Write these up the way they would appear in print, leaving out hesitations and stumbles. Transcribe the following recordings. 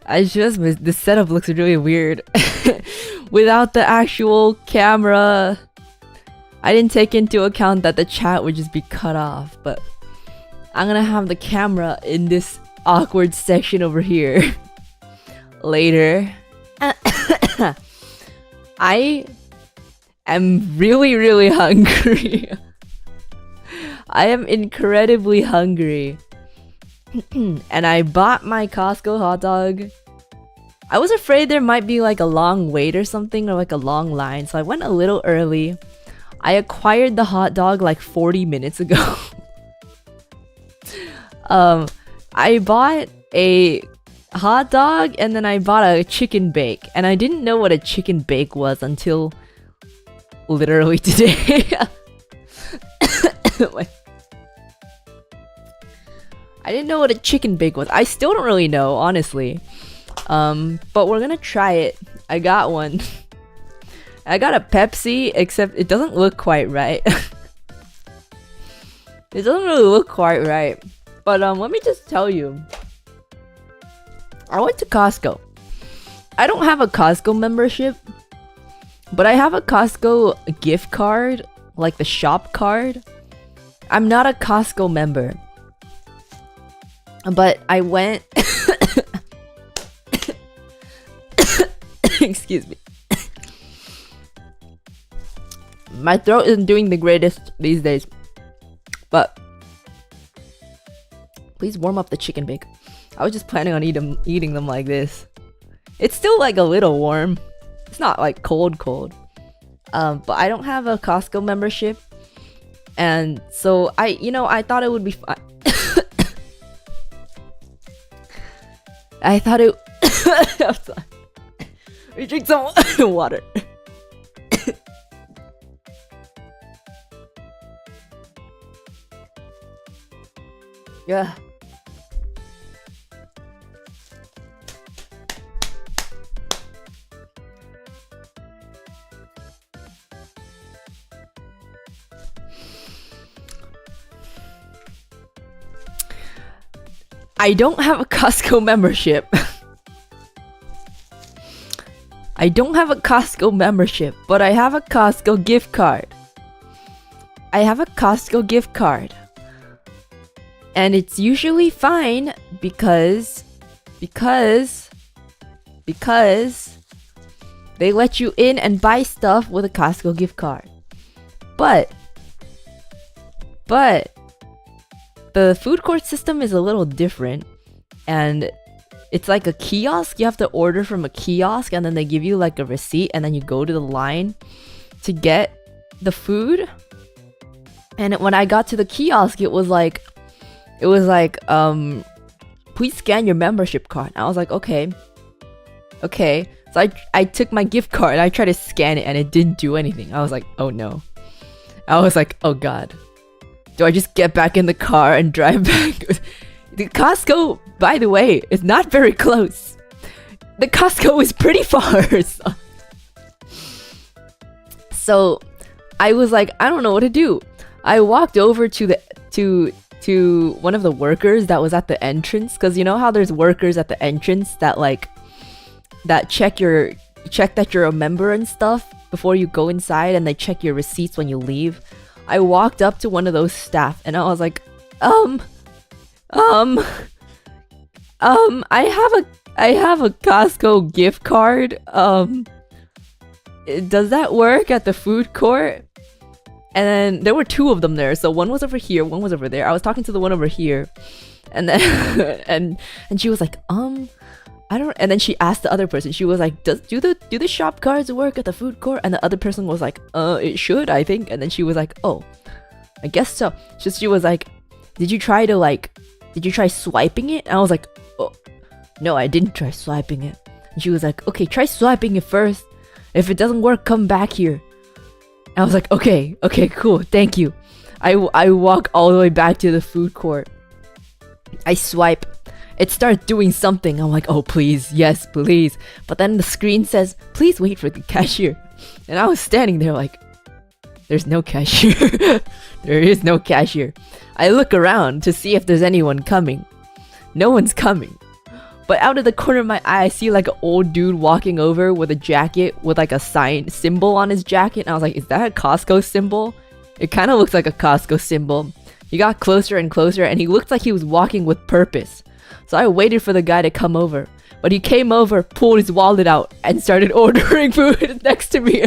the setup looks really weird without the actual camera. I didn't take into account that the chat would just be cut off, but I'm gonna have the camera in this awkward section over here later. I am really hungry. I am incredibly hungry. And I bought my Costco hot dog. I was afraid there might be like a long wait or something, or like a long line, so I went a little early. I acquired the hot dog like 40 minutes ago. I bought a hot dog and then I bought a chicken bake, and I didn't know what a chicken bake was until literally today. I didn't know what a chicken bake was. I still don't really know, honestly. But we're gonna try it. I got one. I got a Pepsi, except it doesn't look quite right. It doesn't really look quite right. But let me just tell you. I went to Costco. I don't have a Costco membership, but I have a Costco gift card, like the shop card. I'm not a Costco member. But I went... Excuse me. My throat isn't doing the greatest these days. But... please warm up the chicken bake. I was just planning on eating them like this. It's still like a little warm. It's not like cold. But I don't have a Costco membership. And so I thought it would be fun. I thought it... I'm sorry. Let me drink some water. Yeah. I don't have a Costco membership. I don't have a Costco membership, but I have a Costco gift card. I have a Costco gift card. And it's usually fine because they let you in and buy stuff with a Costco gift card. But the food court system is a little different, and it's like a kiosk. You have to order from a kiosk, and then they give you like a receipt, and then you go to the line to get the food. And when I got to the kiosk, it was like, please scan your membership card. And I was like, okay. So I took my gift card and I tried to scan it, and it didn't do anything. I was like, oh no. I was like, oh god. Do I just get back in the car and drive back? The Costco, by the way, is not very close. The Costco is pretty far. So I was like, I don't know what to do. I walked over to one of the workers that was at the entrance, because you know how there's workers at the entrance that check that you're a member and stuff before you go inside, and they check your receipts when you leave. I walked up to one of those staff and I was like, I have a Costco gift card. Does that work at the food court? And then there were two of them there. So one was over here, one was over there. I was talking to the one over here. And then and she was like, I don't. And then she asked the other person. She was like, do the shop cards work at the food court? And the other person was like, it should, I think. And then she was like, oh, I guess so. She was like, did you try swiping it? And I was like, oh, no, I didn't try swiping it. And she was like, okay, try swiping it first. If it doesn't work, come back here. And I was like, okay, cool, thank you. I walk all the way back to the food court. I swipe. It starts doing something. I'm like, oh please, yes please. But then the screen says, please wait for the cashier. And I was standing there like, there's no cashier. There is no cashier. I look around to see if there's anyone coming. No one's coming. But out of the corner of my eye, I see like an old dude walking over with a jacket with like a sign symbol on his jacket. And I was like, is that a Costco symbol? It kind of looks like a Costco symbol. He got closer and closer and he looked like he was walking with purpose. So I waited for the guy to come over. But he came over, pulled his wallet out, and started ordering food next to me.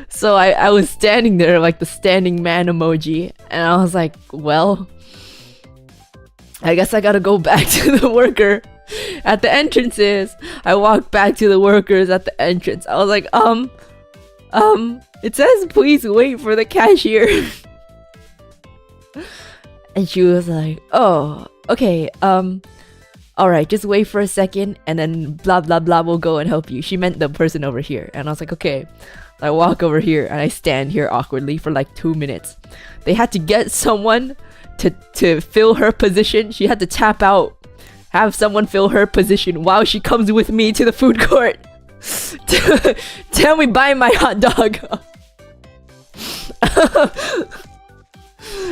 So I was standing there like the standing man emoji, and I was like, well, I guess I gotta go back to the worker at the entrances. I walked back to the workers at the entrance. I was like, it says please wait for the cashier. And she was like, oh, okay, alright, just wait for a second and then blah blah blah will go and help you. She meant the person over here. And I was like, okay. I walk over here and I stand here awkwardly for like 2 minutes. They had to get someone to fill her position. She had to tap out, have someone fill her position while she comes with me to the food court to tell me buy my hot dog.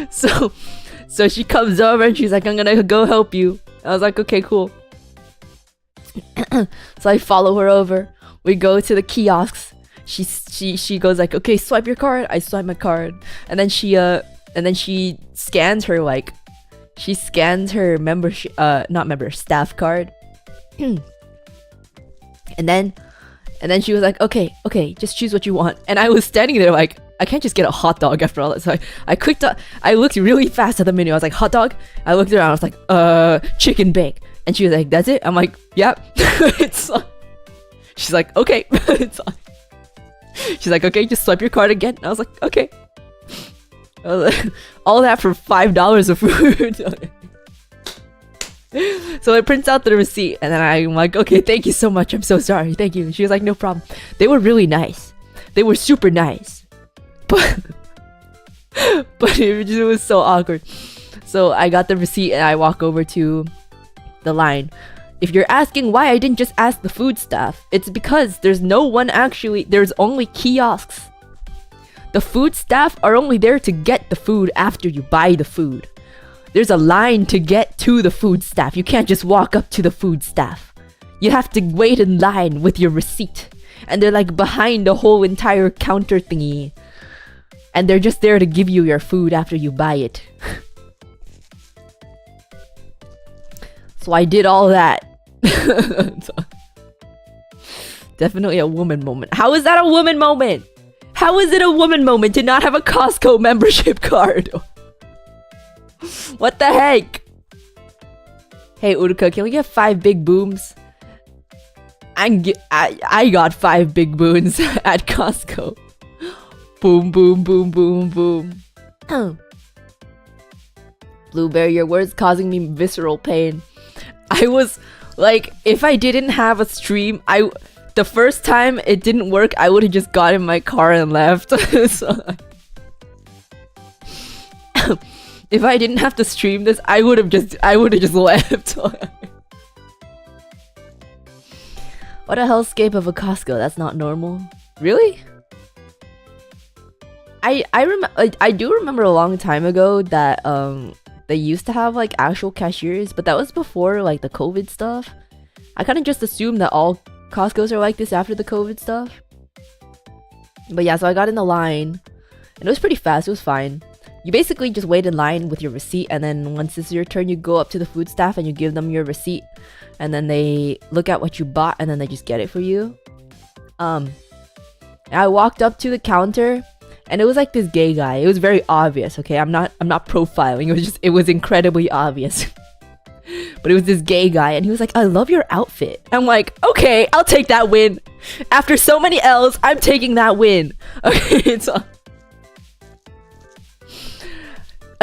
So she comes over and she's like, I'm gonna go help you. I was like, okay, cool. So I follow her over. We go to the kiosks. She goes like, okay, swipe your card. I swipe my card, and then she scans her membership, not member, staff card. and then she was like, okay, just choose what you want. And I was standing there like, I can't just get a hot dog after all that. So I looked really fast at the menu. I was like, hot dog. I looked around. I was like, chicken bake. And she was like, that's it. I'm like, yep. She's like, okay. She's like, okay, just swipe your card again. And I was like, okay. All that for $5 of food. So it prints out the receipt, and then I'm like, okay, thank you so much. I'm so sorry. Thank you. She was like, no problem. They were really nice. They were super nice. But it was so awkward. So I got the receipt and I walk over to the line. If you're asking why I didn't just ask the food staff, it's because there's only kiosks. The food staff are only there to get the food after you buy the food. There's a line to get to the food staff. You can't just walk up to the food staff. You have to wait in line with your receipt. And they're like behind the whole entire counter thingy. And they're just there to give you your food after you buy it. So I did all that. Definitely a woman moment. How is that a woman moment? How is it a woman moment to not have a Costco membership card? What the heck? Hey Uruka, can we get 5 big booms? I got 5 big boons at Costco. Boom, boom, boom, boom, boom. Blueberry, your words causing me visceral pain. I was like, if I didn't have a stream, the first time it didn't work, I would have just got in my car and left. So, if I didn't have to stream this, I would have just left. What a hellscape of a Costco. That's not normal. Really? I do remember a long time ago that they used to have like actual cashiers, but that was before like the COVID stuff. I kind of just assumed that all Costco's are like this after the COVID stuff. But yeah, so I got in the line and it was pretty fast. It was fine. You basically just wait in line with your receipt, and then once it's your turn, you go up to the food staff and you give them your receipt, and then they look at what you bought and then they just get it for you. I walked up to the counter and it was like this gay guy. It was very obvious, okay? I'm not profiling. It was incredibly obvious. But it was this gay guy and he was like, I love your outfit. I'm like, okay, I'll take that win. After so many L's, I'm taking that win. Okay,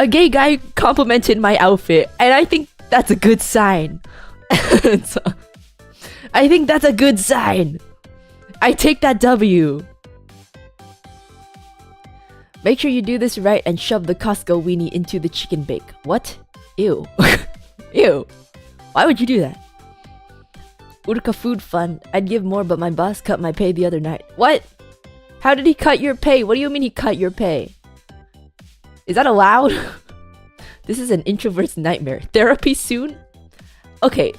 a gay guy complimented my outfit, and I think that's a good sign. I think that's a good sign. I take that W. Make sure you do this right and shove the Costco weenie into the chicken bake. What? Ew. Ew. Why would you do that? Uruka food fund. I'd give more, but my boss cut my pay the other night. What? How did he cut your pay? What do you mean he cut your pay? Is that allowed? This is an introvert's nightmare. Therapy soon? Okay.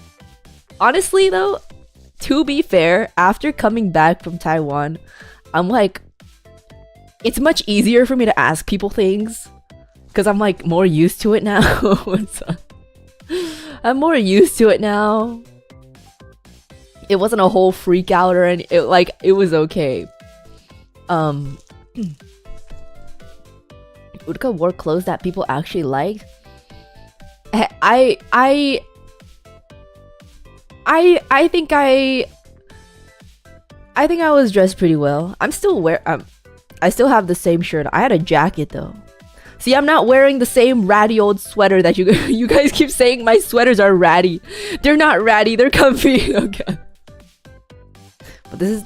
Honestly though, to be fair, after coming back from Taiwan, I'm like, it's much easier for me to ask people things. Because I'm like more used to it now. What's up? I'm more used to it now. It wasn't a whole freak out or anything. It was okay. Uruka wore clothes that people actually liked. I think I was dressed pretty well. I still have the same shirt. I had a jacket though. See, I'm not wearing the same ratty old sweater that you guys keep saying my sweaters are ratty. They're not ratty, they're comfy. Okay. But this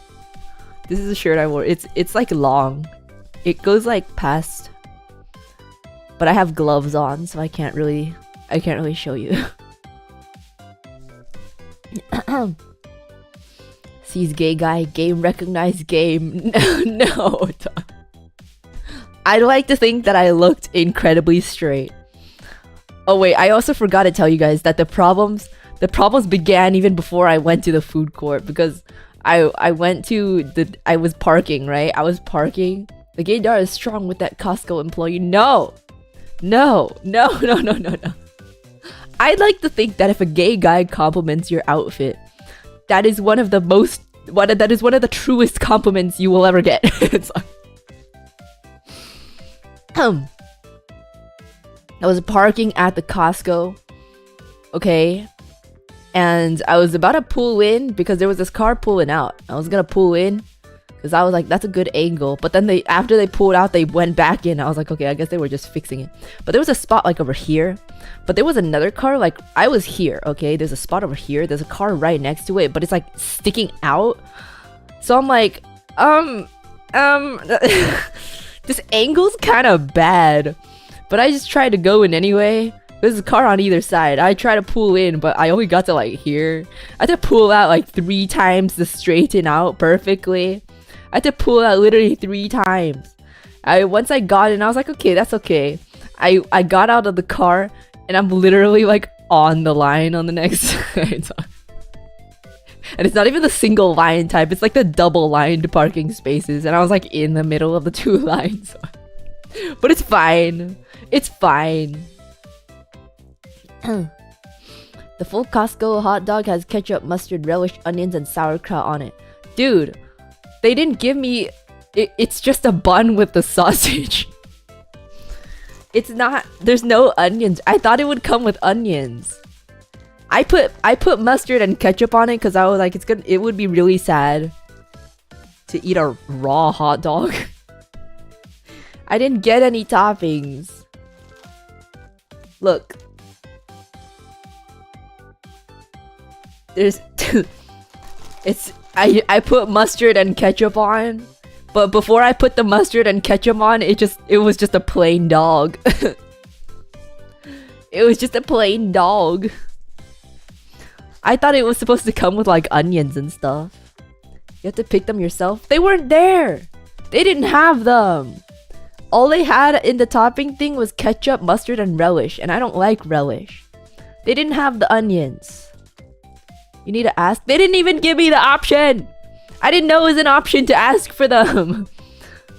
is a shirt I wore. It's like long. It goes like past. But I have gloves on, so I can't really show you. Sees gay guy, game recognized game. No. I'd like to think that I looked incredibly straight. Oh wait, I also forgot to tell you guys that the problems began even before I went to the food court, because I was parking, right? I was parking. The gaydar is strong with that Costco employee. No. I'd like to think that if a gay guy compliments your outfit, that is one of the truest compliments you will ever get. It's like, I was parking at the Costco, okay, and I was about to pull in because there was this car pulling out. I was gonna pull in because I was like, that's a good angle. But then after they pulled out, they went back in. I was like, okay, I guess they were just fixing it. But there was a spot like over here. But there was another car, like I was here, okay? There's a spot over here. There's a car right next to it, but it's like sticking out. So I'm like, this angle's kind of bad. But I just tried to go in anyway. There's a car on either side. I tried to pull in, but I only got to like here. I had to pull out like 3 times to straighten out perfectly. I had to pull out literally 3 times. Once I got in, I was like, okay, that's okay. I got out of the car and I'm literally like on the line on the next side. And it's not even the single line type, it's like the double lined parking spaces, and I was like in the middle of the 2 lines. But it's fine. It's fine. The full Costco hot dog has ketchup, mustard, relish, onions, and sauerkraut on it. Dude, they didn't give me... It's just a bun with the sausage. It's not... There's no onions. I thought it would come with onions. I put mustard and ketchup on it because I was like, it would be really sad to eat a raw hot dog. I didn't get any toppings. Look. There's I put mustard and ketchup on, but before I put the mustard and ketchup on, it was just a plain dog. It was just a plain dog. I thought it was supposed to come with like onions and stuff. You have to pick them yourself. They weren't there. They didn't have them. All they had in the topping thing was ketchup, mustard, and relish, and I don't like relish. They didn't have the onions. You need to ask. They didn't even give me the option. I didn't know it was an option to ask for them.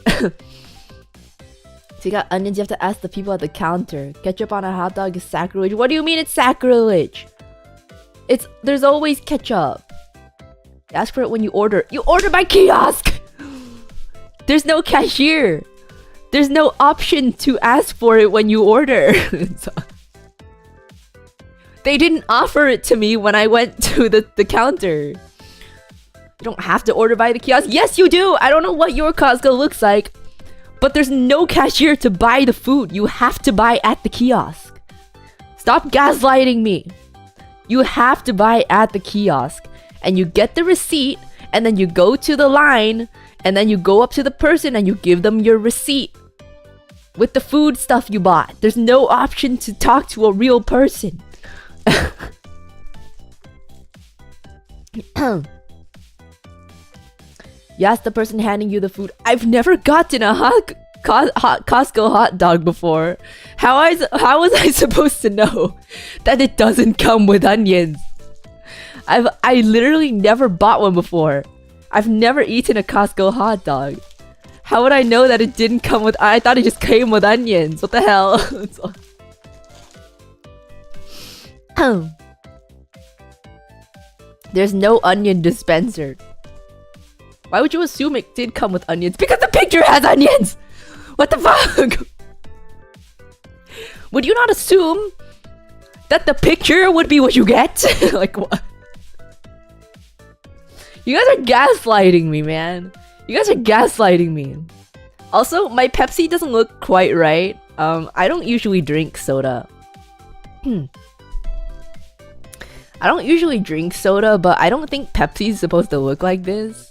So you got onions, you have to ask the people at the counter. Ketchup on a hot dog is sacrilege. What do you mean it's sacrilege? There's always ketchup. You ask for it when you order. You order by kiosk! There's no cashier. There's no option to ask for it when you order. They didn't offer it to me when I went to the counter. You don't have to order by the kiosk. Yes, you do! I don't know what your Costco looks like, but there's no cashier to buy the food. You have to buy at the kiosk. Stop gaslighting me. You have to buy at the kiosk, and you get the receipt, and then you go to the line, and then you go up to the person and you give them your receipt with the food stuff you bought. There's no option to talk to a real person. You ask the person handing you the food. I've never gotten a hug. Costco hot dog before. How was I supposed to know that it doesn't come with onions? I literally never bought one before. I've never eaten a Costco hot dog. How would I know that it didn't come with? I thought it just came with onions. What the hell? There's no onion dispenser. Why would you assume it did come with onions? Because the picture has onions! What the fuck? Would you not assume that the picture would be what you get? Like what? You guys are gaslighting me, man. You guys are gaslighting me. Also, my Pepsi doesn't look quite right. I don't usually drink soda. I don't usually drink soda, but I don't think Pepsi's supposed to look like this.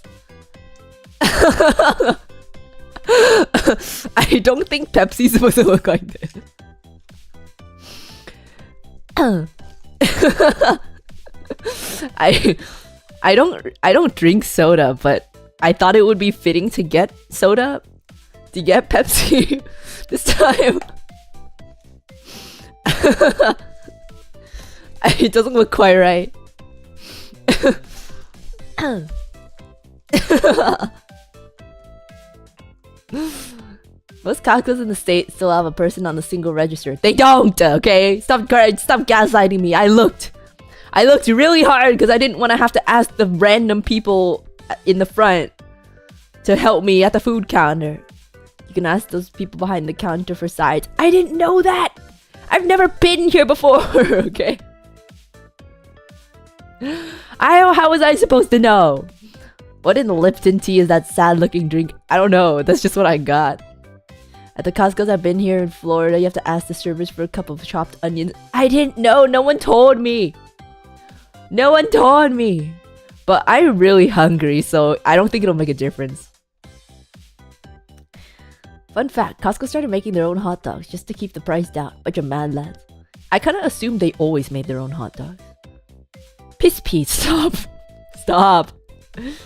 I don't think Pepsi's supposed to look like this. I don't drink soda, but I thought it would be fitting to get soda, to get Pepsi this time. It doesn't look quite right. Most Costco's in the state still have a person on the single register. They don't, okay? Stop gaslighting me. I looked really hard because I didn't want to have to ask the random people in the front to help me at the food counter. You can ask those people behind the counter for sides. I didn't know that! I've never been here before, okay? How was I supposed to know? What in the Lipton tea is that sad looking drink? I don't know, that's just what I got. At the Costco's I've been here in Florida, you have to ask the servers for a cup of chopped onions. I didn't know, no one told me. No one told me. But I'm really hungry, so I don't think it'll make a difference. Fun fact, Costco started making their own hot dogs just to keep the price down. Bunch of mad lads. I kinda assumed they always made their own hot dogs. Piss Pete, stop. Stop.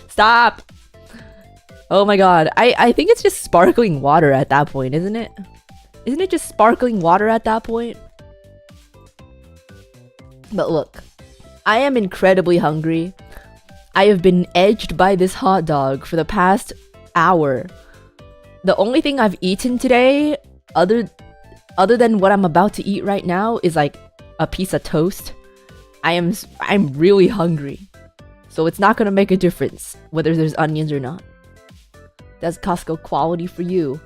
Stop. Oh my god. I think it's just sparkling water at that point, isn't it? Isn't it just sparkling water at that point? But look, I am incredibly hungry. I have been edged by this hot dog for the past hour. The only thing I've eaten today, other than what I'm about to eat right now, is like a piece of toast. I'm really hungry. So it's not gonna make a difference whether there's onions or not. That's Costco quality for you.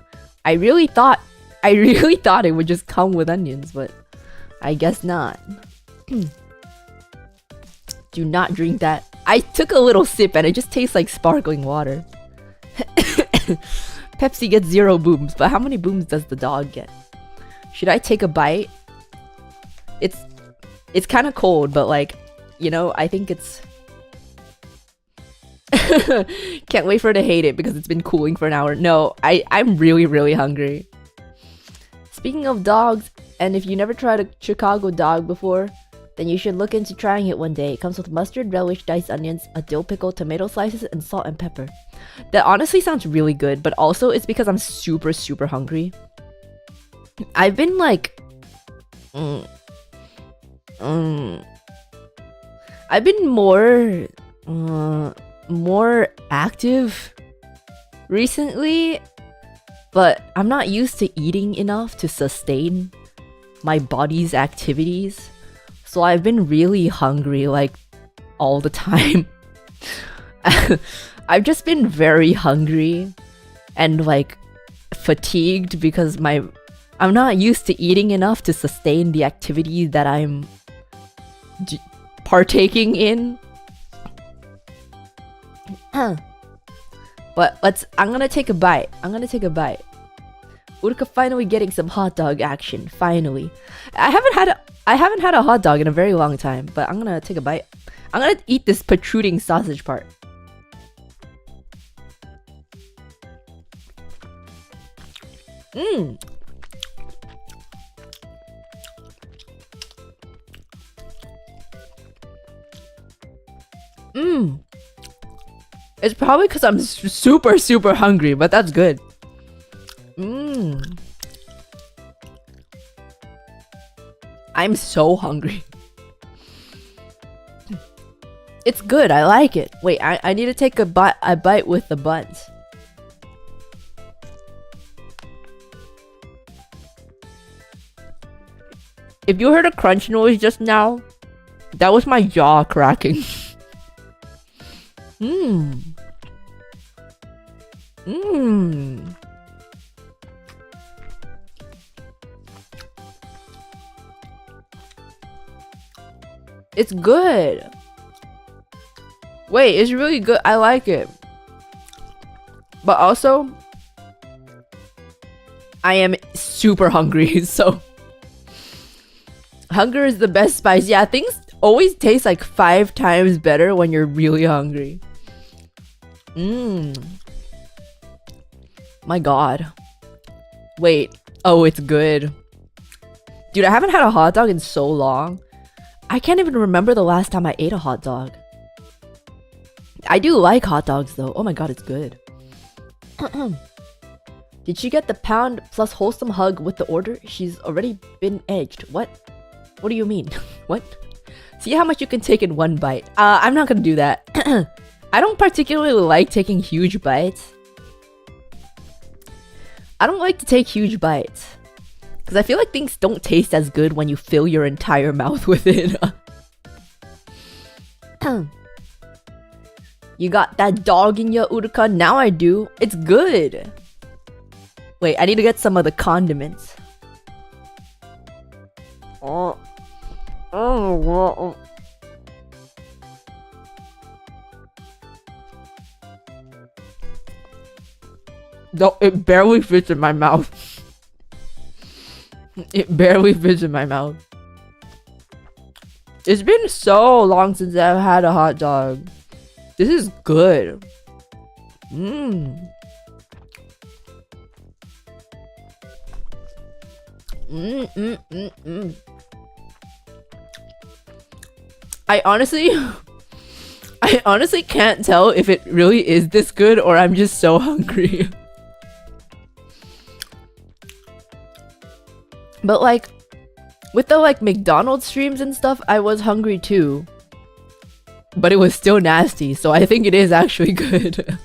I really thought it would just come with onions, but I guess not. Do not drink that. I took a little sip and it just tastes like sparkling water. Pepsi gets 0 booms, but how many booms does the dog get? Should I take a bite? It's kind of cold, but like, you know, I think it's... Can't wait for her to hate it because it's been cooling for an hour. No, I'm really, really hungry. Speaking of dogs, and if you never tried a Chicago dog before, then you should look into trying it one day. It comes with mustard, relish, diced onions, a dill pickle, tomato slices, and salt and pepper. That honestly sounds really good, but also it's because I'm super, super hungry. I've been like... I've been more active recently, but I'm not used to eating enough to sustain my body's activities. So I've been really hungry like all the time. I've just been very hungry and like fatigued because I'm not used to eating enough to sustain the activity that I'm partaking in. But I'm gonna take a bite. Uruka finally getting some hot dog action. Finally, I haven't had a hot dog in a very long time. But I'm gonna take a bite. I'm gonna eat this protruding sausage part. It's probably because I'm super, super hungry, but that's good. I'm so hungry. It's good. I like it. Wait, I need to take a bite with the buns. If you heard a crunch noise just now, that was my jaw cracking. It's good. Wait, it's really good. I like it. But also, I am super hungry, so hunger is the best spice. Yeah, things always taste like 5 times better when you're really hungry. My god. Wait. Oh, it's good. Dude, I haven't had a hot dog in so long. I can't even remember the last time I ate a hot dog. I do like hot dogs though. Oh my god, it's good. Did she get the pound plus wholesome hug with the order? She's already been edged. What? What do you mean? What? See how much you can take in one bite. I'm not gonna do that. I don't particularly like taking huge bites. I don't like to take huge bites. Because I feel like things don't taste as good when you fill your entire mouth with it. You got that dog in your Uruka? Now I do. It's good. Wait, I need to get some of the condiments. Oh. No, it barely fits in my mouth. It barely fits in my mouth. It's been so long since I've had a hot dog. This is good. I honestly can't tell if it really is this good or I'm just so hungry. But like, with the like McDonald's streams and stuff, I was hungry too. But it was still nasty, so I think it is actually good.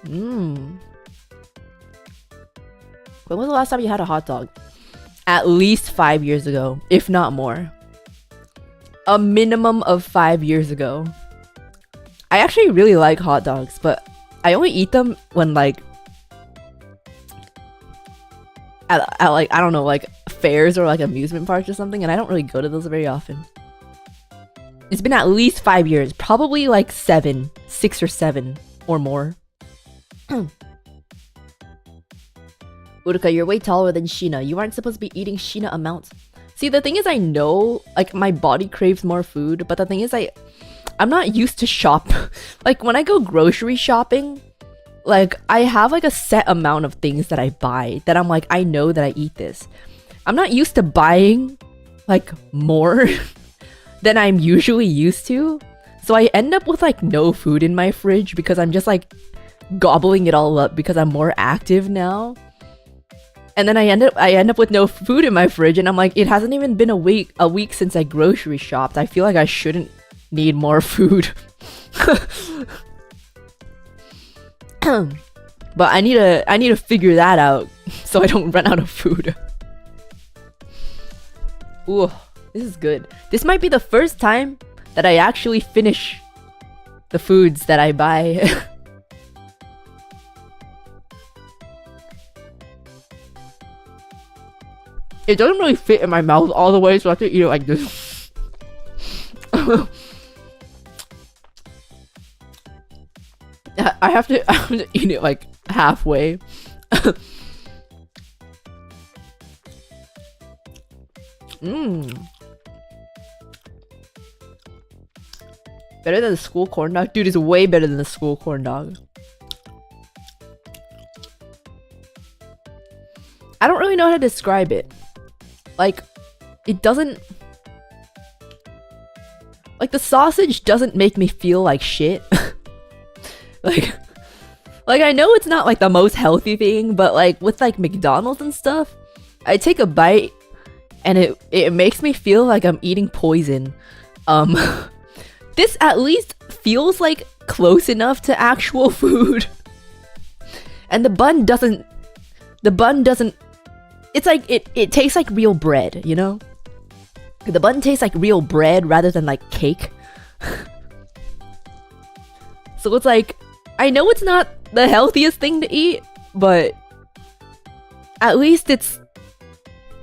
When was the last time you had a hot dog? At least 5 years ago, if not more. A minimum of 5 years ago. I actually really like hot dogs, but I only eat them when like at like, I don't know, like fairs or like amusement parks or something, and I don't really go to those very often. It's been at least 5 years, probably like 6 or 7 or more. Uruka, you're way taller than Sheena. You aren't supposed to be eating Sheena amounts. See, the thing is, I know like my body craves more food, but the thing is, I'm not used to shop. Like when I go grocery shopping, like I have like a set amount of things that I buy that I'm like, I know that I eat this. I'm not used to buying like more than I'm usually used to. So I end up with like no food in my fridge because I'm just like gobbling it all up because I'm more active now. And then I end up with no food in my fridge, and I'm like, it hasn't even been a week since I grocery shopped. I feel like I shouldn't need more food. But I need to figure that out so I don't run out of food. Ooh, this is good. This might be the first time that I actually finish the foods that I buy. It doesn't really fit in my mouth all the way, so I have to eat it like this. I have to eat it like halfway. Better than the school corn dog? Dude, it's way better than the school corn dog. I don't really know how to describe it. Like, it doesn't... Like, the sausage doesn't make me feel like shit. Like, Like, I know it's not like the most healthy thing, but like with like McDonald's and stuff, I take a bite and it makes me feel like I'm eating poison. This at least feels like close enough to actual food. And the bun doesn't, it's like, it tastes like real bread, you know? The bun tastes like real bread rather than like cake. So it's like, I know it's not the healthiest thing to eat, but at least it's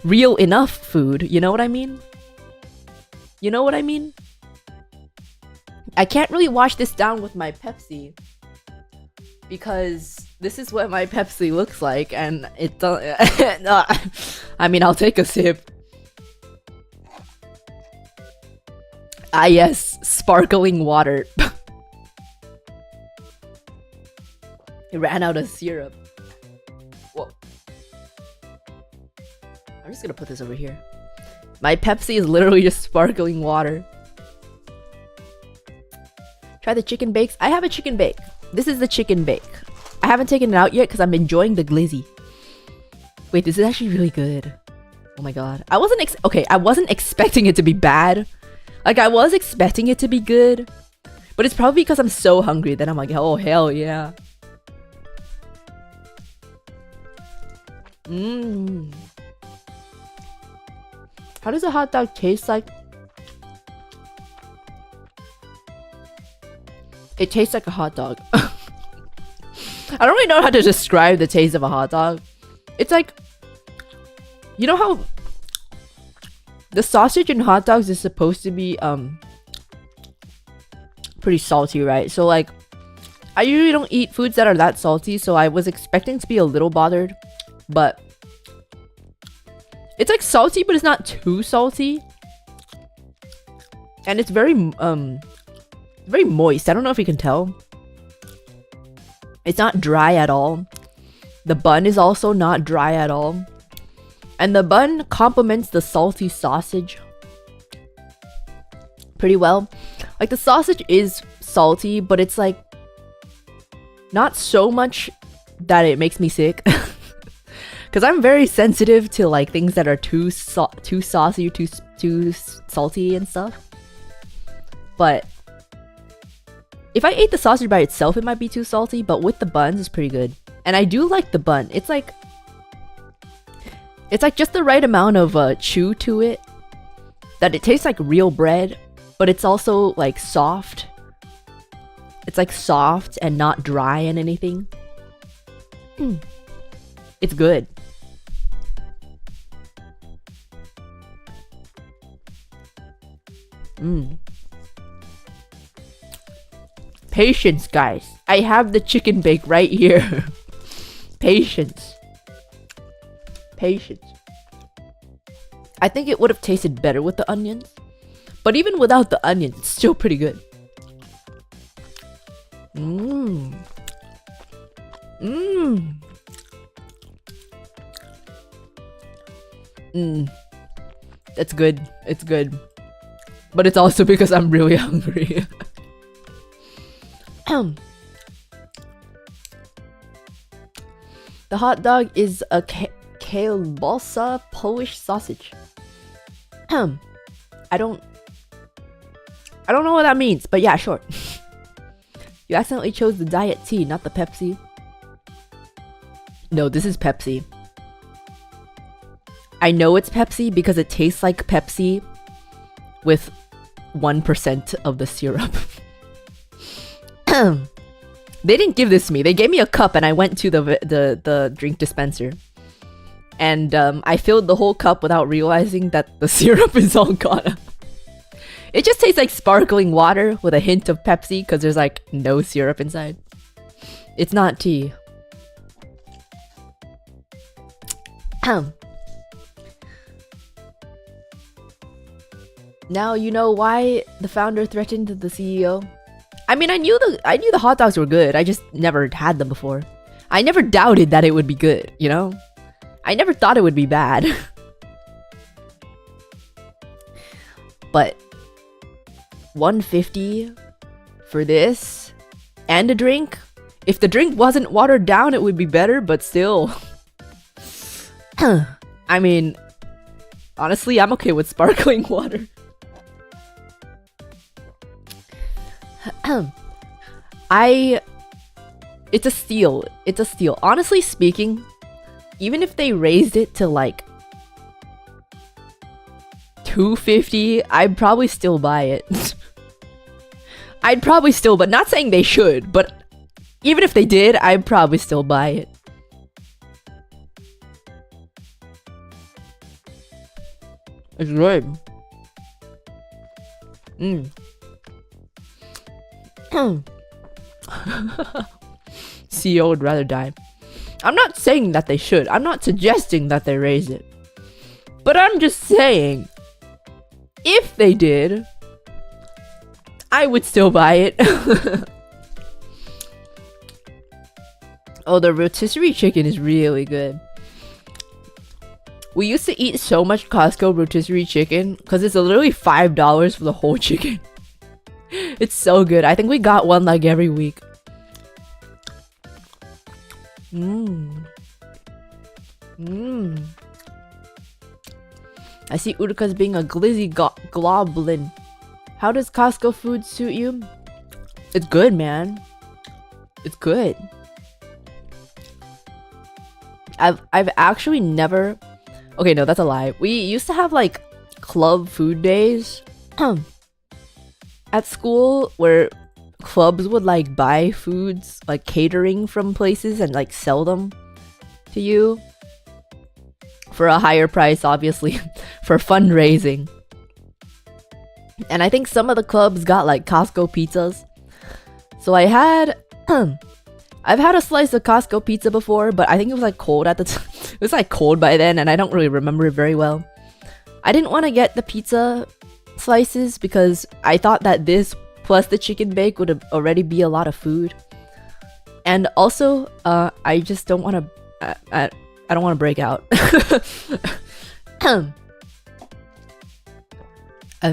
real enough food, you know what I mean? You know what I mean? I can't really wash this down with my Pepsi because this is what my Pepsi looks like, and it doesn't. I mean, I'll take a sip. Ah, yes, sparkling water. It ran out of syrup. Whoa. I'm just gonna put this over here. My Pepsi is literally just sparkling water. Try the chicken bakes. I have a chicken bake. This is the chicken bake. I haven't taken it out yet because I'm enjoying the glizzy. Wait, this is actually really good. Oh my god. I wasn't expecting it to be bad. Like, I was expecting it to be good. But it's probably because I'm so hungry that I'm like, oh, hell yeah. Mmm. How does a hot dog taste like? It tastes like a hot dog. I don't really know how to describe the taste of a hot dog. It's like, you know how the sausage in hot dogs is supposed to be pretty salty, right? So like, I usually don't eat foods that are that salty, so I was expecting to be a little bothered, but it's like salty, but it's not too salty, and it's very moist. I don't know if you can tell. It's not dry at all. The bun is also not dry at all. And the bun complements the salty sausage pretty well. Like, the sausage is salty, but it's like not so much that it makes me sick. Because I'm very sensitive to like things that are too saucy or too salty and stuff. But if I ate the sausage by itself, it might be too salty, but with the buns, it's pretty good. And I do like the bun. It's like just the right amount of chew to it, that it tastes like real bread, but it's also like soft. It's like soft and not dry and anything. It's good. Patience, guys. I have the chicken bake right here. Patience. Patience. I think it would have tasted better with the onions, but even without the onions, it's still pretty good. That's good. It's good. But it's also because I'm really hungry. The hot dog is a kielbasa Polish sausage. I don't know what that means, but yeah, sure. You accidentally chose the diet tea, not the Pepsi. No, this is Pepsi. I know it's Pepsi because it tastes like Pepsi with 1% of the syrup. They didn't give this to me. They gave me a cup and I went to the drink dispenser. And I filled the whole cup without realizing that the syrup is all gone. It just tastes like sparkling water with a hint of Pepsi because there's like no syrup inside. It's not tea. Now you know why the founder threatened the CEO. I mean, I knew the hot dogs were good. I just never had them before. I never doubted that it would be good, you know? I never thought it would be bad. But $150 for this and a drink If the drink wasn't watered down, it would be better, but still. I mean, honestly, I'm okay with sparkling water. It's a steal. It's a steal. Honestly speaking, even if they raised it to like $2.50, I'd probably still buy it. I'd probably still, but not saying they should, but even if they did, I'd probably still buy it. It's good. CEO would rather die. I'm not saying that they should. I'm not suggesting that they raise it. But I'm just saying, if they did, I would still buy it. Oh, the rotisserie chicken is really good. We used to eat so much Costco rotisserie chicken because it's literally $5 for the whole chicken. It's so good. I think we got one like every week. I see Uruka's being a glizzy goblin. How does Costco food suit you? It's good, man. It's good. I've actually never... Okay, no, that's a lie. We used to have like club food days at school where clubs would like buy foods, like catering from places, and like sell them to you for a higher price, obviously, for fundraising. And I think some of the clubs got like Costco pizzas. So I had I've had a slice of Costco pizza before, but I think it was like cold at the time. It was like cold by then, and I don't really remember it very well. I didn't want to get the pizza slices because I thought that this plus the chicken bake would already be a lot of food. And also, I just don't want to... I don't want to break out. I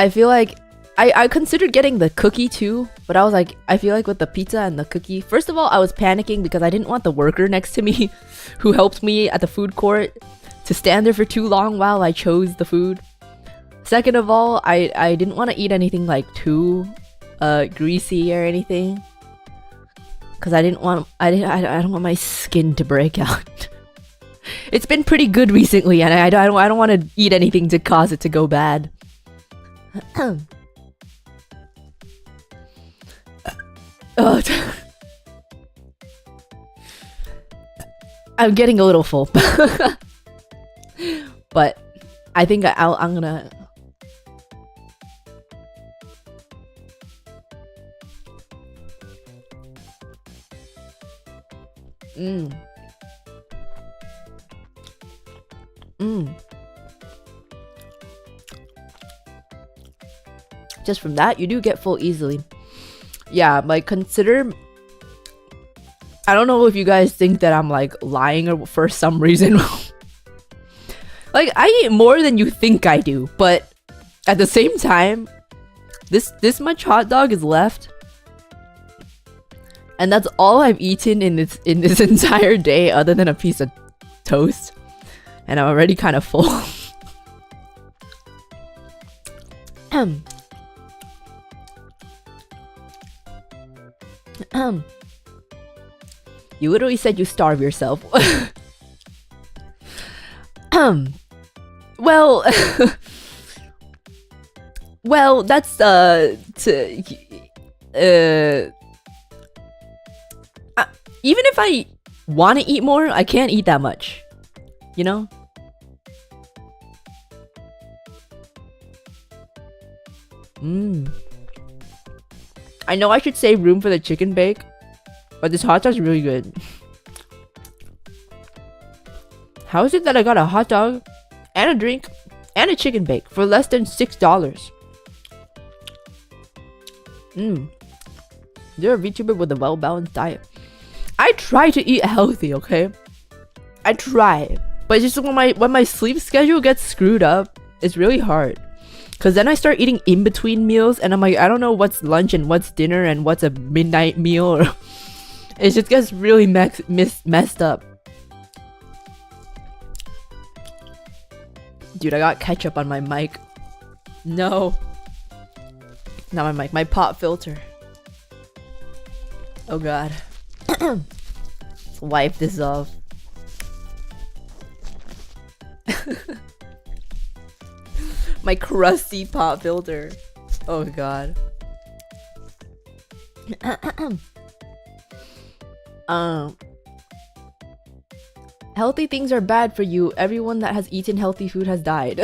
feel like I considered getting the cookie too, but I was like, I feel like with the pizza and the cookie, first of all, I was panicking because I didn't want the worker next to me who helped me at the food court to stand there for too long while I chose the food. Second of all, I didn't want to eat anything like too greasy or anything, because I don't want my skin to break out. It's been pretty good recently, and I don't want to eat anything to cause it to go bad. Oh, I'm getting a little full. But I think I'm gonna... Just from that, you do get full easily. Yeah, like consider... I don't know if you guys think that I'm like lying or for some reason. Like, I eat more than you think I do, but at the same time, this much hot dog is left. And that's all I've eaten in this entire day, other than a piece of toast. And I'm already kind of full. You literally said you starve yourself. Well, well, that's even if I want to eat more, I can't eat that much, you know? I know I should save room for the chicken bake, but this hot dog's really good. How is it that I got a hot dog and a drink and a chicken bake for less than $6? You're a Vtuber with a well-balanced diet. I try to eat healthy, okay? I try, but it's just when my sleep schedule gets screwed up, it's really hard. Cause then I start eating in between meals, and I'm like, I don't know what's lunch and what's dinner and what's a midnight meal. It just gets really messed up. Dude, I got ketchup on my mic. No. Not my mic, my pop filter. Oh god. Let's wipe this off. My crusty pop filter. Oh god. Healthy things are bad for you. Everyone that has eaten healthy food has died.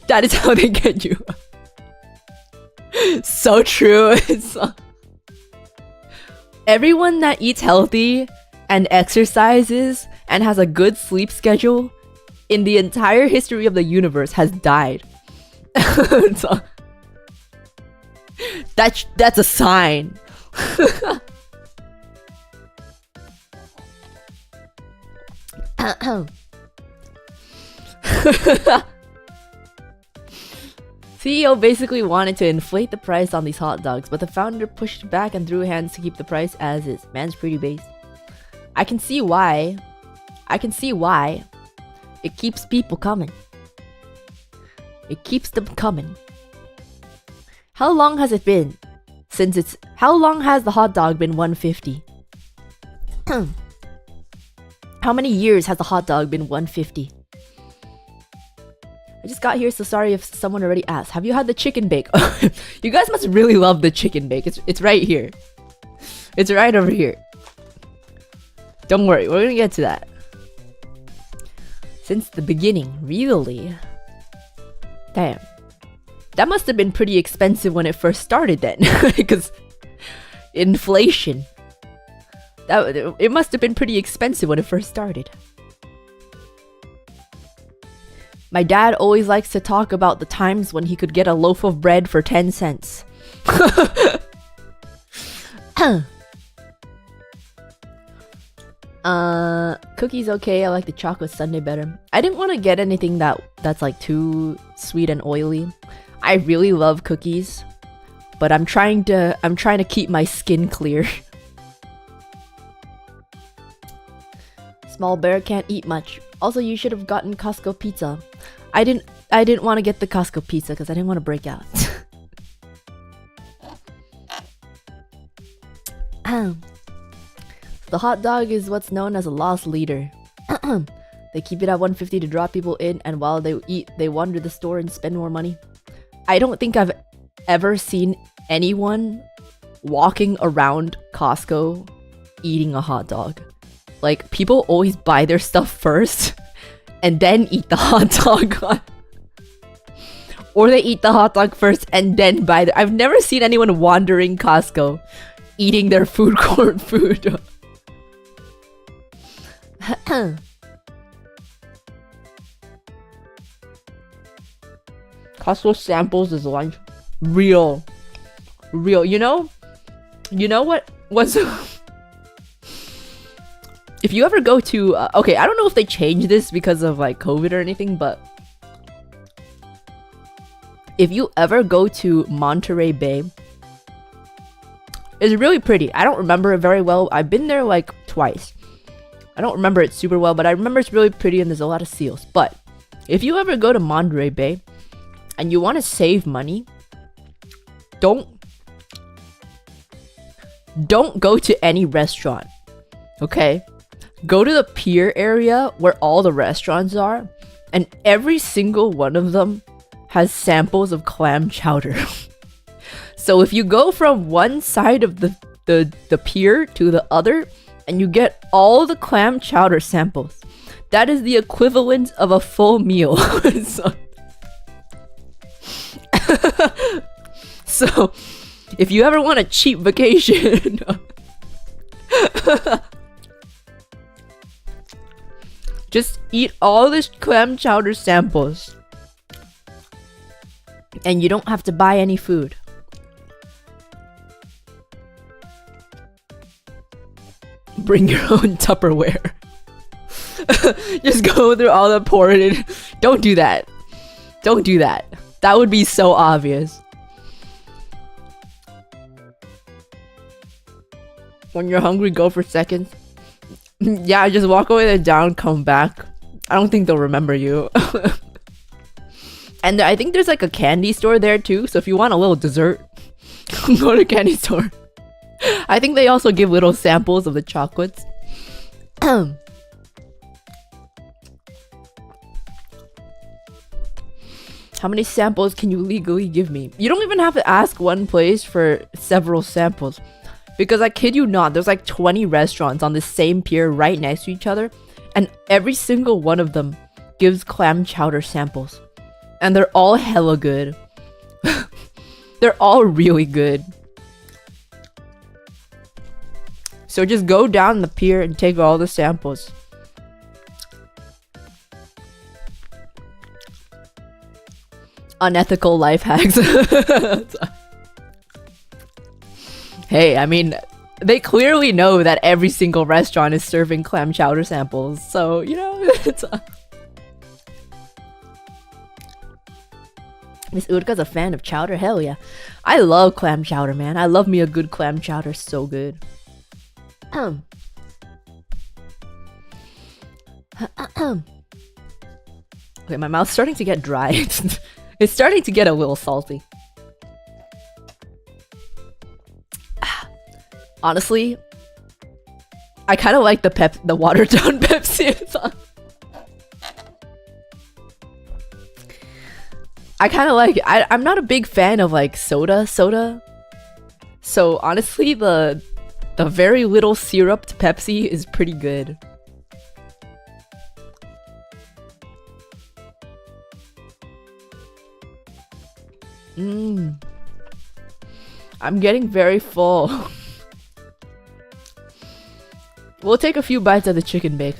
That is how they get you. So true. It's everyone that eats healthy and exercises and has a good sleep schedule in the entire history of the universe has died. So, that's a sign. CEO basically wanted to inflate the price on these hot dogs, but the founder pushed back and threw hands to keep the price as is. Man's pretty base. I can see why. It keeps people coming. It keeps them coming. How long has it been since it's... How long has the hot dog been 150? How many years has the hot dog been 150? I just got here, so sorry if someone already asked. Have you had the chicken bake? You guys must really love the chicken bake. It's right here. It's right over here. Don't worry, we're gonna get to that. Since the beginning, really? Damn. That must have been pretty expensive when it first started then. Because inflation. It must have been pretty expensive when it first started. My dad always likes to talk about the times when he could get a loaf of bread for 10 cents. Cookies okay. I like the chocolate sundae better. I didn't want to get anything that's like too sweet and oily. I really love cookies, but I'm trying to keep my skin clear. Small bear can't eat much. Also, you should have gotten Costco pizza. I didn't want to get the Costco pizza because I didn't want to break out. The hot dog is what's known as a lost leader. They keep it at 150 to draw people in, and while they eat, they wander the store and spend more money. I don't think I've ever seen anyone walking around Costco eating a hot dog. Like, people always buy their stuff first and then eat the hot dog. Or they eat the hot dog first and then buy I've never seen anyone wandering Costco eating their food court food. Costco samples is lunch. Real. You know what's if you ever go to okay, I don't know if they changed this because of like COVID or anything, but if you ever go to Monterey Bay, it's really pretty. I don't remember it very well. I've been there like twice. I don't remember it super well, but I remember it's really pretty and there's a lot of seals. But if you ever go to Monterey Bay and you want to save money, don't go to any restaurant. Okay? Go to the pier area where all the restaurants are, and every single one of them has samples of clam chowder. So if you go from one side of the pier to the other and you get all the clam chowder samples, that is the equivalent of a full meal. So if you ever want a cheap vacation, just eat all this clam chowder samples and you don't have to buy any food. Bring your own Tupperware. Just go through all the pour it in. Don't do that. Don't do that. That would be so obvious. When you're hungry, go for seconds. Yeah, just walk away then down, come back. I don't think they'll remember you. And I think there's like a candy store there too, so if you want a little dessert, go to a candy store. I think they also give little samples of the chocolates. How many samples can you legally give me? You don't even have to ask one place for several samples. Because I kid you not, there's like 20 restaurants on the same pier right next to each other. And every single one of them gives clam chowder samples. And they're all hella good. They're all really good. So just go down the pier and take all the samples. Unethical life hacks. Hey, I mean, they clearly know that every single restaurant is serving clam chowder samples, so, you know, it's... Miss Uruka's a fan of chowder? Hell yeah. I love clam chowder, man. I love me a good clam chowder, so good. Okay, my mouth's starting to get dry. It's starting to get a little salty. Honestly, I kind of like the watered down Pepsi. I kind of like it. I'm not a big fan of like soda. So honestly, the very little syruped Pepsi is pretty good. I'm getting very full. We'll take a few bites of the chicken bake.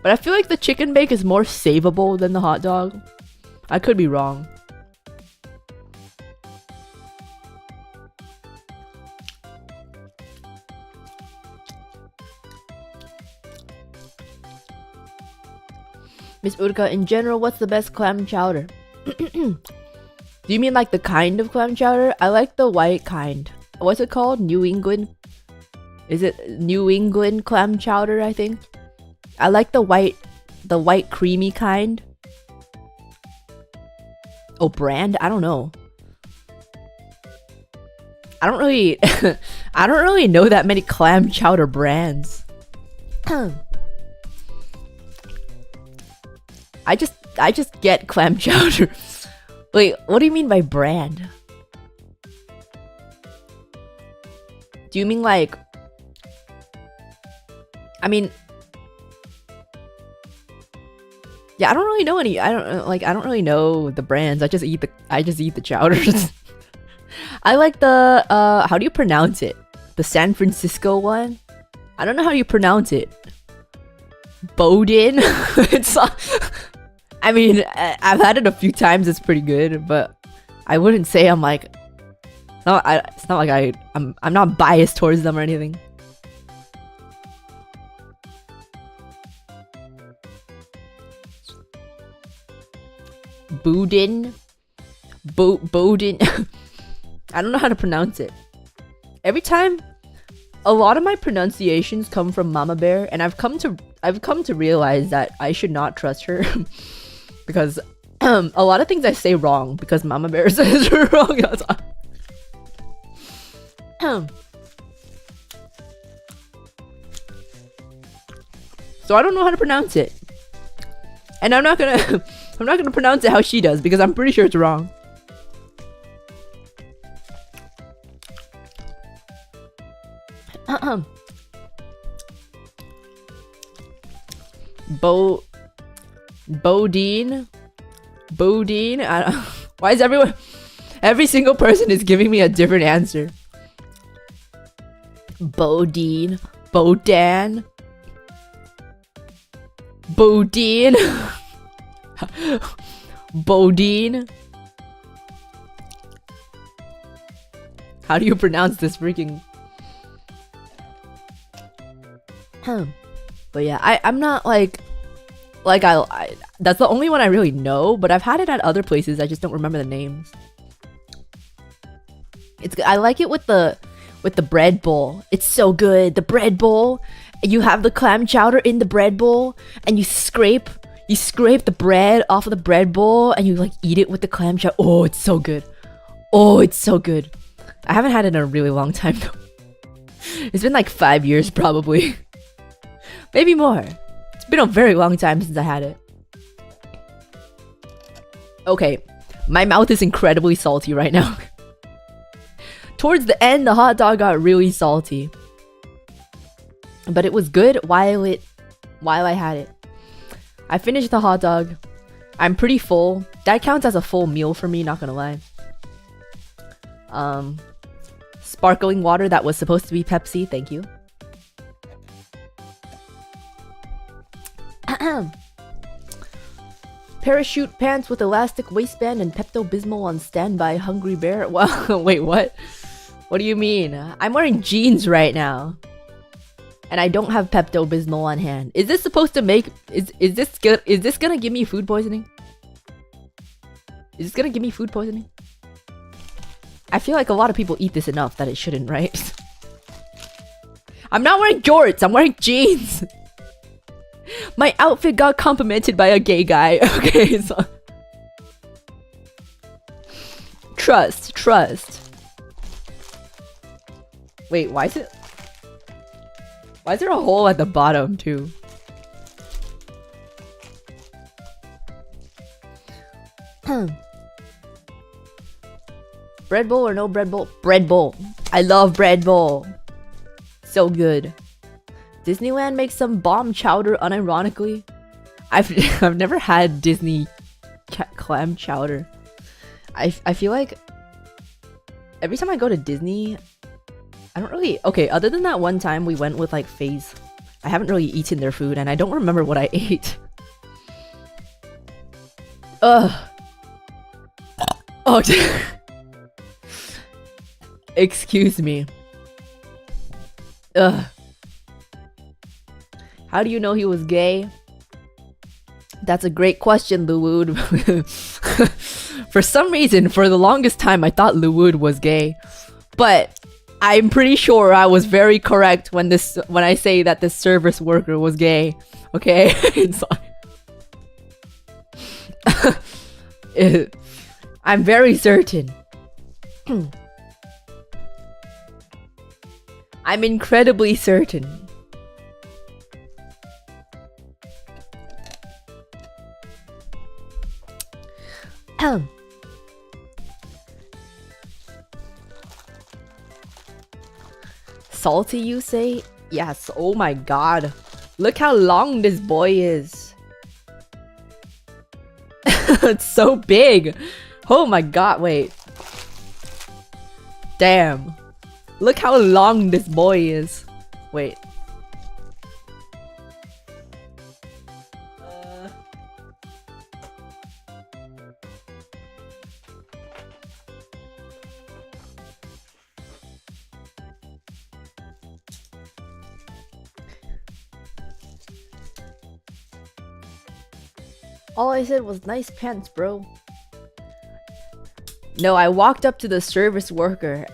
But I feel like the chicken bake is more savable than the hot dog. I could be wrong. Miss Uruka, in general, what's the best clam chowder? Do you mean like the kind of clam chowder? I like the white kind. What's it called? New England? Is it New England clam chowder, I think? I like the white creamy kind. Oh, brand? I don't know. I don't really I don't really know that many clam chowder brands. I just get clam chowder. Wait, what do you mean by brand? Do you mean like... I mean... Yeah, I don't really know any. I don't really know the brands. I just eat the chowders. I like the how do you pronounce it? The San Francisco one? I don't know how you pronounce it. Bowden? It's I mean, I've had it a few times. It's pretty good, but I wouldn't say I'm like... No, it's not like I'm not biased towards them or anything. Bowden? Bowden? I don't know how to pronounce it. Every time, a lot of my pronunciations come from Mama Bear, and I've come to realize that I should not trust her. Because a lot of things I say wrong because Mama Bear says it wrong. So I don't know how to pronounce it. And I'm not gonna pronounce it how she does because I'm pretty sure it's wrong. Bodine? Why is every single person is giving me a different answer? Bodine? Bodan? Bodine? Bodine? How do you pronounce this freaking... But yeah, I'm not like... Like that's the only one I really know, but I've had it at other places. I just don't remember the names. I like it with the bread bowl. It's so good. The bread bowl. You have the clam chowder in the bread bowl, and you scrape the bread off of the bread bowl, and you like eat it with the clam chowder. Oh, it's so good. Oh, it's so good. I haven't had it in a really long time though. It's been like 5 years probably. Maybe more. It's been a very long time since I had it. Okay, my mouth is incredibly salty right now. Towards the end, the hot dog got really salty. But it was good while I had it. I finished the hot dog. I'm pretty full. That counts as a full meal for me, not gonna lie. Sparkling water that was supposed to be Pepsi, thank you. Parachute pants with elastic waistband and Pepto-Bismol on standby. Hungry bear. Well, wait, what? What do you mean? I'm wearing jeans right now. And I don't have Pepto-Bismol on hand. Is this supposed to make... Is this gonna give me food poisoning? Is this gonna give me food poisoning? I feel like a lot of people eat this enough that it shouldn't, right? I'm not wearing jorts, I'm wearing jeans! My outfit got complimented by a gay guy. Okay, so... Trust. Wait, why is there a hole at the bottom, too? Bread bowl or no bread bowl? Bread bowl. I love bread bowl. So good. Disneyland makes some bomb chowder unironically. I've never had Disney clam chowder. I feel like every time I go to Disney, I don't really... Okay, other than that one time we went with like FaZe, I haven't really eaten their food and I don't remember what I ate. Ugh. Oh, excuse me. Ugh. How do you know he was gay? That's a great question, Luwood. For some reason, for the longest time, I thought Luwood was gay. But I'm pretty sure I was very correct when I say that this service worker was gay. Okay? I'm very certain. I'm incredibly certain. Salty, you say? Yes. Oh my god. Look how long this boy is. It's so big. Oh my god, wait. Damn. Look how long this boy is. Wait. All I said was nice pants, bro. No, I walked up to the service worker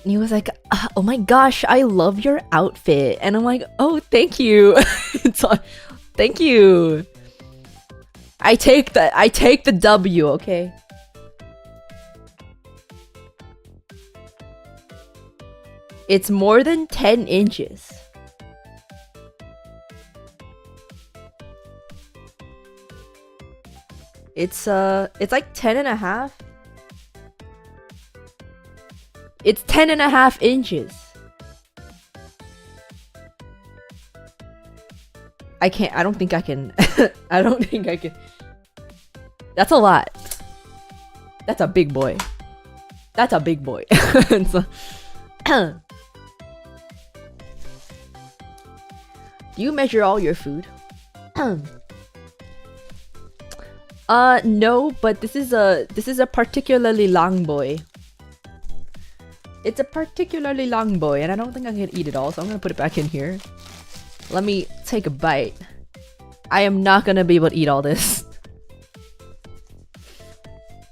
and he was like, oh my gosh, I love your outfit. And I'm like, oh, thank you. Thank you. I take the W, okay? It's more than 10 inches. It's like 10 and a half. It's 10 and a half inches. I don't think I can. I don't think I can. That's a lot. That's a big boy. That's a big boy. So, do you measure all your food? No, but this is a particularly long boy. It's a particularly long boy, and I don't think I can eat it all, so I'm gonna put it back in here. Let me take a bite. I am not gonna be able to eat all this.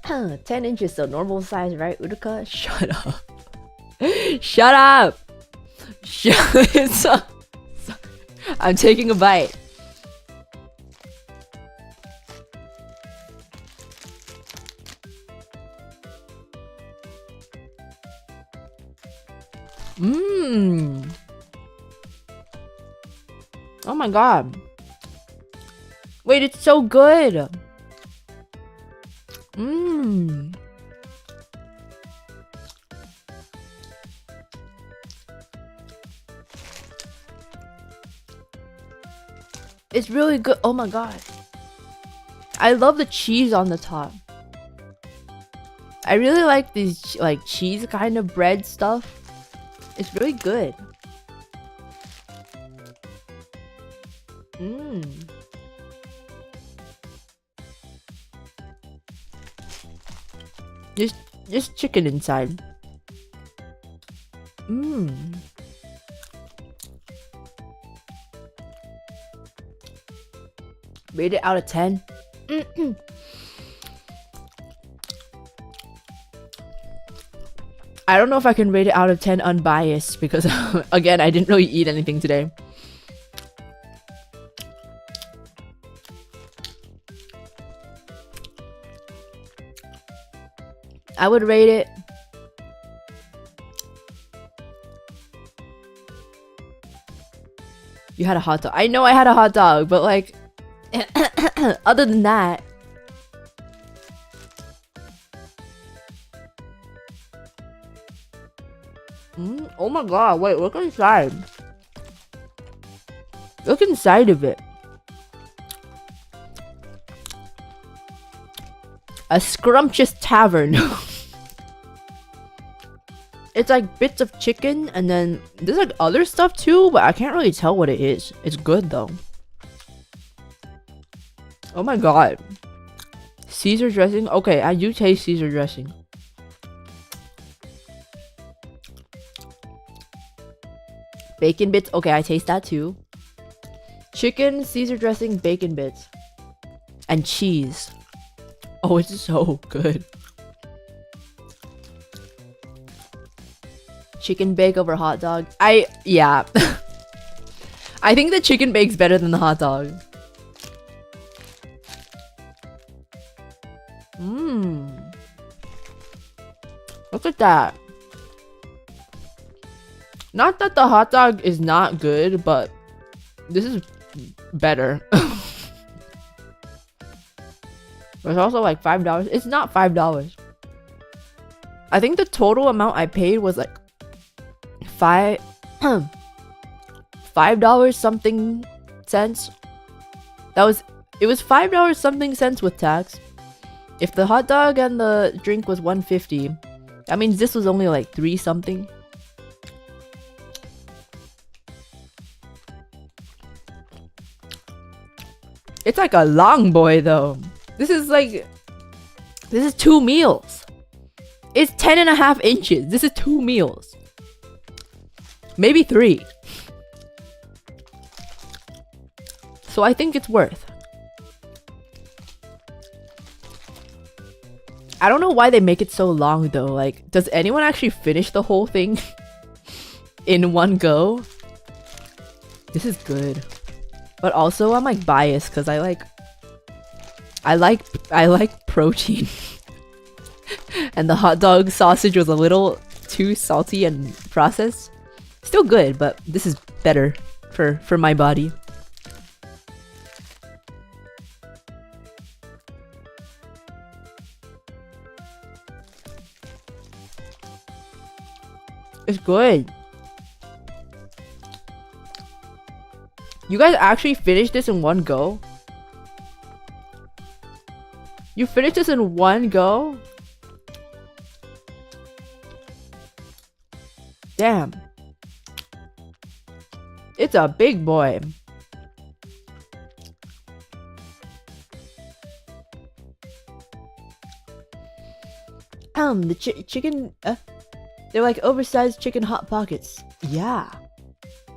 10 inches, so normal size, right, Uruka? Shut up. Shut up! Shut up. I'm taking a bite. Mmm. Oh my god. Wait, it's so good. Mmm. It's really good. Oh my god. I love the cheese on the top. I really like these like cheese kind of bread stuff. It's really good. Mmm. Just chicken inside. Mmm. Rate it out of 10. I don't know if I can rate it out of 10 unbiased because again, I didn't really eat anything today. I would rate it You had a hot dog. I know I had a hot dog, but like other than that, oh my god, wait, look inside. Look inside of it. A scrumptious tavern. It's like bits of chicken and then there's like other stuff too, but I can't really tell what it is. It's good though. Oh my god. Caesar dressing? Okay, I do taste Caesar dressing. Bacon bits? Okay, I taste that too. Chicken, Caesar dressing, bacon bits. And cheese. Oh, it's so good. Chicken bake over hot dog. Yeah. I think the chicken bake's better than the hot dog. Look at that. Not that the hot dog is not good, but this is better. It's also like $5. It's not $5. I think the total amount I paid was like $5 something cents. It was $5 something cents with tax. If the hot dog and the drink was $1.50, that means this was only like $3 something. It's like a long boy though. This is 2 meals. It's 10.5 inches. This is 2 meals. Maybe 3. So I think it's worth. I don't know why they make it so long though. Like, does anyone actually finish the whole thing in one go? This is good. But also I'm like biased because I like protein. And the hot dog sausage was a little too salty and processed. Still good, but this is better for my body. It's good. You guys actually finished this in one go? You finished this in one go? Damn. It's a big boy. The chicken... they're like oversized chicken hot pockets. Yeah.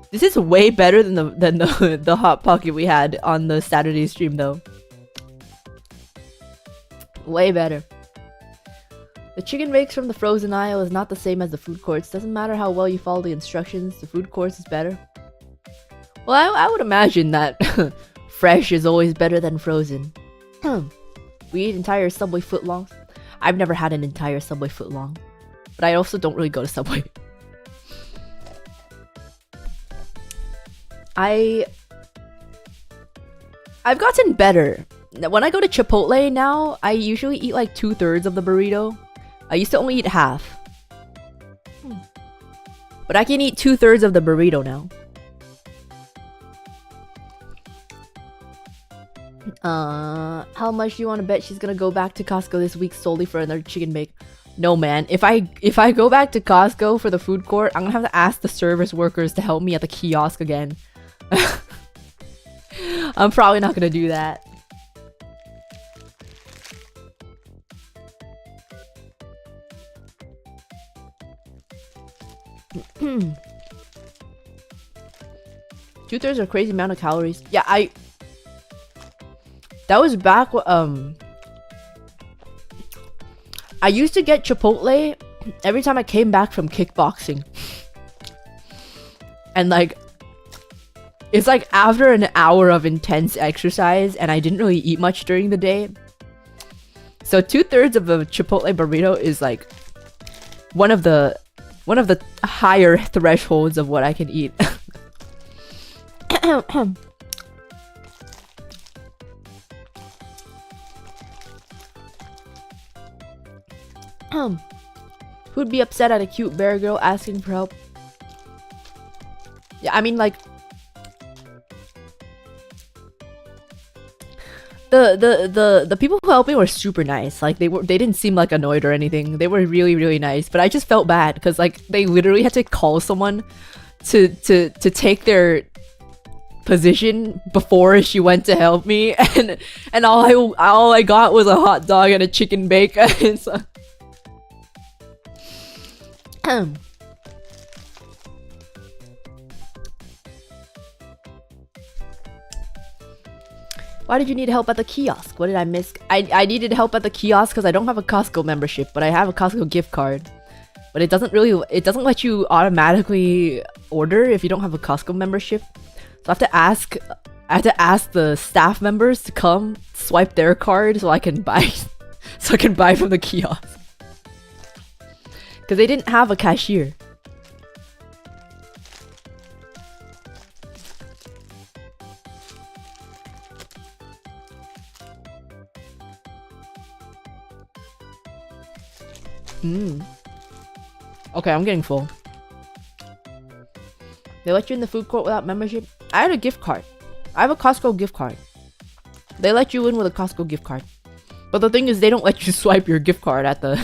This is way better than the hot pocket we had on the Saturday stream though. Way better. The chicken bakes from the frozen aisle is not the same as the food courts. Doesn't matter how well you follow the instructions, the food courts is better. Well, I would imagine that fresh is always better than frozen. We eat entire Subway footlongs. I've never had an entire Subway footlong, but I also don't really go to Subway. I've gotten better. When I go to Chipotle now, I usually eat like 2/3 of the burrito. I used to only eat half. But I can eat 2/3 of the burrito now. How much do you want to bet she's gonna go back to Costco this week solely for another chicken bake? No, man. If I go back to Costco for the food court, I'm gonna have to ask the service workers to help me at the kiosk again. I'm probably not gonna do that. Two-thirds are a crazy amount of calories. Yeah, that was back I used to get Chipotle every time I came back from kickboxing. And like it's like after an hour of intense exercise and I didn't really eat much during the day. So 2/3 of a Chipotle burrito is like one of the higher thresholds of what I can eat. Who'd be upset at a cute bear girl asking for help? Yeah, I mean like the people who helped me were super nice. Like they didn't seem like annoyed or anything. They were really, really nice. But I just felt bad because like they literally had to call someone to take their position before she went to help me, and all I got was a hot dog and a chicken bake. So, why did you need help at the kiosk? What did I miss? I needed help at the kiosk because I don't have a Costco membership, but I have a Costco gift card. But it doesn't let you automatically order if you don't have a Costco membership. So I have to ask the staff members to come swipe their card so I can buy from the kiosk. Because they didn't have a cashier. Okay, I'm getting full. They let you in the food court without membership? I had a gift card. I have a Costco gift card. They let you in with a Costco gift card. But the thing is, they don't let you swipe your gift card at the...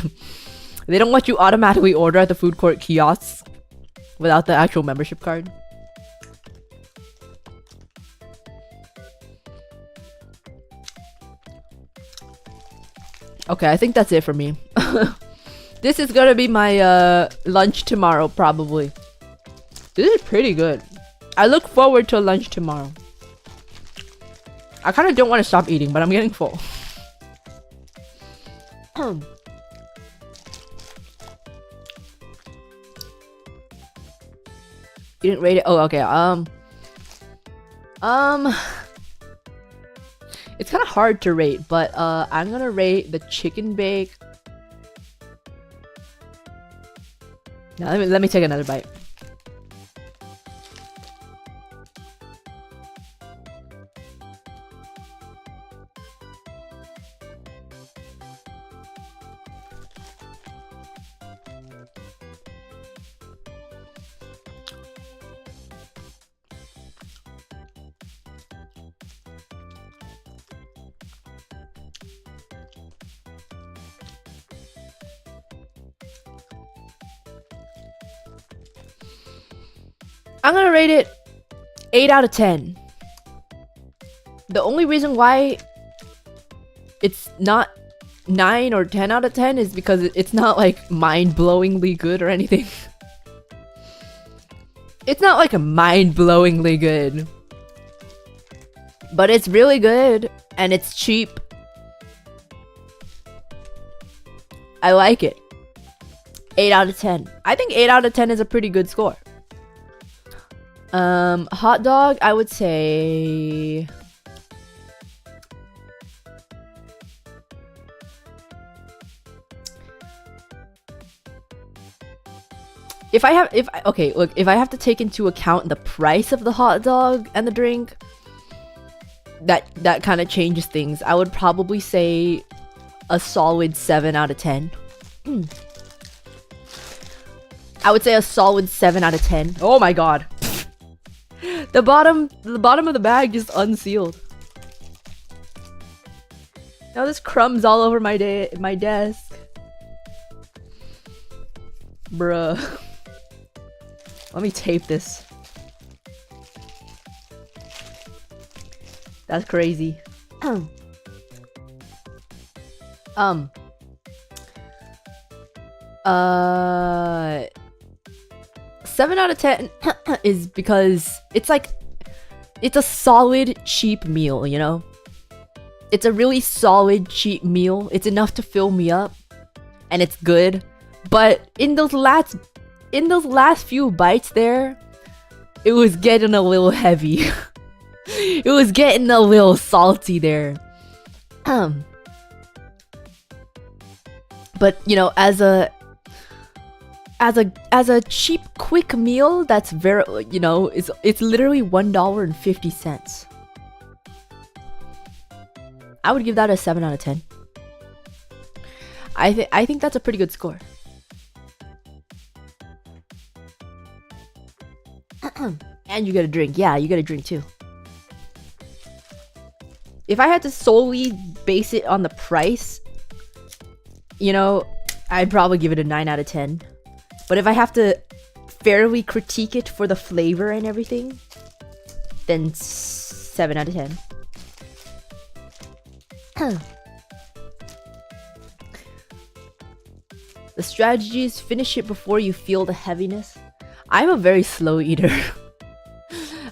They don't let you automatically order at the food court kiosks without the actual membership card. Okay, I think that's it for me. This is gonna be my lunch tomorrow, probably. This is pretty good. I look forward to lunch tomorrow. I kind of don't want to stop eating, but I'm getting full. You didn't rate it? Oh, okay. It's kind of hard to rate, but I'm gonna rate the chicken bake. Now let me take another bite. I'm gonna rate it 8 out of 10. The only reason why it's not 9 or 10 out of 10 is because it's not like mind-blowingly good or anything. It's not like a mind-blowingly good, but it's really good and it's cheap. I like it. 8 out of 10. I think 8 out of 10 is a pretty good score. Hot dog, I would say... If I have to take into account the price of the hot dog and the drink, that kind of changes things. I would probably say a solid 7 out of 10. I would say a solid 7 out of 10. Oh my god. The bottom of the bag just unsealed. Now there's crumbs all over my desk. Bruh. Let me tape this. That's crazy. 7 out of 10 is because it's like, it's a solid cheap meal, you know? It's a really solid cheap meal. It's enough to fill me up and it's good. But in those last few bites there, it was getting a little heavy. It was getting a little salty there. But you know, as a cheap quick meal, that's very, you know, it's literally $1.50. I would give that a 7 out of 10. I think that's a pretty good score. And you get a drink. Yeah, you get a drink too. If I had to solely base it on the price, you know, I'd probably give it a 9 out of 10. But if I have to fairly critique it for the flavor and everything, then 7 out of 10. The strategy is finish it before you feel the heaviness. I'm a very slow eater.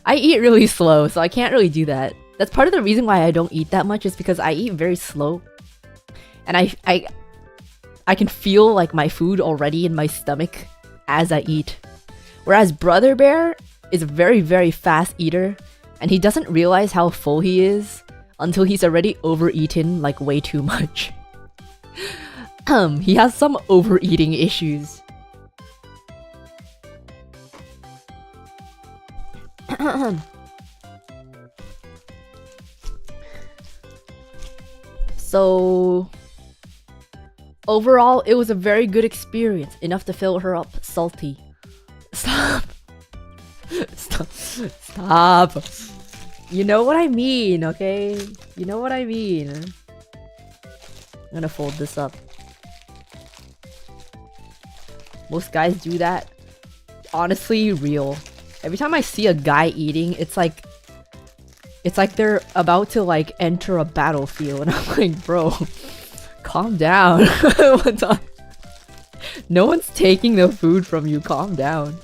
I eat really slow, so I can't really do that. That's part of the reason why I don't eat that much, is because I eat very slow. And I can feel like my food already in my stomach as I eat. Whereas Brother Bear is a very, very fast eater, and he doesn't realize how full he is until he's already overeaten like way too much. He has some overeating issues. So overall, it was a very good experience, enough to fill her up salty. Stop. Stop. You know what I mean, okay? You know what I mean. I'm gonna fold this up. Most guys do that. Honestly, real. Every time I see a guy eating, it's like they're about to like enter a battlefield, and I'm like, bro, calm down. No one's taking the food from you. Calm down.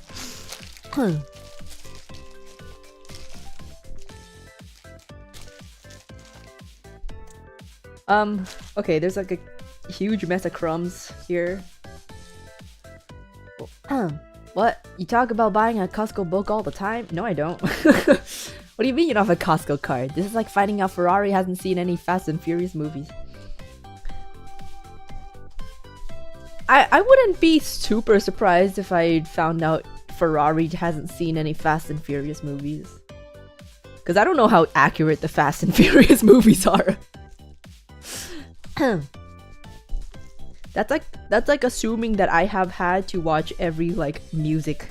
Okay, there's like a huge mess of crumbs here. What? You talk about buying a Costco book all the time? No, I don't. What do you mean you don't have a Costco card? This is like finding out Ferrari hasn't seen any Fast and Furious movies. I wouldn't be super surprised if I found out Ferrari hasn't seen any Fast and Furious movies. Because I don't know how accurate the Fast and Furious movies are. That's like assuming that I have had to watch every like music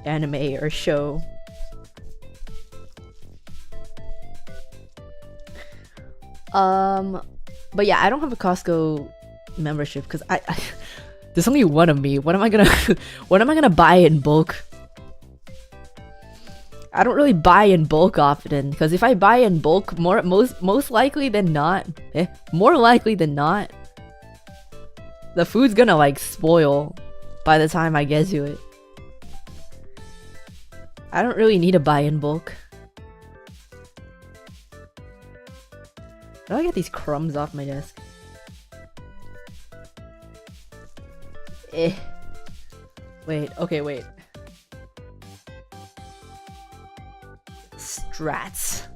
anime or show. But yeah, I don't have a Costco membership because I there's only one of me. What am I gonna buy in bulk? I don't really buy in bulk often, because if I buy in bulk, most likely than not, more likely than not, the food's gonna like spoil by the time I get to it. I don't really need to buy in bulk. How do I get these crumbs off my desk? Wait, okay, wait. Strats.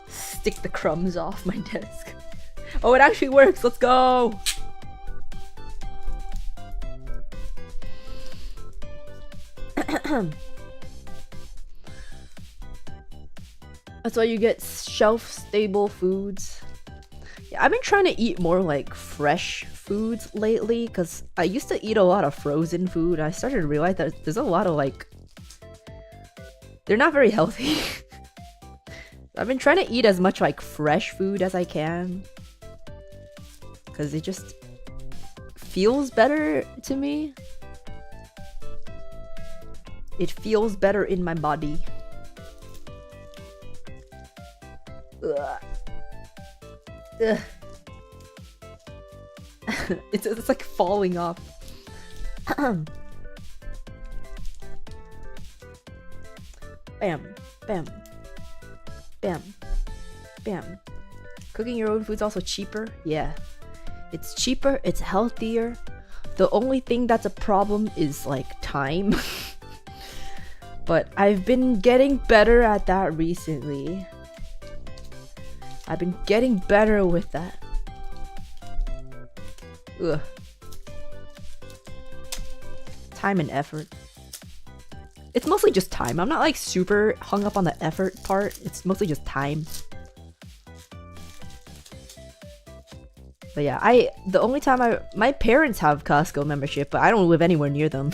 Stick the crumbs off my desk. Oh, it actually works! Let's go! That's why you get shelf-stable foods. Yeah, I've been trying to eat more like fresh foods lately because I used to eat a lot of frozen food. I started to realize that there's a lot of like... they're not very healthy. I've been trying to eat as much like fresh food as I can because it just feels better to me. It feels better in my body. Ugh. Ugh. It's like falling off. Bam. Bam. Bam. Bam. Cooking your own food's also cheaper. Yeah. It's cheaper, it's healthier. The only thing that's a problem is like time. But I've been getting better at that recently. I've been getting better with that. Ugh. Time and effort. It's mostly just time. I'm not like super hung up on the effort part. It's mostly just time. But yeah, the only time my parents have Costco membership, but I don't live anywhere near them.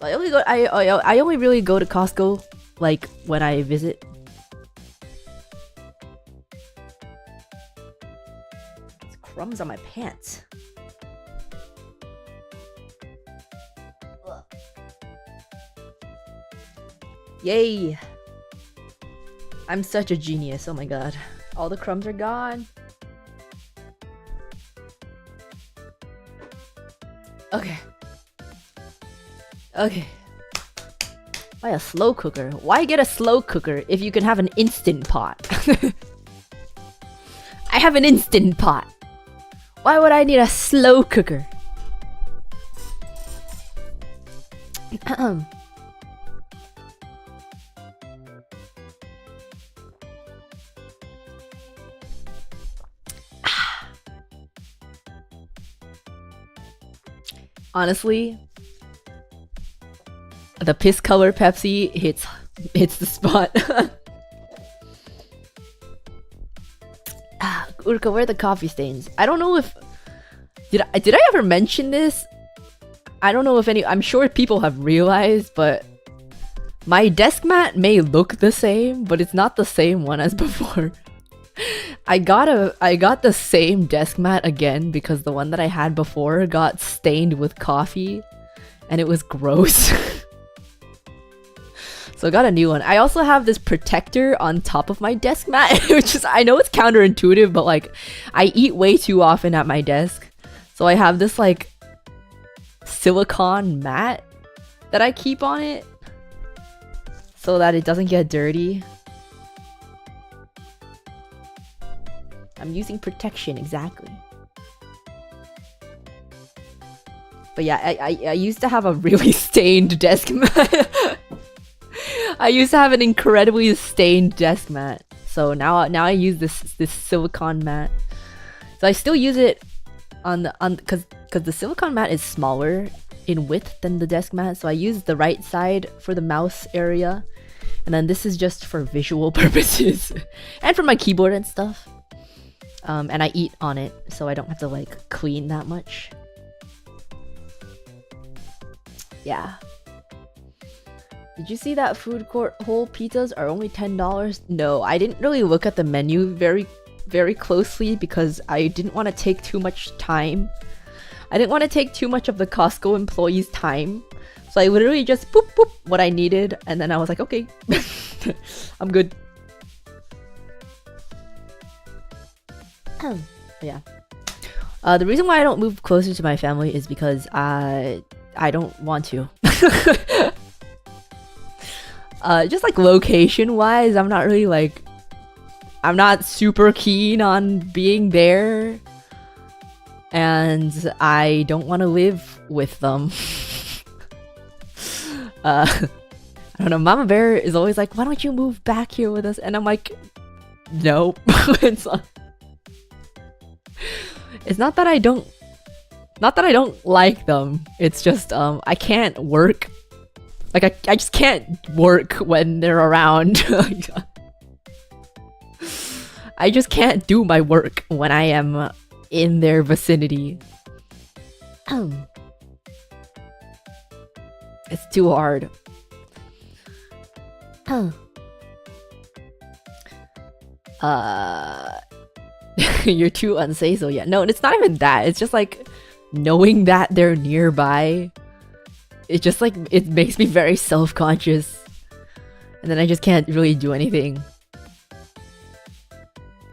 I only really go to Costco like when I visit. It's crumbs on my pants. Ugh. Yay! I'm such a genius, oh my god. All the crumbs are gone. Okay. Okay. Why a slow cooker? Why get a slow cooker if you can have an instant pot? I have an instant pot. Why would I need a slow cooker? Honestly, the piss color Pepsi hits the spot. Uruka, where are the coffee stains? I don't know if did I ever mention this? I don't know if I'm sure people have realized, but my desk mat may look the same, but it's not the same one as before. I got the same desk mat again because the one that I had before got stained with coffee and it was gross. So I got a new one. I also have this protector on top of my desk mat, which is, I know it's counterintuitive, but like I eat way too often at my desk. So I have this like silicone mat that I keep on it so that it doesn't get dirty. I'm using protection, exactly. But yeah, I used to have a really stained desk mat. I used to have an incredibly stained desk mat. So now I use this silicone mat. So I still use it because the silicone mat is smaller in width than the desk mat. So I use the right side for the mouse area, and then this is just for visual purposes and for my keyboard and stuff. And I eat on it, so I don't have to like clean that much. Yeah. Did you see that food court whole pizzas are only $10? No, I didn't really look at the menu very closely because I didn't want to take too much time. I didn't want to take too much of the Costco employees' time. So I literally just boop boop what I needed, and then I was like, okay, I'm good. Yeah. The reason why I don't move closer to my family is because I don't want to. Just like location wise, I'm not really like, I'm not super keen on being there, and I don't want to live with them. I don't know, Mama Bear is always like, why don't you move back here with us? And I'm like, nope. It's not that I don't like them. It's just I can't work. Like I just can't work when they're around. I just can't do my work when I am in their vicinity. It's too hard. You're too unsay so yeah. No, it's not even that. It's just like knowing that they're nearby. It just like, it makes me very self-conscious. And then I just can't really do anything.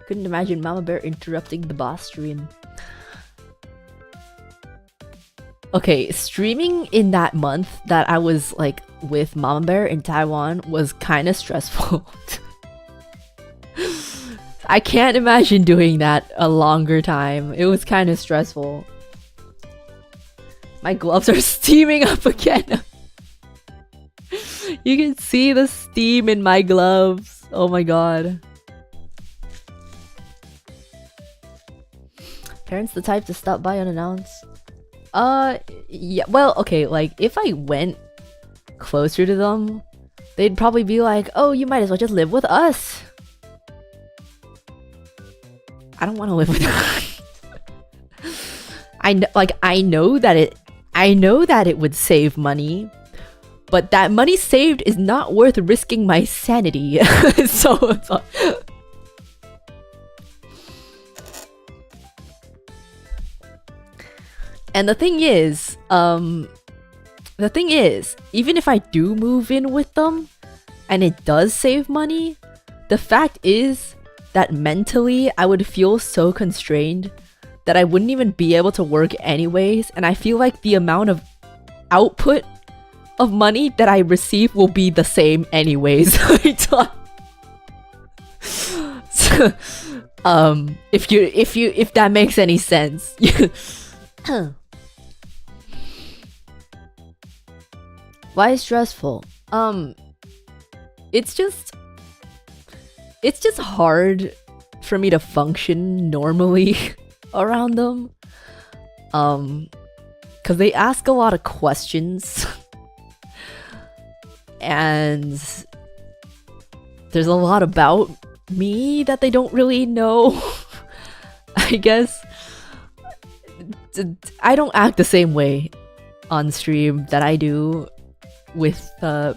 Couldn't imagine Mama Bear interrupting the boss stream. Okay, streaming in that month that I was like with Mama Bear in Taiwan was kind of stressful. I can't imagine doing that a longer time. It was kind of stressful. My gloves are steaming up again. You can see the steam in my gloves. Oh my god. Parents the type to stop by unannounced? Yeah, well, okay, like, if I went closer to them, they'd probably be like, oh, you might as well just live with us. I don't want to live with them. I know that it would save money, but that money saved is not worth risking my sanity. So it's and the thing is, even if I do move in with them and it does save money, the fact is that mentally I would feel so constrained that I wouldn't even be able to work anyways, and I feel like the amount of output of money that I receive will be the same anyways. If that makes any sense. Why stressful? It's just hard for me to function normally around them. Cause they ask a lot of questions. And there's a lot about me that they don't really know. I guess I don't act the same way on stream that I do with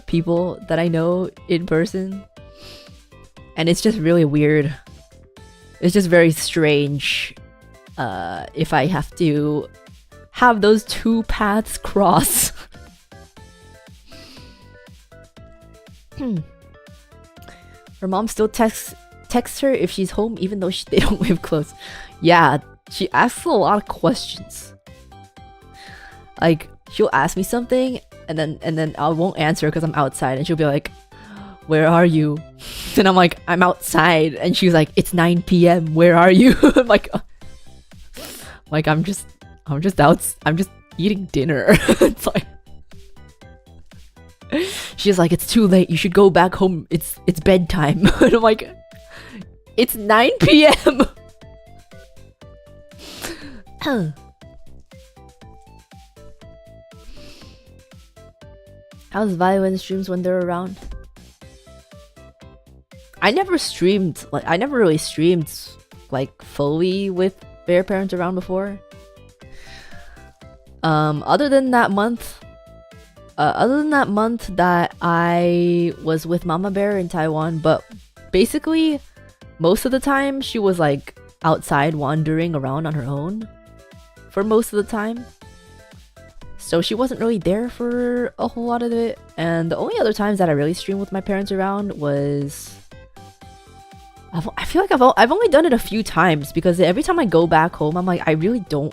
people that I know in person, and it's just really weird. It's just very strange if I have to have those two paths cross. Her mom still texts her if she's home even though they don't live close. Yeah, she asks a lot of questions. Like, she'll ask me something and then I won't answer because I'm outside, and she'll be like, where are you? And I'm like, I'm outside, and she's like, it's 9 p.m. where are you? I'm like I'm just eating dinner. It's like, she's like, it's too late, you should go back home, it's bedtime. And I'm like, it's 9 p.m. How's Violin streams when they're around? I never really streamed like fully with Bear Parents around before. Other than that month that I was with Mama Bear in Taiwan, but basically most of the time she was like outside wandering around on her own for most of the time. So she wasn't really there for a whole lot of it, and the only other times that I really streamed with my parents around was I feel like I've only done it a few times because every time I go back home, I'm like, I really don't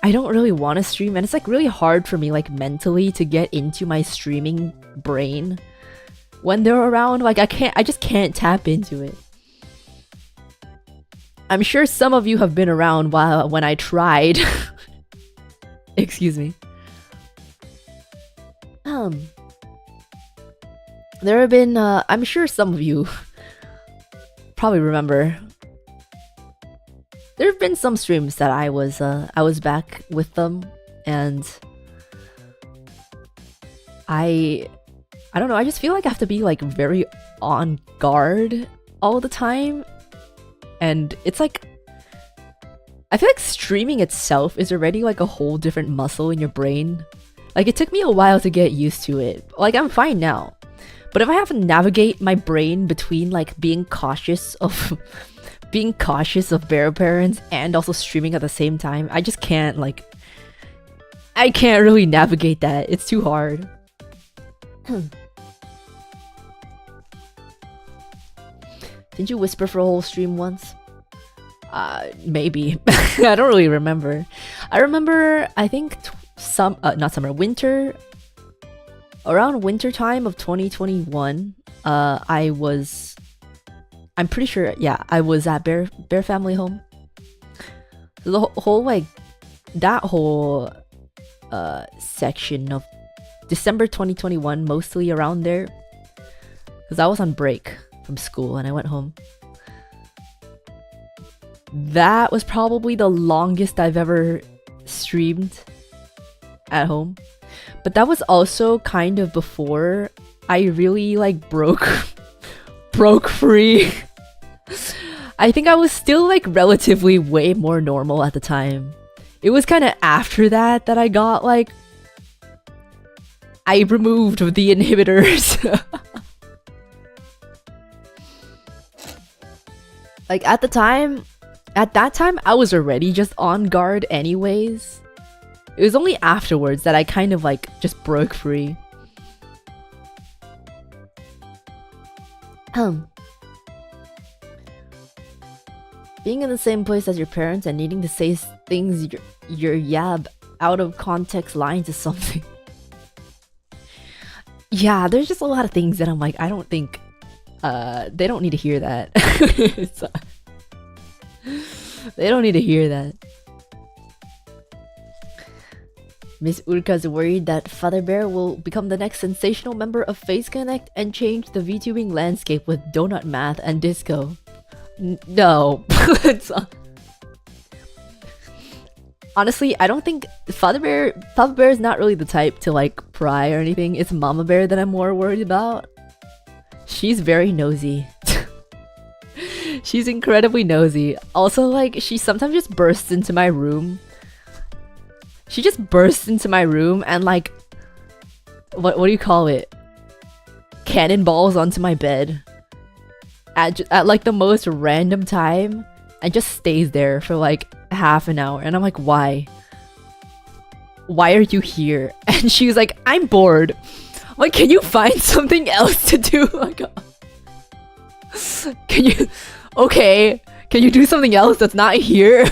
I don't really want to stream, and it's like really hard for me like mentally to get into my streaming brain when they're around. Like I just can't tap into it. I'm sure some of you have been around when I tried. Excuse me. There have been I'm sure some of you probably remember. There have been some streams that I was back with them, and I don't know, I just feel like I have to be like very on guard all the time. And it's like, I feel like streaming itself is already like a whole different muscle in your brain. Like it took me a while to get used to it. Like I'm fine now. But if I have to navigate my brain between like being cautious of bear parents and also streaming at the same time, I just can't like, I can't really navigate that. It's too hard. Didn't you whisper for a whole stream once? Maybe. I don't really remember. I remember, I think not summer, winter. Around winter time of 2021, I'm pretty sure, yeah, I was at Bear Family Home. So the whole like, that whole section of December 2021, mostly around there, because I was on break from school and I went home. That was probably the longest I've ever streamed at home. But that was also kind of before I really like broke free. I think I was still like relatively way more normal at the time. It was kind of after that I got like, I removed the inhibitors. Like at that time I was already just on guard anyways. It was only afterwards that I kind of like just broke free. Being in the same place as your parents and needing to say things your yab out of context lines is something. Yeah, there's just a lot of things that I'm like, I don't think they don't need to hear that. They don't need to hear that. Miss Uruka's worried that Father Bear will become the next sensational member of Face Connect and change the VTubing landscape with donut math and disco. No. Honestly, I don't think Father Bear is not really the type to like pry or anything. It's Mama Bear that I'm more worried about. She's very nosy. She's incredibly nosy. Also, like, she sometimes just bursts into my room. She just bursts into my room and like, what do you call it? Cannonballs onto my bed at like the most random time and just stays there for like half an hour. And I'm like, why? Why are you here? And she's like, I'm bored. I'm like, can you find something else to do? Like, can you? Okay, can you do something else that's not here?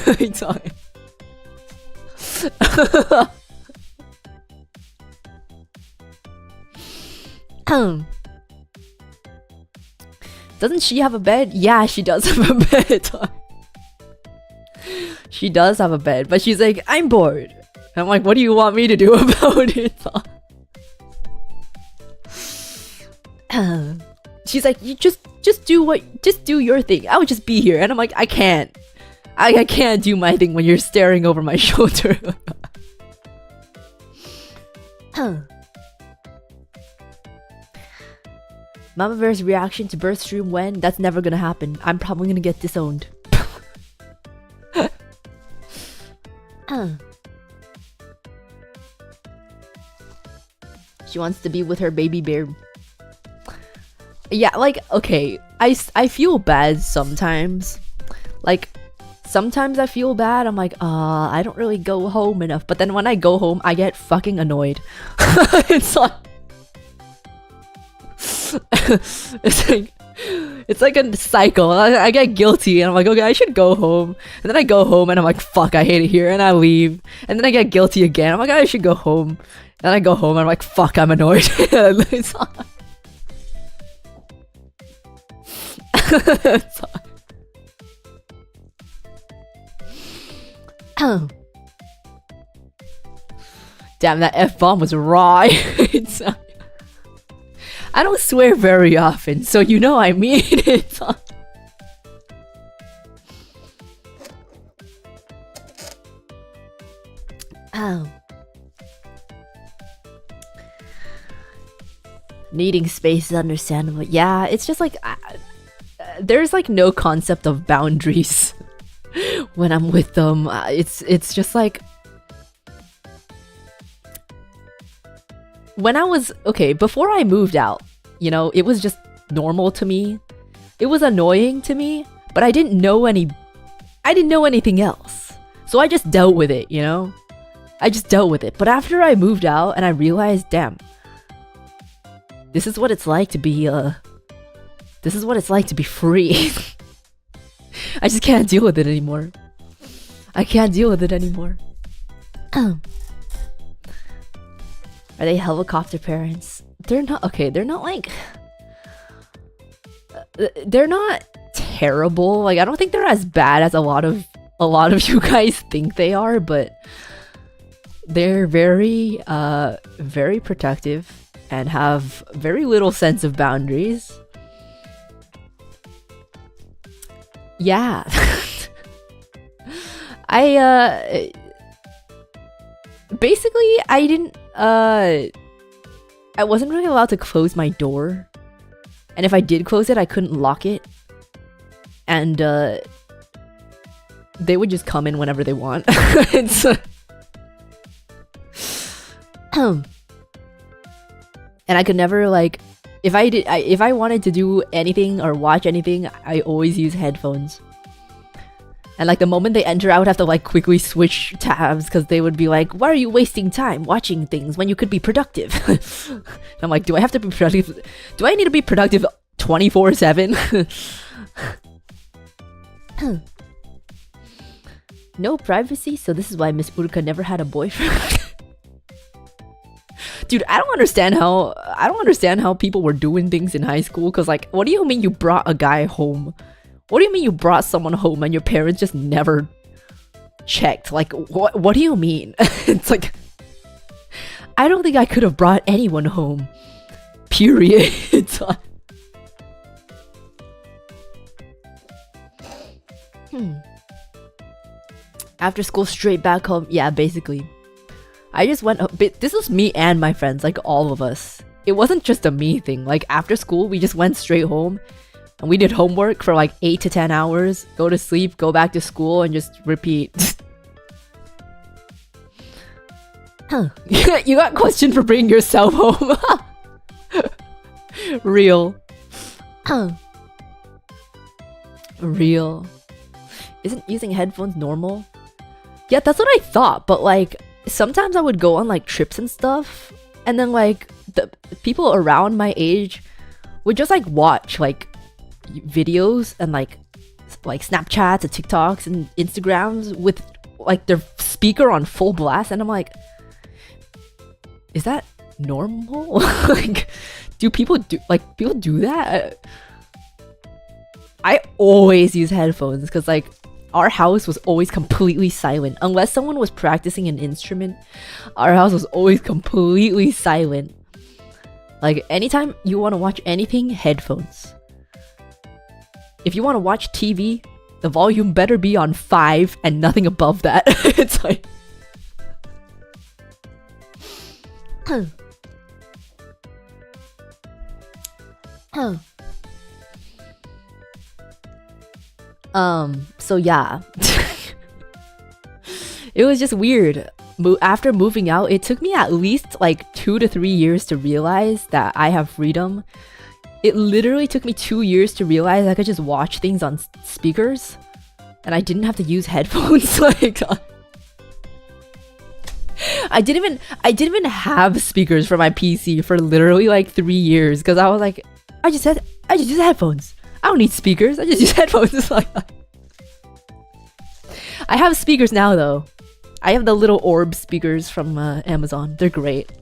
Doesn't she have a bed? Yeah, she does have a bed. She does have a bed, but she's like, I'm bored. I'm like, what do you want me to do about it? She's like, you just do your thing. I would just be here. And I'm like, I can't. I can't do my thing when you're staring over my shoulder. Mama Bear's reaction to birth stream when? That's never gonna happen. I'm probably gonna get disowned. She wants to be with her baby bear. Yeah, like, okay, I feel bad sometimes. Like, sometimes I feel bad. I'm like, I don't really go home enough. But then when I go home, I get fucking annoyed. It's like, It's like a cycle. I get guilty and I'm like, okay, I should go home. And then I go home and I'm like, fuck, I hate it here, and I leave. And then I get guilty again. I'm like, I should go home. And I go home and I'm like, fuck, I'm annoyed. It's damn, that F-bomb was raw. I don't swear very often, so you know I mean it. Needing space is understandable. Yeah, it's just like there's like no concept of boundaries when I'm with them. It's just like when I was before I moved out, you know, it was just normal to me. It was annoying to me, but I didn't know anything else. So I just dealt with it, you know? I just dealt with it. But after I moved out and I realized, damn, this is what it's like to be free. I just can't deal with it anymore. I can't deal with it anymore. Are they helicopter parents? They're not they're not like they're not terrible. Like I don't think they're as bad as a lot of you guys think they are, but they're very very protective and have very little sense of boundaries. Yeah. Basically I wasn't really allowed to close my door. And if I did close it, I couldn't lock it. And they would just come in whenever they want. It's and I could never like if I wanted to do anything or watch anything, I always use headphones. And like the moment they enter, I would have to like quickly switch tabs because they would be like, why are you wasting time watching things when you could be productive? I'm like, do I have to be productive? Do I need to be productive 24/7? No privacy, so this is why Miss Uruka never had a boyfriend. Dude, I don't understand how people were doing things in high school. Cause like, what do you mean you brought a guy home? What do you mean you brought someone home and your parents just never checked? Like, what do you mean? It's like, I don't think I could have brought anyone home. Period. It's After school, straight back home. Yeah, basically. I just went. This was me and my friends, like all of us. It wasn't just a me thing. Like after school, we just went straight home. And we did homework for like 8 to 10 hours, go to sleep, go back to school, and just repeat. You got questioned for bringing yourself home. Real. Real. Isn't using headphones normal? Yeah, that's what I thought, but like, sometimes I would go on like trips and stuff, and then like, the people around my age would just like watch like videos and like Snapchats and TikToks and Instagrams with like their speaker on full blast, and I'm like, is that normal? Like, do people do that? I always use headphones because like our house was always completely silent unless someone was practicing an instrument. Our house was always completely silent. Like anytime you want to watch anything, headphones. If you want to watch TV, the volume better be on 5 and nothing above that. It's like... So yeah. It was just weird. After moving out, it took me at least like 2 to 3 years to realize that I have freedom. It literally took me 2 years to realize I could just watch things on speakers and I didn't have to use headphones. Like I didn't even have speakers for my PC for literally like 3 years because I was like, I just use headphones. I don't need speakers. I just use headphones. It's like I have speakers now though. I have the little orb speakers from Amazon. They're great.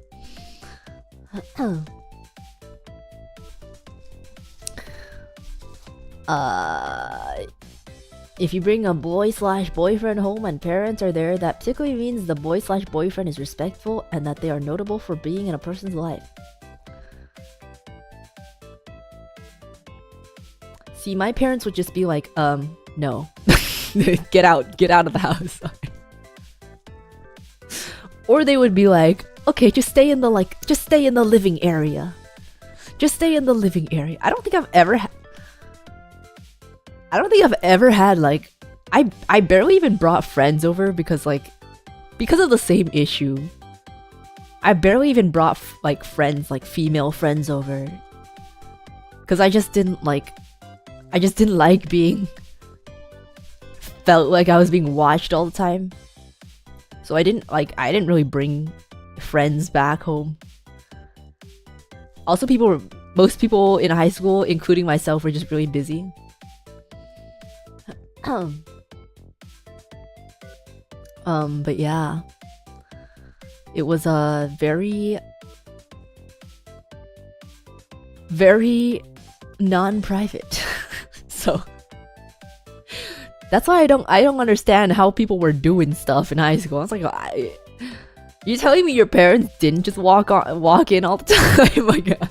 If you bring a boy/boyfriend home and parents are there, that typically means the boy/boyfriend is respectful and that they are notable for being in a person's life. See, my parents would just be like, no. get out of the house. Or they would be like, okay, just stay in the living area. Just stay in the living area. I don't think I've ever had like I barely even brought friends over because of the same issue. I barely even brought like friends, like female friends over. Cause I just didn't like being felt like I was being watched all the time. So I didn't really bring friends back home. Also, most people in high school, including myself, were just really busy. But yeah, it was a very non-private. So that's why I don't understand how people were doing stuff in high school. I was like, you telling me your parents didn't just walk in all the time? Oh my god.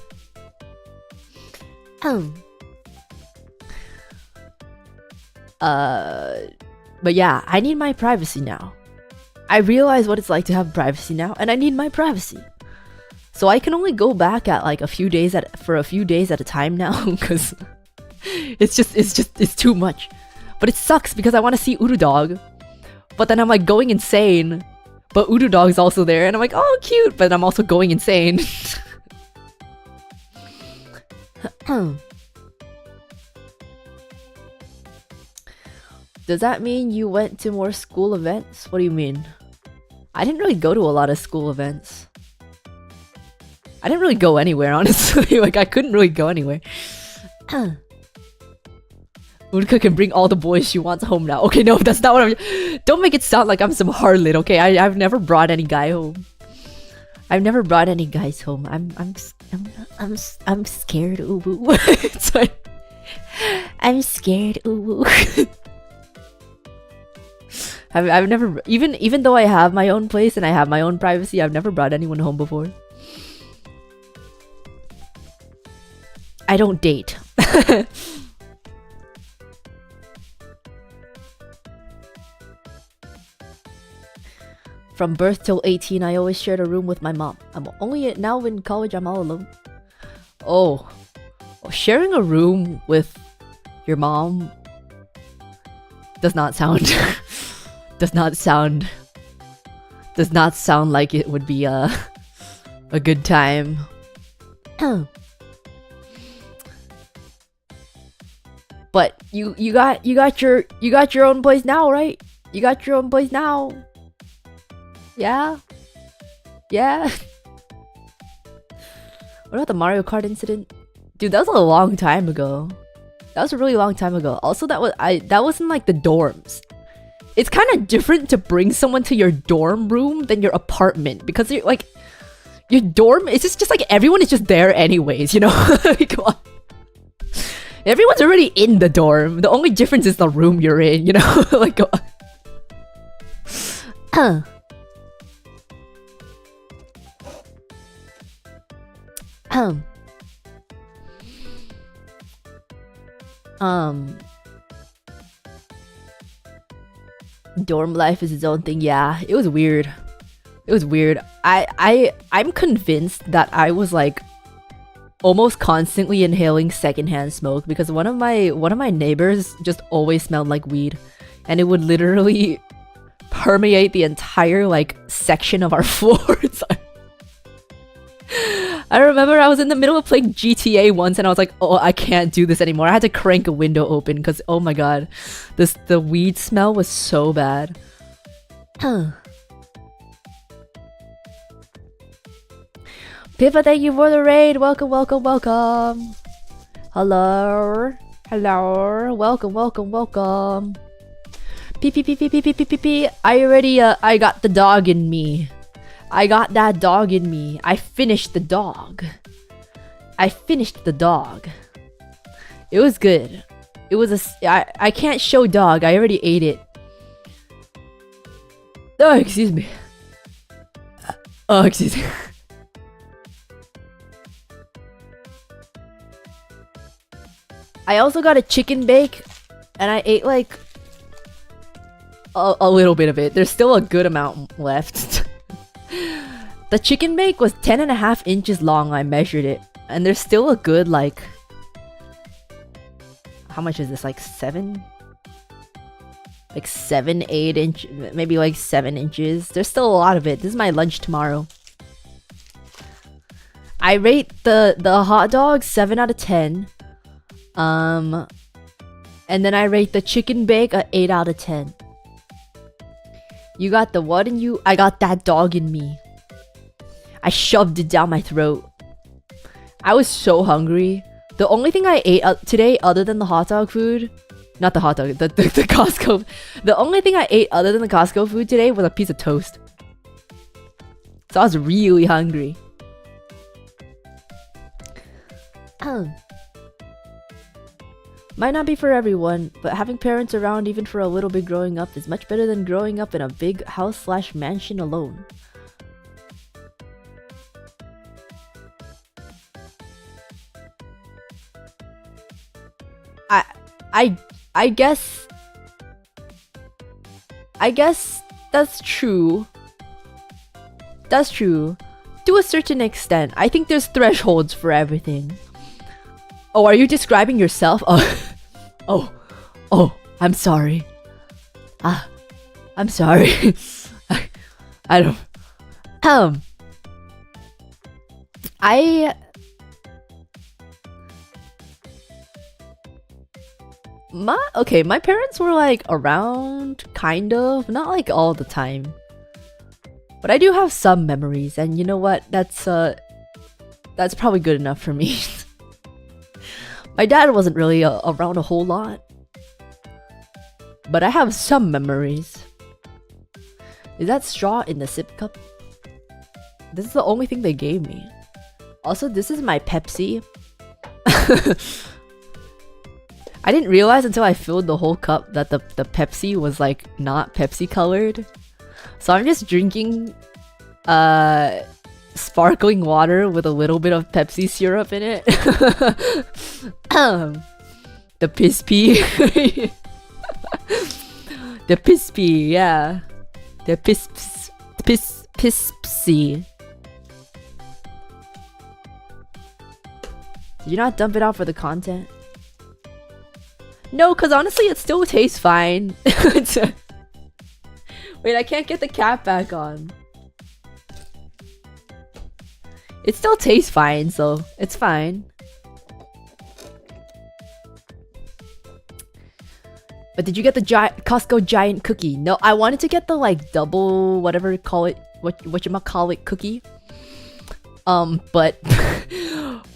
But yeah, I need my privacy now. I realize what it's like to have privacy now, and I need my privacy. So I can only go back at like a few days at a time now, because it's too much. But it sucks because I want to see Urudog, but then I'm like going insane. But Urudog's also there, and I'm like, oh cute, but I'm also going insane. Does that mean you went to more school events? What do you mean? I didn't really go to a lot of school events. I didn't really go anywhere, honestly. Like, I couldn't really go anywhere. Uruka can bring all the boys she wants home now. Okay, no, that's not what I'm... Don't make it sound like I'm some harlot, okay? I've never brought any guy home. I've never brought any guys home. I'm scared, uwu. It's like... I'm scared, uwu. I've never... Even though I have my own place and I have my own privacy, I've never brought anyone home before. I don't date. From birth till 18, I always shared a room with my mom. I'm only now in college, I'm all alone. Oh, sharing a room with your mom does not sound like it would be a good time. But you got your own place now, right? You got your own place now. Yeah? Yeah? What about the Mario Kart incident? Dude, that was a long time ago. That was a really long time ago. Also, that wasn't like the dorms. It's kind of different to bring someone to your dorm room than your apartment, because you're like, your dorm, it's just like everyone is just there anyways, you know? Like, come on. Everyone's already in the dorm. The only difference is the room you're in, you know? Like, go on. Dorm life is its own thing. Yeah, it was weird. It was weird. I'm convinced that I was like almost constantly inhaling secondhand smoke, because one of my neighbors just always smelled like weed, and it would literally permeate the entire like section of our floors. I remember I was in the middle of playing GTA once, and I was like, oh, I can't do this anymore. I had to crank a window open because, oh my god, the weed smell was so bad. Pippa, thank you for the raid. Welcome, welcome, welcome. Hello. Hello, welcome, welcome, welcome. Pee. I already, I got the dog in me. I got that dog in me. I finished the dog. It was good. It was I can't show dog. I already ate it. Oh, excuse me. Oh, excuse me. I also got a chicken bake, and I ate like a little bit of it. There's still a good amount left. The chicken bake was 10.5 inches long. I measured it, and there's still a good like. How much is this? Like 7? Like 7, 8 inch, maybe like 7 inches. There's still a lot of it. This is my lunch tomorrow. I rate the hot dog 7 out of 10. And then I rate the chicken bake a 8 out of 10. You got the what in you? I got that dog in me. I shoved it down my throat. I was so hungry. The only thing I ate today other than the hot dog food, not the hot dog, the Costco. The only thing I ate other than the Costco food today was a piece of toast. So I was really hungry. Might not be for everyone, but having parents around even for a little bit growing up is much better than growing up in a big house/mansion alone. I guess that's true. That's true. To a certain extent. I think there's thresholds for everything. Oh, are you describing yourself? Oh. Oh, I'm sorry. I'm sorry. I don't... My parents were like around, kind of, not like all the time. But I do have some memories, and you know what? That's probably good enough for me. My dad wasn't really around a whole lot. But I have some memories. Is that straw in the sip cup? This is the only thing they gave me. Also, this is my Pepsi. I didn't realize until I filled the whole cup that the Pepsi was like not Pepsi colored. So I'm just drinking sparkling water with a little bit of Pepsi syrup in it. The piss pee. The piss pee, yeah. The piss pee. Did you not dump it out for the content? No, because honestly it still tastes fine. Wait, I can't get the cap back on. It still tastes fine, so it's fine. But did you get the Costco giant cookie? No, I wanted to get the like double whatever you call it, whatchamacallit cookie. But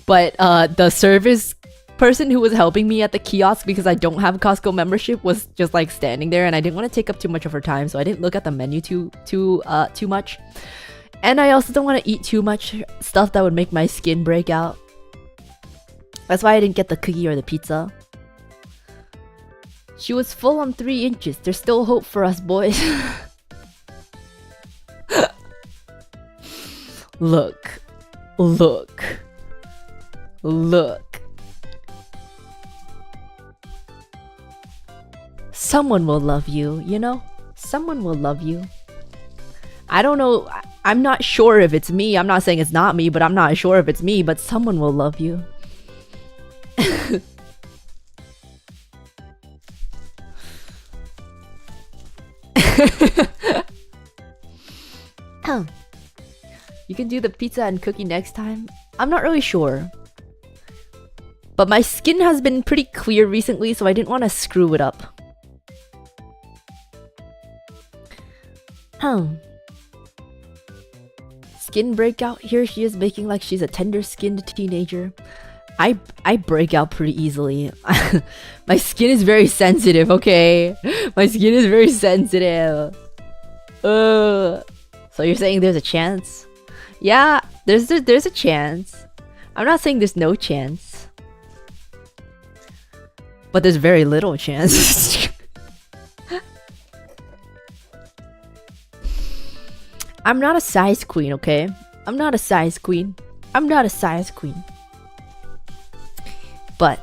the service person who was helping me at the kiosk, because I don't have a Costco membership, was just like standing there, and I didn't want to take up too much of her time, so I didn't look at the menu too much. And I also don't want to eat too much stuff that would make my skin break out. That's why I didn't get the cookie or the pizza. She was full on 3 inches. There's still hope for us, boys. Look. Someone will love you, you know? Someone will love you. I don't know. I'm not sure if it's me. I'm not saying it's not me, but I'm not sure if it's me, but someone will love you. You can do the pizza and cookie next time? I'm not really sure. But my skin has been pretty clear recently, so I didn't want to screw it up. Skin breakout. Here she is making like she's a tender-skinned teenager. I break out pretty easily. My skin is very sensitive, okay? My skin is very sensitive. So you're saying there's a chance? Yeah, there's a chance. I'm not saying there's no chance. But there's very little chance. I'm not a size queen, okay? I'm not a size queen. I'm not a size queen. But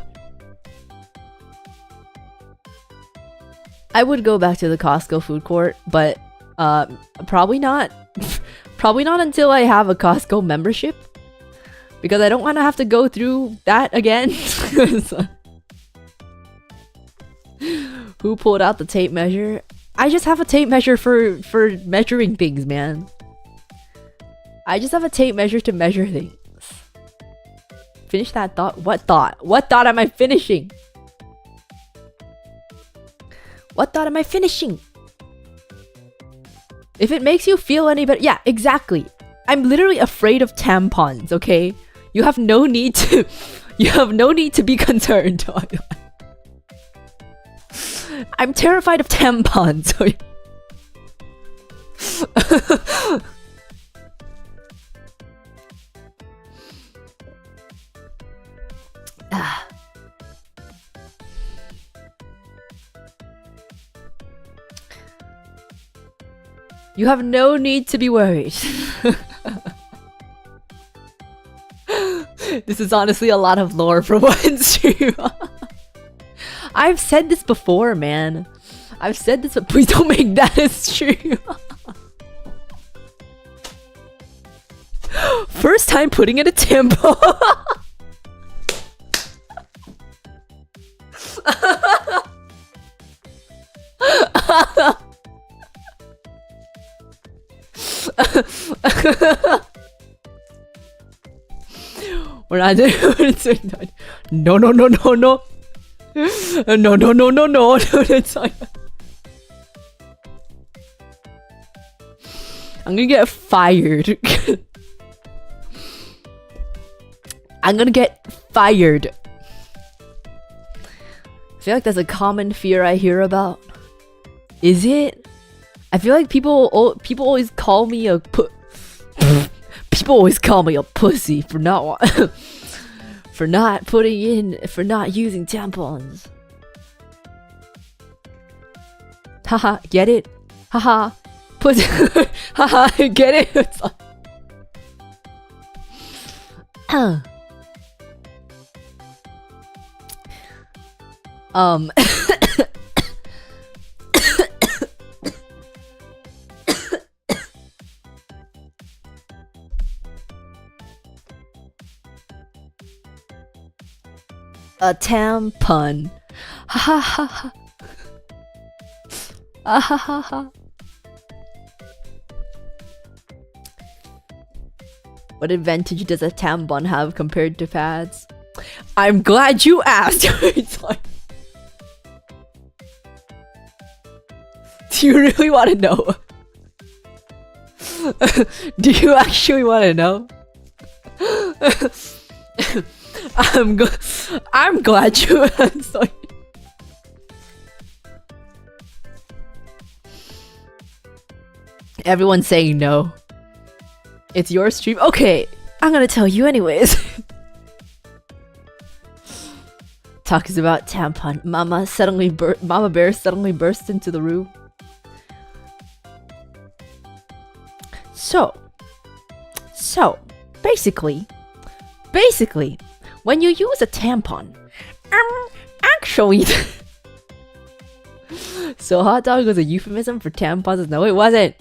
I would go back to the Costco food court, but probably not. Probably not until I have a Costco membership, because I don't want to have to go through that again. Who pulled out the tape measure? I just have a tape measure for measuring things, man. I just have a tape measure to measure things. Finish that thought. What thought? What thought am I finishing? What thought am I finishing? If it makes you feel any better, yeah, exactly. I'm literally afraid of tampons, okay? You have no need to you have no need to be concerned. I'm terrified of tampons. You have no need to be worried. This is honestly a lot of lore for one stream. I've said this before, man. I've said this, but please don't make that a stream. First time putting in a tempo. We're not doing it. No. No. It's like, I'm gonna get fired. I'm gonna get fired. I feel like that's a common fear I hear about. Is it? I feel like people always call me a people always call me a pussy for not for not using tampons. Haha, get it? Haha, pussy. Haha, get it? It's like, a tampon. Ha ha ha ha. Ah ha ha ha. What advantage does a tampon have compared to pads? I'm glad you asked. It's like, do you really want to know? Do you actually want to know? I'm glad you asked. Everyone's saying no. It's your stream. Okay, I'm gonna tell you anyways. Talks about tampon. Mama Bear suddenly burst into the room. So basically, when you use a tampon, actually, so hot dog was a euphemism for tampons. No, it wasn't.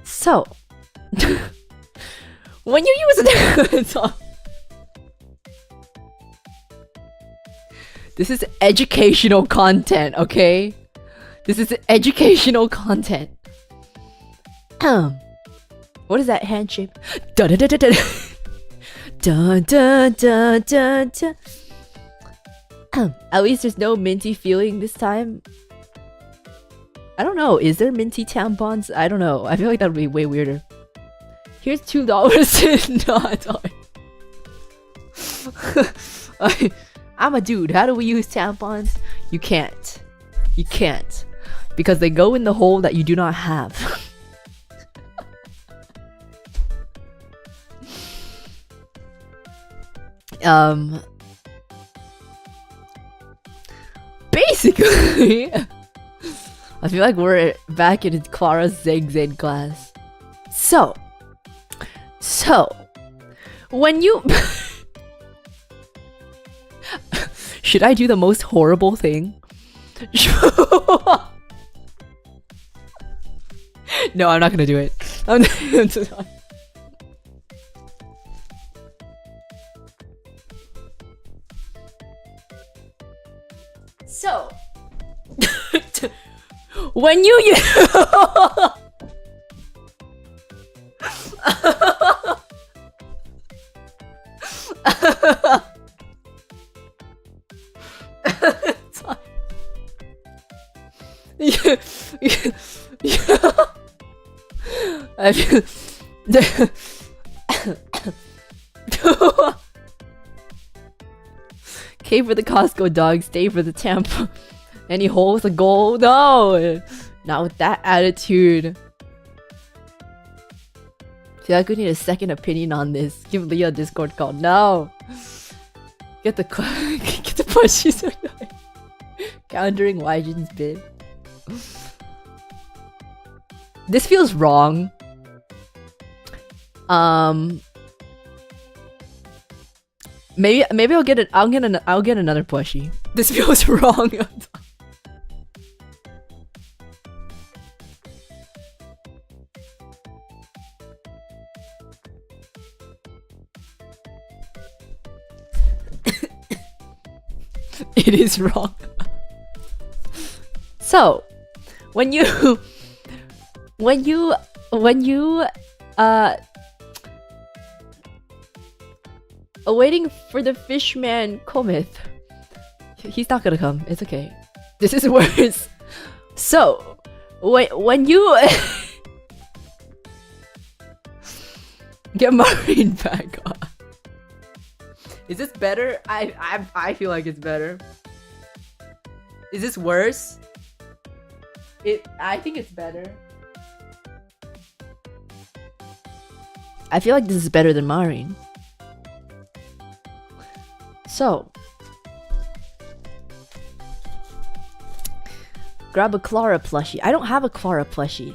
So, when you use a tampon, this is educational content, okay? This is educational content. What is that hand shape? Dun dun dun dun dun dun dun dun dun. At least there's no minty feeling this time. I don't know. Is there minty tampons? I don't know. I feel like that would be way weirder. Here's $2 to not. I'm a dude. How do we use tampons? You can't. You can't. Because they go in the hole that you do not have. Basically, I feel like we're back in Clara's Zeng class. So, when you... Should I do the most horrible thing? No, I'm not gonna do it. I'm not. So, when you I feel K for the Costco dog, stay for the tampon. Any holes a goal? No! Not with that attitude. Feel like we need a second opinion on this. Give Leah a Discord call. No! Get the plushies. Countering Wyjin's bid. This feels wrong. Maybe I'll get it. I'll get another plushie. This feels wrong. It is wrong. So, when you waiting for the fishman cometh. He's not gonna come. It's okay. This is worse. So, when you get Maureen back on. Is this better? I feel like it's better. Is this worse? I think it's better. I feel like this is better than Maureen. So, grab a Clara plushie. I don't have a Clara plushie.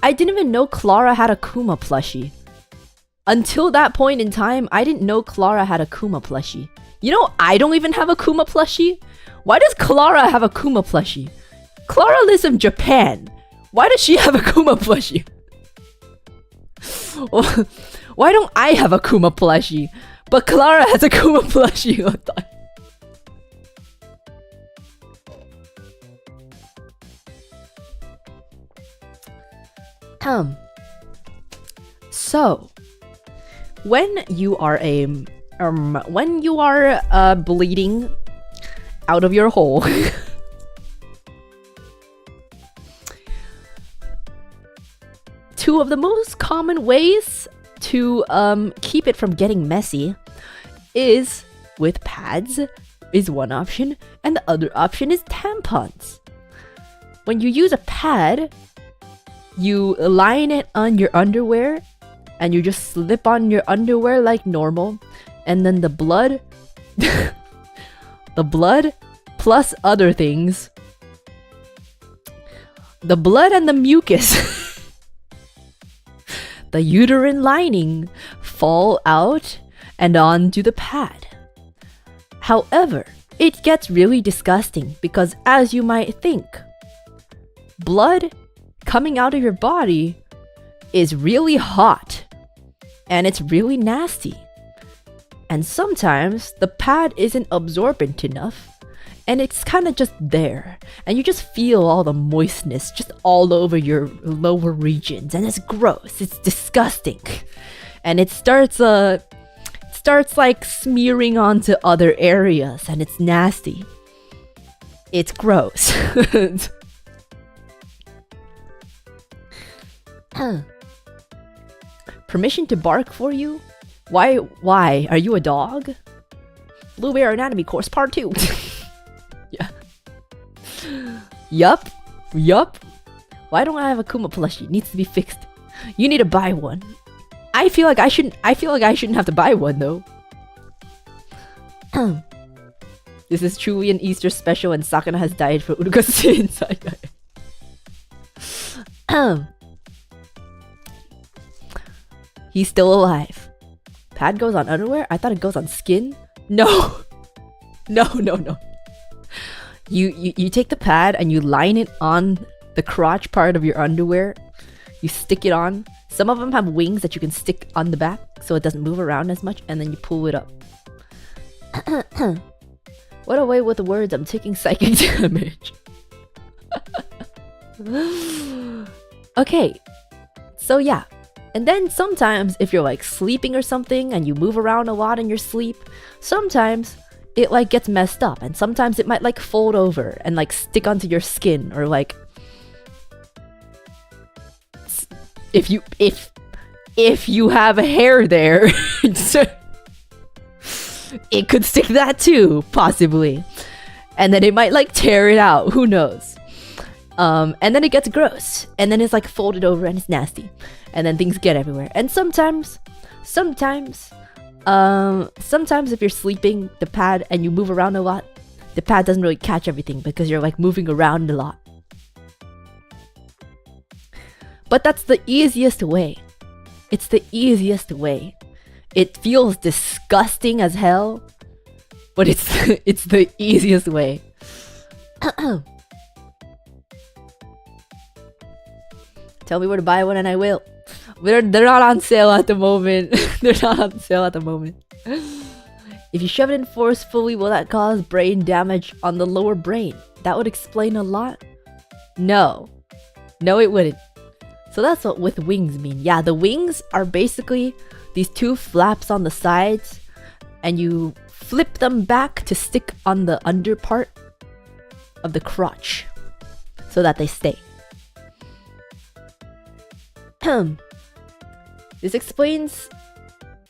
I didn't even know Clara had a Kuma plushie. Until that point in time, I didn't know Clara had a Kuma plushie. You know, I don't even have a Kuma plushie. Why does Clara have a Kuma plushie? Clara lives in Japan. Why does she have a Kuma plushie? Why don't I have a Kuma plushie? But Clara has a Kuma plushie. So, when you are bleeding out of your hole, two of the most common ways to keep it from getting messy is with pads is one option, and the other option is tampons. When you use a pad, you line it on your underwear and you just slip on your underwear like normal, and then the blood the blood plus other things, the blood and the mucus the uterine lining fall out and onto the pad. However, it gets really disgusting because, as you might think, blood coming out of your body is really hot and it's really nasty. And sometimes the pad isn't absorbent enough and it's kind of just there, and you just feel all the moistness just all over your lower regions, and it's gross, it's disgusting, and it starts like smearing onto other areas, and it's nasty. It's gross. Permission to bark for you? Why? Are you a dog? Blue Bear Anatomy Course Part 2. Yeah. Yup. Why don't I have a Kuma plushie? Needs to be fixed. You need to buy one. I feel like I shouldn't have to buy one though. This is truly an Easter special and Sakana has died for Uruka's inside. He's still alive. Pad goes on underwear? I thought it goes on skin. No. No. You take the pad and you line it on the crotch part of your underwear. You stick it on. Some of them have wings that you can stick on the back so it doesn't move around as much, and then you pull it up. What a way with the words, I'm taking psychic damage. Okay, so yeah. And then sometimes if you're like sleeping or something and you move around a lot in your sleep, sometimes it like gets messed up, and sometimes it might like fold over and like stick onto your skin, or like if you have hair there, it could stick that too, possibly. And then it might like tear it out, who knows. And then it gets gross, and then it's like folded over and it's nasty, and then things get everywhere. And sometimes if you're sleeping, the pad, and you move around a lot, the pad doesn't really catch everything because you're like moving around a lot. But that's the easiest way. It's the easiest way. It feels disgusting as hell, but it's the easiest way. Tell me where to buy one and I will. They're not on sale at the moment. They're not on sale at the moment. If you shove it in forcefully, will that cause brain damage on the lower brain? That would explain a lot. No, it wouldn't. So that's what with wings mean. Yeah, the wings are basically these two flaps on the sides, and you flip them back to stick on the under part of the crotch so that they stay. This explains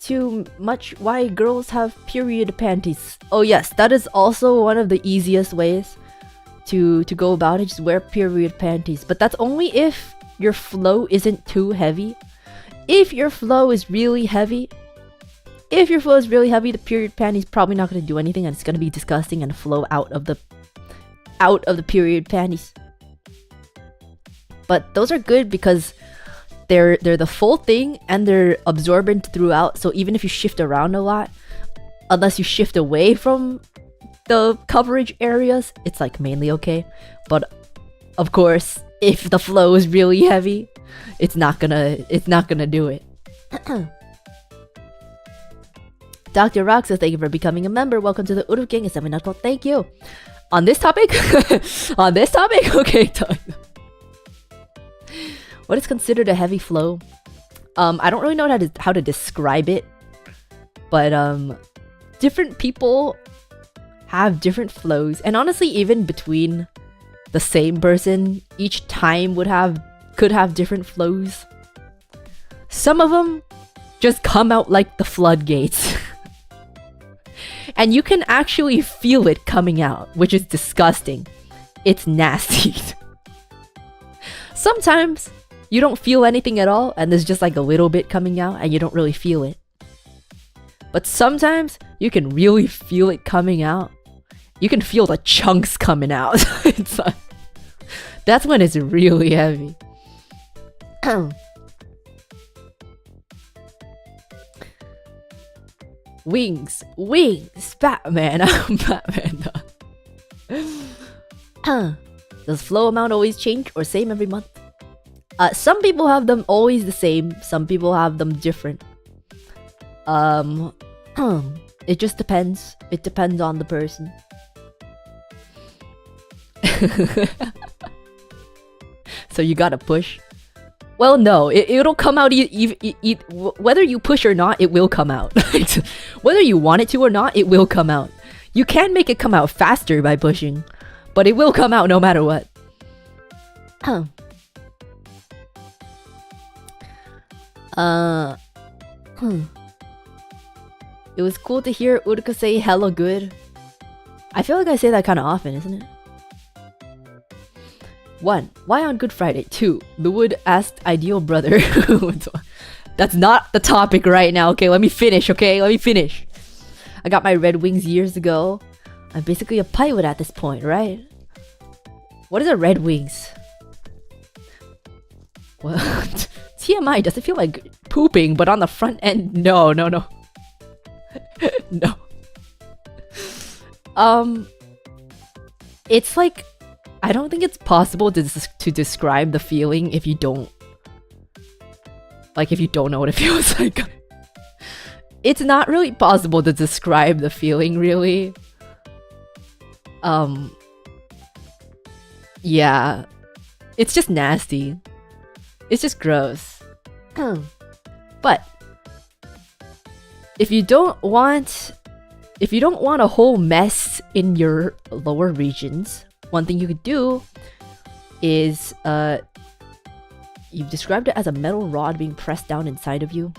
too much why girls have period panties. Oh yes, that is also one of the easiest ways to go about it. Just wear period panties, but that's only if your flow isn't too heavy. If your flow is really heavy, the period panties probably not going to do anything, and it's going to be disgusting and flow out of the period panties. But those are good because they're the full thing and they're absorbent throughout. So even if you shift around a lot, unless you shift away from the coverage areas, it's like mainly okay. But of course, if the flow is really heavy, it's not gonna do it. Dr. Rock says, thank you for becoming a member. Welcome to the Uruka Gang. It's not called. Thank you. On this topic? Okay. What is considered a heavy flow? I don't really know how to describe it, but different people have different flows, and honestly, even between the same person, each time could have different flows. Some of them just come out like the floodgates. And you can actually feel it coming out, which is disgusting. It's nasty. Sometimes you don't feel anything at all, and there's just like a little bit coming out and you don't really feel it. But sometimes you can really feel it coming out. You can feel the chunks coming out. It's like, that's when it's really heavy. Wings, Batman. I'm Batman. Does flow amount always change or same every month? Some people have them always the same. Some people have them different. It just depends. It depends on the person. So you gotta push. Well, no, it'll come out whether you push or not, it will come out. Whether you want it to or not, it will come out. You can make it come out faster by pushing, but it will come out no matter what. It was cool to hear Uruka say hello good. I feel like I say that kind of often, isn't it? 1. Why on Good Friday? 2. Luwood asked ideal brother. That's not the topic right now. Okay, let me finish. I got my Red Wings years ago. I'm basically a pilot at this point, right? What is a Red Wings? What? TMI, does it feel like pooping, but on the front end? No. No. It's like, I don't think it's possible to describe the feeling if you don't know what it feels like. It's not really possible to describe the feeling, really. Yeah. It's just nasty. It's just gross. But if you don't want a whole mess in your lower regions, one thing you could do is you've described it as a metal rod being pressed down inside of you.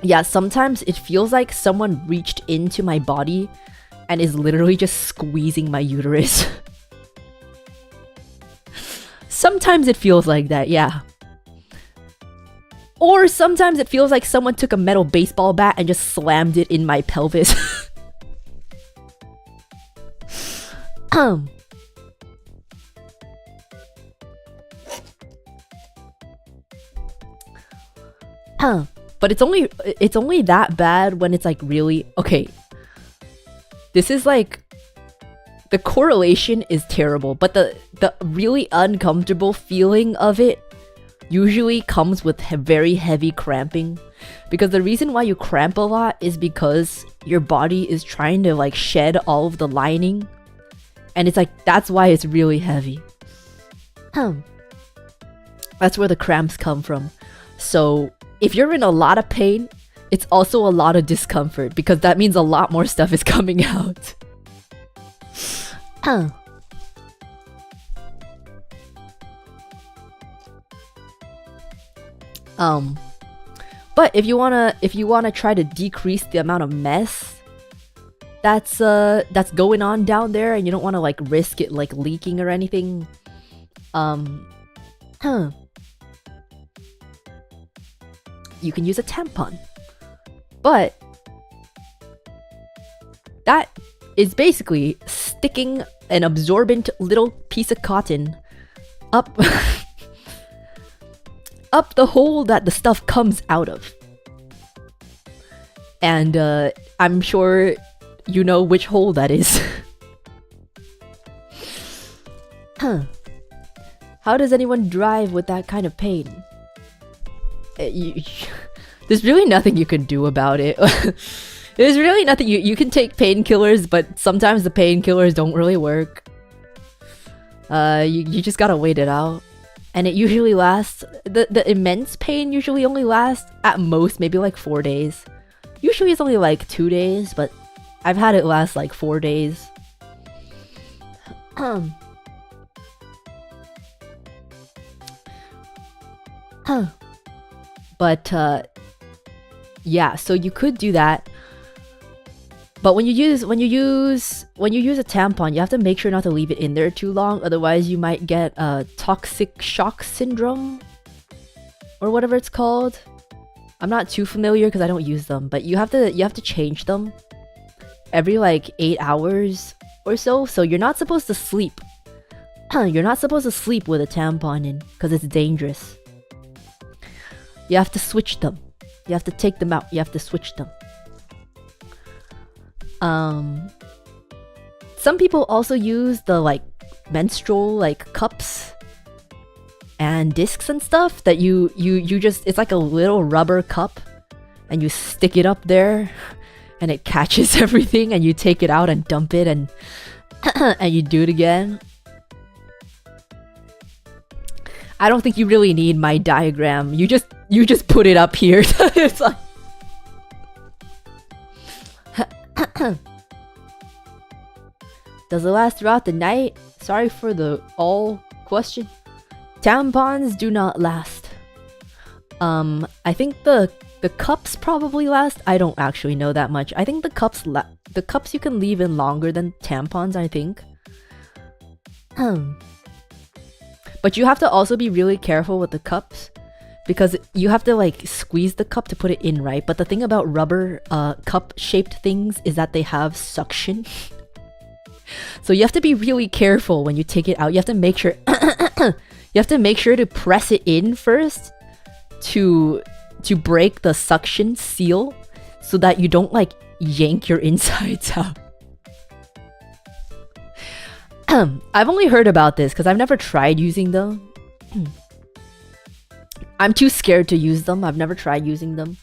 Yeah, sometimes it feels like someone reached into my body and is literally just squeezing my uterus. Sometimes it feels like that, yeah. Or sometimes it feels like someone took a metal baseball bat and just slammed it in my pelvis. But it's only that bad when it's like really okay. This is like the correlation is terrible, but the really uncomfortable feeling of it usually comes with very heavy cramping, because the reason why you cramp a lot is because your body is trying to like shed all of the lining, and it's like that's why it's really heavy. That's where the cramps come from. So if you're in a lot of pain, it's also a lot of discomfort, because that means a lot more stuff is coming out. But if you wanna try to decrease the amount of mess that's going on down there, and you don't wanna like risk it like leaking or anything, you can use a tampon. But that is basically sticking an absorbent little piece of cotton up up the hole that the stuff comes out of. And I'm sure you know which hole that is. How does anyone drive with that kind of pain? There's really nothing you can do about it. There's really nothing you can take painkillers, but sometimes the painkillers don't really work. You just gotta wait it out. And it usually lasts, the immense pain usually only lasts at most maybe like 4 days. Usually it's only like 2 days, but I've had it last like 4 days. But yeah, so you could do that. But when you use a tampon, you have to make sure not to leave it in there too long, otherwise you might get toxic shock syndrome or whatever it's called. I'm not too familiar because I don't use them, but you have to change them every like 8 hours or so. So you're not supposed to sleep. You're not supposed to sleep with a tampon in because it's dangerous. You have to switch them. You have to take them out. You have to switch them. Some people also use the like menstrual like cups and discs and stuff that you just, it's like a little rubber cup and you stick it up there and it catches everything and you take it out and dump it and and you do it again. I don't think you really need my diagram. You just put it up here. It's like does it last throughout the night? Sorry for the all question. Tampons do not last. I think the The cups probably last. I don't actually know that much. I think the cups you can leave in longer than tampons, I think. But you have to also be really careful with the cups because you have to like squeeze the cup to put it in, right? But the thing about rubber cup shaped things is that they have suction. So you have to be really careful when you take it out. You have to make sure you have to make sure to press it in first to break the suction seal so that you don't like yank your insides out. I've only heard about this because I've never tried using them. I'm too scared to use them. I've never tried using them,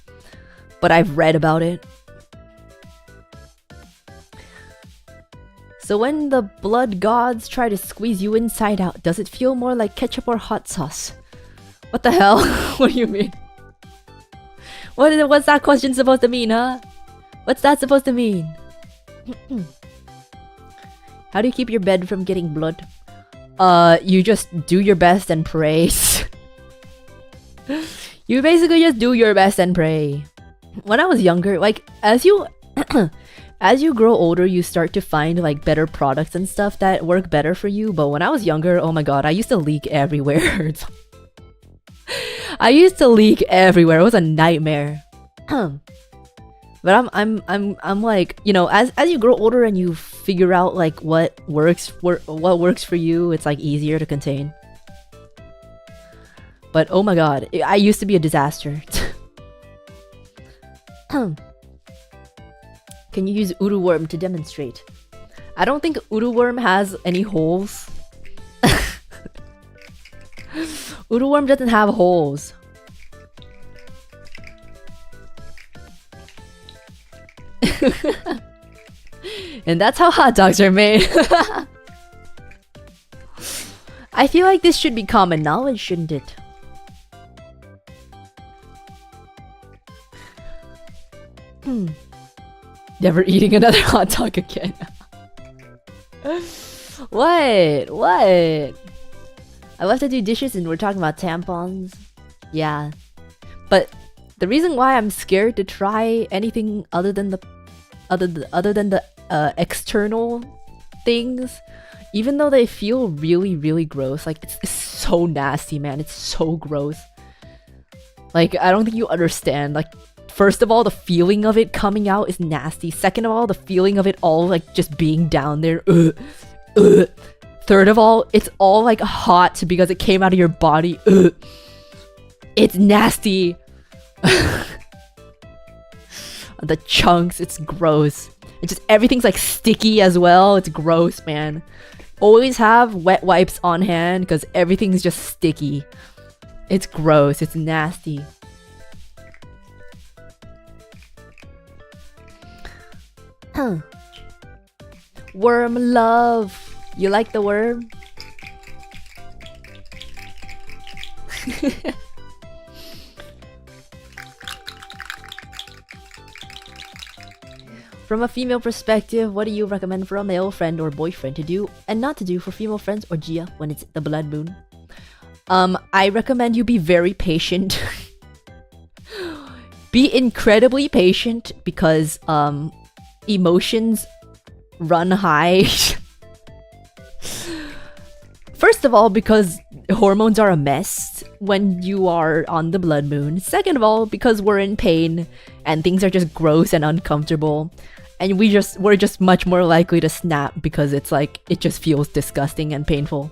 but I've read about it. So when the blood gods try to squeeze you inside out, does it feel more like ketchup or hot sauce? What the hell? What do you mean? What's that question supposed to mean, huh? What's that supposed to mean? How do you keep your bed from getting blood? You just do your best and pray. You basically just do your best and pray. When I was younger, like, as you as you grow older, you start to find like better products and stuff that work better for you. But when I was younger, oh my god, I used to leak everywhere. I used to leak everywhere. It was a nightmare. But I'm like, you know, as you grow older and you figure out like what works for you, it's like easier to contain. But oh my god, I used to be a disaster. Can you use Uru worm to demonstrate? I don't think Uru worm has any holes. Uru worm doesn't have holes. And that's how hot dogs are made. I feel like this should be common knowledge, shouldn't it? Never eating another hot dog again. What? I left to do dishes and we're talking about tampons. Yeah. But the reason why I'm scared to try anything other than the external things, even though they feel really, really gross, like it's so nasty, man. It's so gross. Like, I don't think you understand. Like, first of all, the feeling of it coming out is nasty. Second of all, the feeling of it all like just being down there. Third of all, it's all like hot because it came out of your body. It's nasty. The chunks, it's gross. It's just everything's like sticky as well. It's gross, man. Always have wet wipes on hand because everything's just sticky. It's gross. It's nasty. Worm love. You like the worm? From a female perspective, what do you recommend for a male friend or boyfriend to do and not to do for female friends or Gia when it's the blood moon? I recommend you be very patient. Be incredibly patient because emotions run high. First of all, because hormones are a mess when you are on the blood moon. Second of all, because we're in pain and things are just gross and uncomfortable. And we're just much more likely to snap because it's like, it just feels disgusting and painful.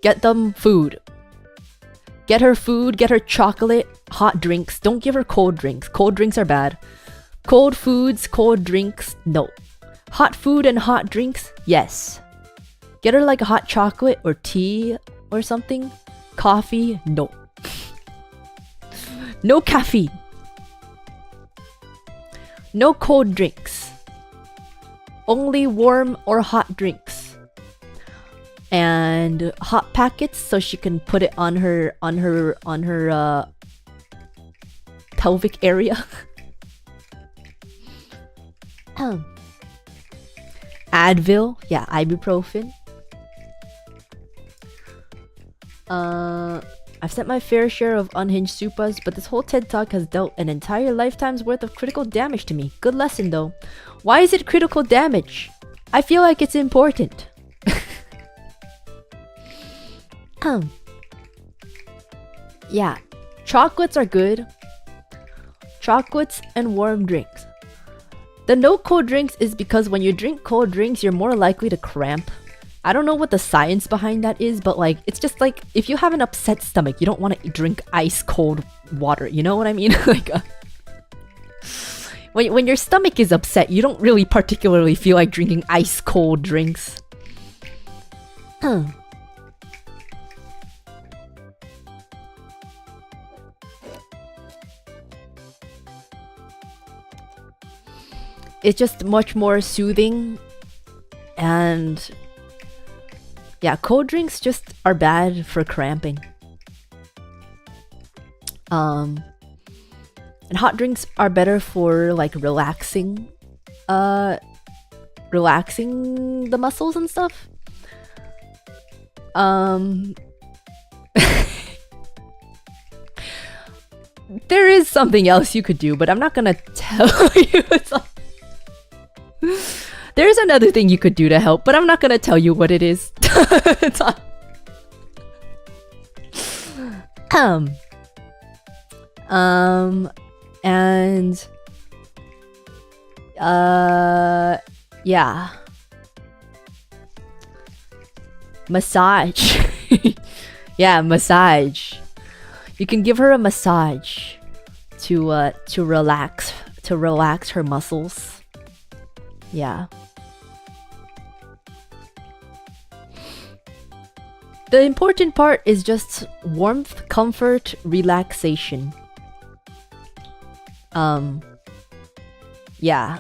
Get them food. Get her food, get her chocolate, hot drinks. Don't give her cold drinks. Cold drinks are bad. Cold foods, cold drinks, no. Hot food and hot drinks, yes. Get her like a hot chocolate or tea or something. Coffee, no. No caffeine. No cold drinks. Only warm or hot drinks. And hot packets so she can put it on her pelvic area. Advil, yeah, ibuprofen. I've sent my fair share of unhinged supas, but this whole TED Talk has dealt an entire lifetime's worth of critical damage to me. Good lesson though. Why is it critical damage? I feel like it's important. Yeah, chocolates are good. Chocolates and warm drinks. The no cold drinks is because when you drink cold drinks, you're more likely to cramp. I don't know what the science behind that is, but like, it's just like, if you have an upset stomach, you don't want to drink ice cold water, you know what I mean? Like, when your stomach is upset, you don't really particularly feel like drinking ice cold drinks. It's just much more soothing, and yeah, cold drinks just are bad for cramping. And hot drinks are better for like relaxing the muscles and stuff. There is something else you could do, but I'm not gonna tell you. There's another thing you could do to help, but I'm not gonna tell you what it is. And yeah, massage. Yeah, massage. You can give her a massage to relax her muscles. Yeah. The important part is just warmth, comfort, relaxation. Yeah.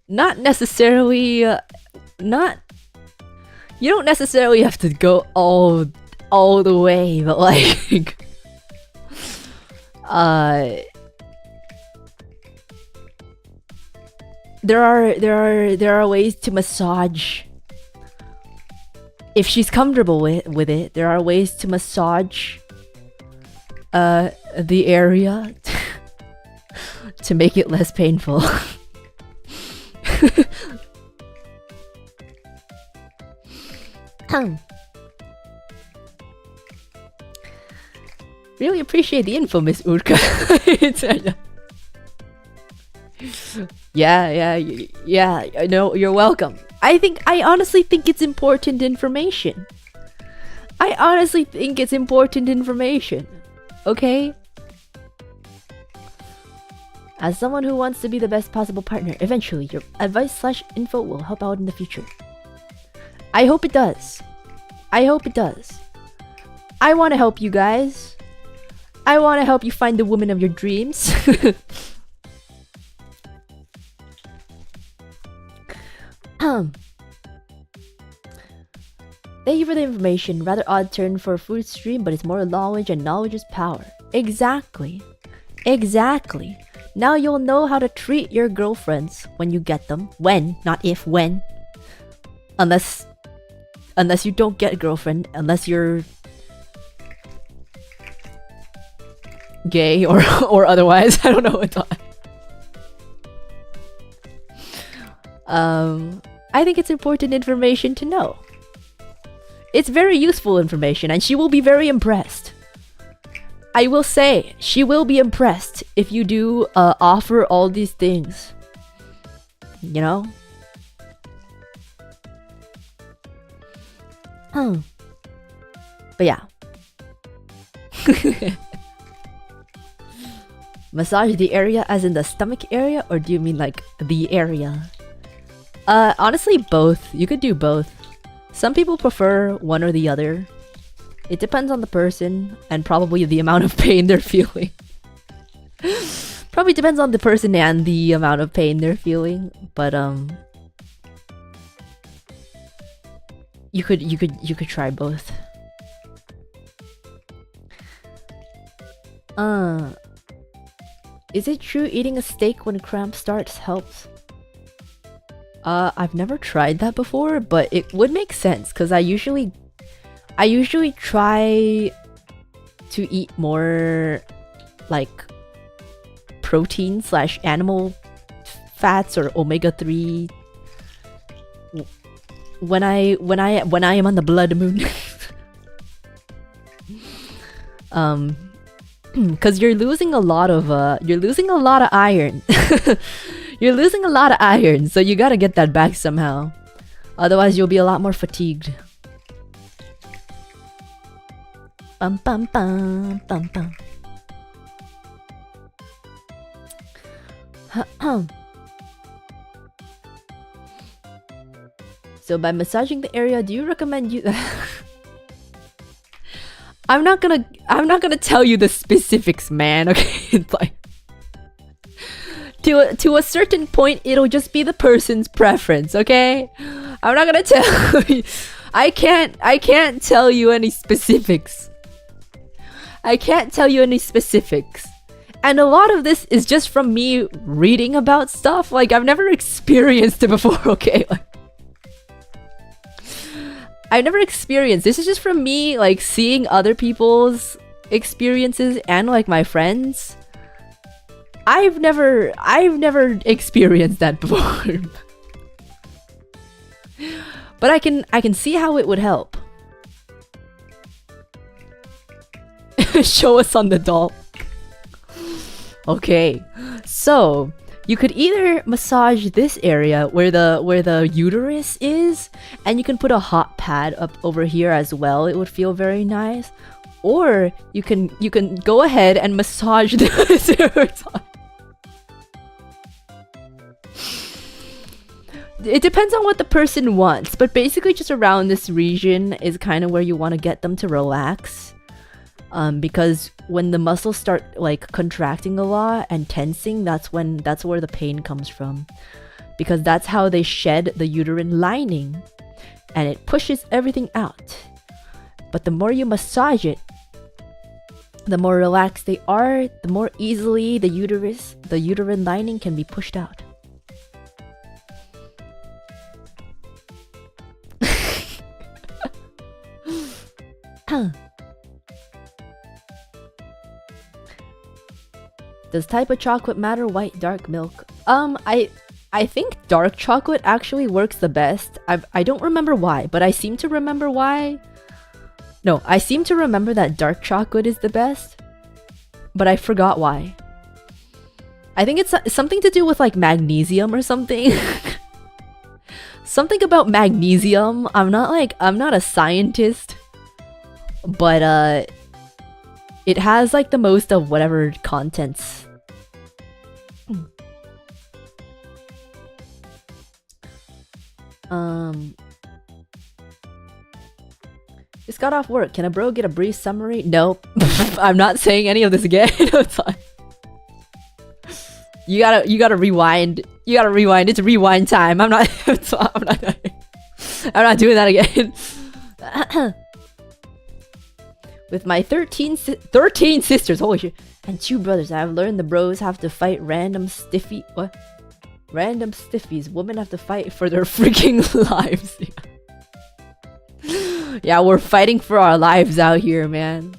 Not necessarily you don't necessarily have to go all the way, but like there are ways to massage. If she's comfortable with it, there are ways to massage the area to make it less painful. Really appreciate the info, Miss Urka. Yeah, I know, you're welcome. I honestly think it's important information. Okay? As someone who wants to be the best possible partner, eventually your advice/info will help out in the future. I hope it does. I want to help you guys. I want to help you find the woman of your dreams. Thank you for the information. Rather odd turn for a food stream, but it's more knowledge, and knowledge is power. Exactly. Now you'll know how to treat your girlfriends when you get them. When, not if, when. Unless you don't get a girlfriend, unless you're gay or otherwise. I don't know what to. I think it's important information to know. It's very useful information, and she will be very impressed. I will say, she will be impressed if you do offer all these things. You know? But yeah. Massage the area as in the stomach area, or do you mean like the area? Honestly, both. You could do both. Some people prefer one or the other. It depends on the person and probably the amount of pain they're feeling. Probably depends on the person and the amount of pain they're feeling, but you could try both. Is it true eating a steak when cramp starts helps? I've never tried that before, but it would make sense because I usually try to eat more like protein slash animal fats or omega-3 when I am on the blood moon. Because you're losing a lot of iron. You're losing a lot of iron, so you gotta get that back somehow. Otherwise, you'll be a lot more fatigued. Bum bum bum bum bum. So by massaging the area, do you recommend you? I'm not gonna tell you the specifics, man. Okay, it's like to a certain point, it'll just be the person's preference. Okay, I'm not gonna tell you. I can't tell you any specifics. I can't tell you any specifics. And a lot of this is just from me reading about stuff. Like, I've never experienced it before, okay? Like, I've never experienced. This is just from me, like, seeing other people's experiences and, like, my friends. I've never experienced that before. But I can see how it would help. Show us on the doll. Okay, so you could either massage this area where the uterus is, and you can put a hot pad up over here as well. It would feel very nice. Or you can go ahead and massage this area. It depends on what the person wants, but basically just around this region is kind of where you want to get them to relax. Because when the muscles start like contracting a lot and tensing, that's where the pain comes from. Because that's how they shed the uterine lining, and it pushes everything out. But the more you massage it, the more relaxed they are, the more easily the uterine lining can be pushed out. Does type of chocolate matter? White, dark, milk? I think dark chocolate actually works the best. I don't remember why, but I seem to remember why. No, I seem to remember that dark chocolate is the best, but I forgot why. I think it's something to do with like magnesium or something. Something about magnesium. I'm not a scientist, but it has like the most of whatever contents. Just got off work. Can a bro get a brief summary? Nope. I'm not saying any of this again. It's fine. You gotta rewind. You gotta rewind. It's rewind time. I'm not doing that again. With my 13 sisters, holy shit, and 2 brothers, I have learned the bros have to fight random stiffies. Women have to fight for their freaking lives. Yeah, we're fighting for our lives out here, man.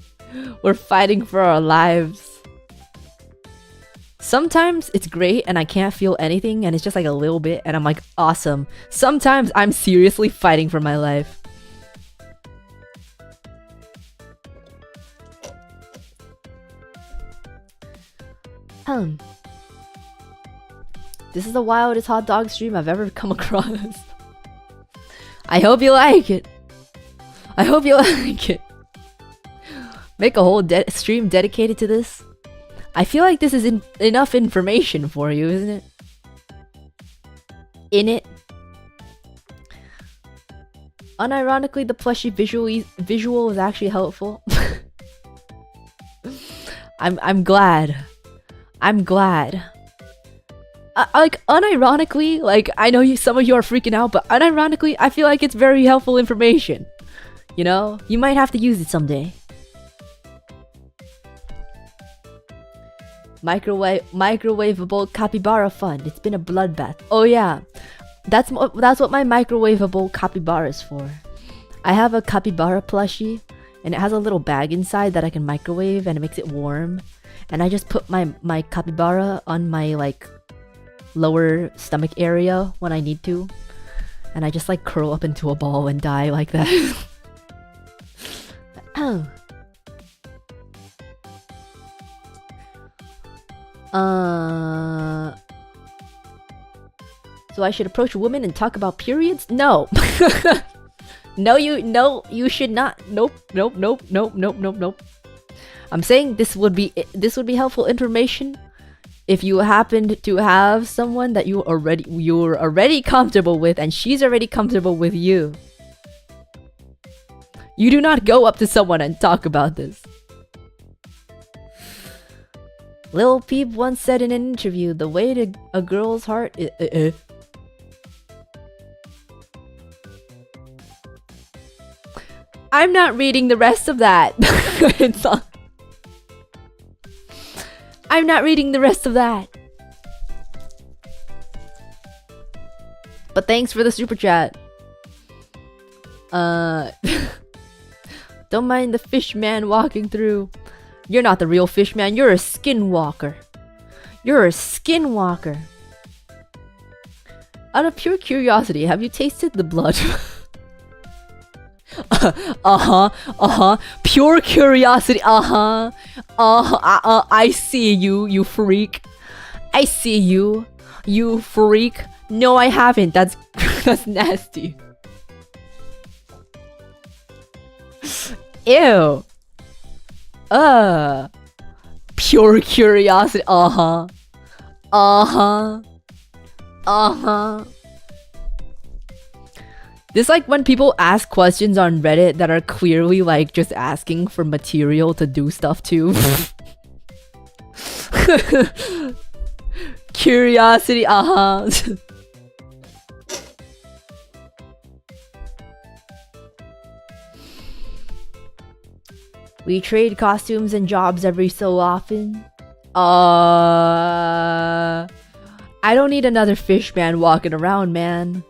We're fighting for our lives. Sometimes it's great and I can't feel anything and it's just like a little bit and I'm like, awesome. Sometimes I'm seriously fighting for my life. This is the wildest hot dog stream I've ever come across. I hope you like it. I hope you like it. Make a whole stream dedicated to this. I feel like this is enough information for you, isn't it? In it. Unironically, the plushie visual is actually helpful. I'm glad. I'm glad. Like, unironically, like, I know some of you are freaking out, but unironically, I feel like it's very helpful information. You know? You might have to use it someday. Microwavable capybara fun. It's been a bloodbath. Oh yeah. That's what my microwavable capybara is for. I have a capybara plushie, and it has a little bag inside that I can microwave, and it makes it warm. And I just put my capybara on my like lower stomach area when I need to, and I just like curl up into a ball and die like that. Oh. So I should approach a woman and talk about periods? No. No, you should not. Nope. I'm saying this would be helpful information if you happened to have someone that you're already comfortable with and she's already comfortable with you. You do not go up to someone and talk about this. Lil Peep once said in an interview, the way to a girl's heart is... I'm not reading the rest of that. I'm not reading the rest of that. But thanks for the super chat. Don't mind the fish man walking through. You're not the real fish man, you're a skinwalker. You're a skinwalker. Out of pure curiosity, have you tasted the blood? Pure curiosity, I see you, you freak. I see you, you freak. No, I haven't, that's nasty. Ew. Pure curiosity. This like when people ask questions on Reddit that are clearly like just asking for material to do stuff to. Curiosity, We trade costumes and jobs every so often. I don't need another fish man walking around, man.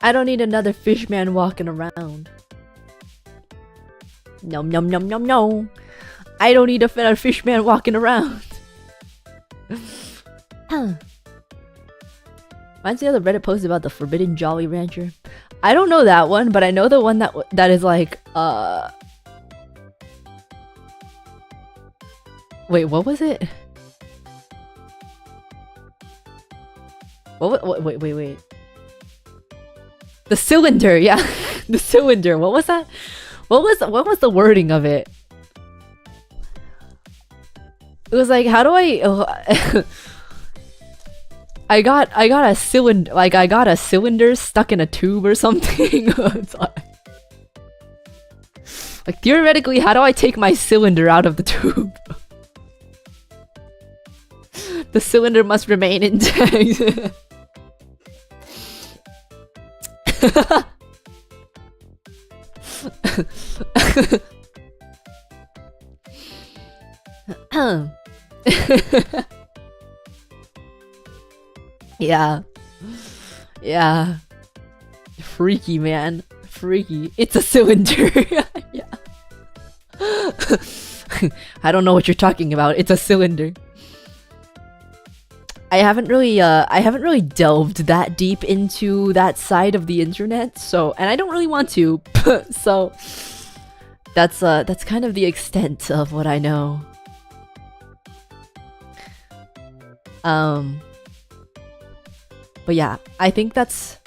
I don't need another fish man walking around. Nom nom nom nom nom. I don't need another fish man walking around. Reminds me of the Reddit post about the Forbidden Jolly Rancher. I don't know that one, but I know the one that is like wait, what was it? Wait. The cylinder, yeah. The cylinder. What was that? What was the wording of it? It was like, how do I I got a cylinder, like I got a cylinder stuck in a tube or something. Like theoretically, how do I take my cylinder out of the tube? The cylinder must remain intact. Yeah. Freaky, man. Freaky. It's a cylinder. Yeah. I don't know what you're talking about. It's a cylinder. I haven't really delved that deep into that side of the internet, so, and I don't really want to. So that's kind of the extent of what I know. But yeah, I think that's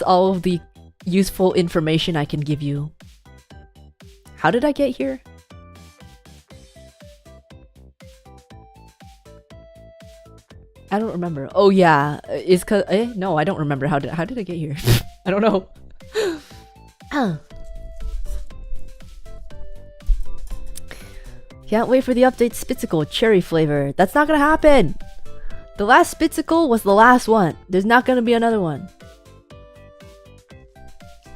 all of the useful information I can give you. How did I get here? I don't remember. Oh yeah, it's cause no, I don't remember. How did I get here? I don't know. Can't wait for the update Spitzicle cherry flavor. That's not gonna happen. The last Spitzicle was the last one. There's not gonna be another one.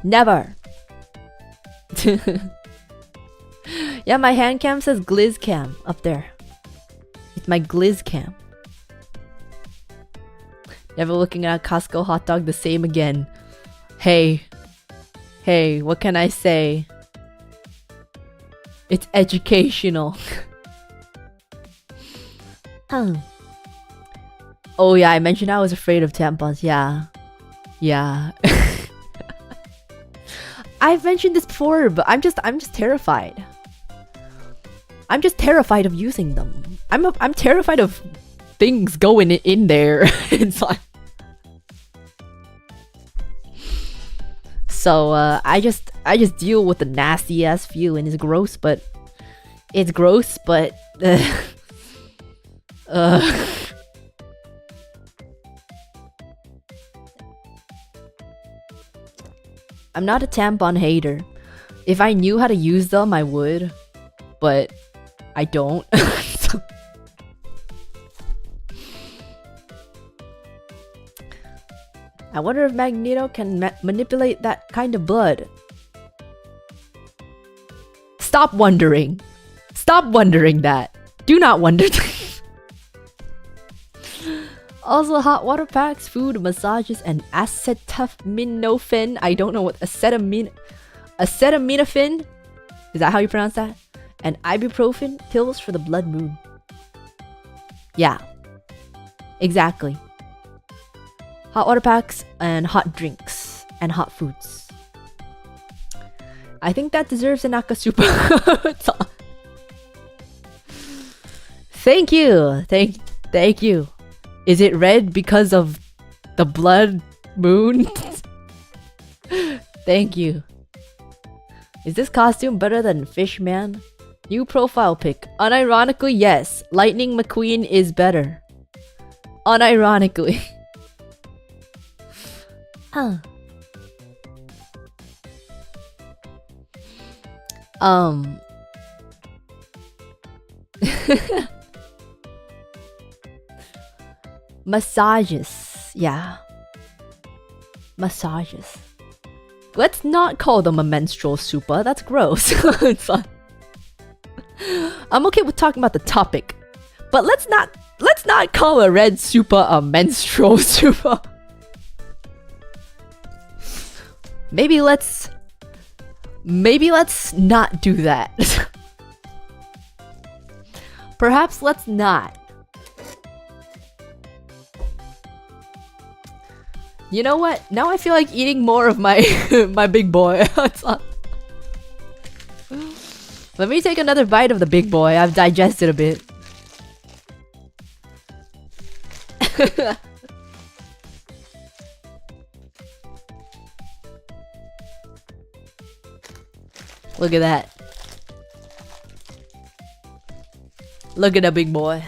Never. Yeah, my hand cam says Glizz cam up there. It's my Glizz cam. Never looking at a Costco hot dog the same again. Hey, what can I say? It's educational. Oh yeah, I mentioned I was afraid of tampons. Yeah. I've mentioned this before, but I'm just terrified. I'm just terrified of using them. I'm terrified of things going in there. It's like, so I just deal with the nasty ass feeling. It's gross, but I'm not a tampon hater. If I knew how to use them, I would, but I don't. I wonder if Magneto can manipulate that kind of blood. Stop wondering. Stop wondering that. Do not wonder. Also, hot water packs, food, massages, and acetaminophen. I don't know what acetaminophen. Is that how you pronounce that? And ibuprofen pills for the blood moon. Yeah. Exactly. Hot water packs and hot drinks and hot foods. I think that deserves an Akasupa. Thank you. Thank you. Is it red because of the blood moon? Thank you. Is this costume better than Fishman? New profile pic. Unironically, yes. Lightning McQueen is better. Unironically. Massages. Yeah. Massages. Let's not call them a menstrual super. That's gross. I'm okay with talking about the topic, but let's not call a red super a menstrual super. Maybe let's not do that. Perhaps let's not. You know what? Now I feel like eating more of my my big boy. Let me take another bite of the big boy. I've digested a bit. Look at that. Look at the big boy.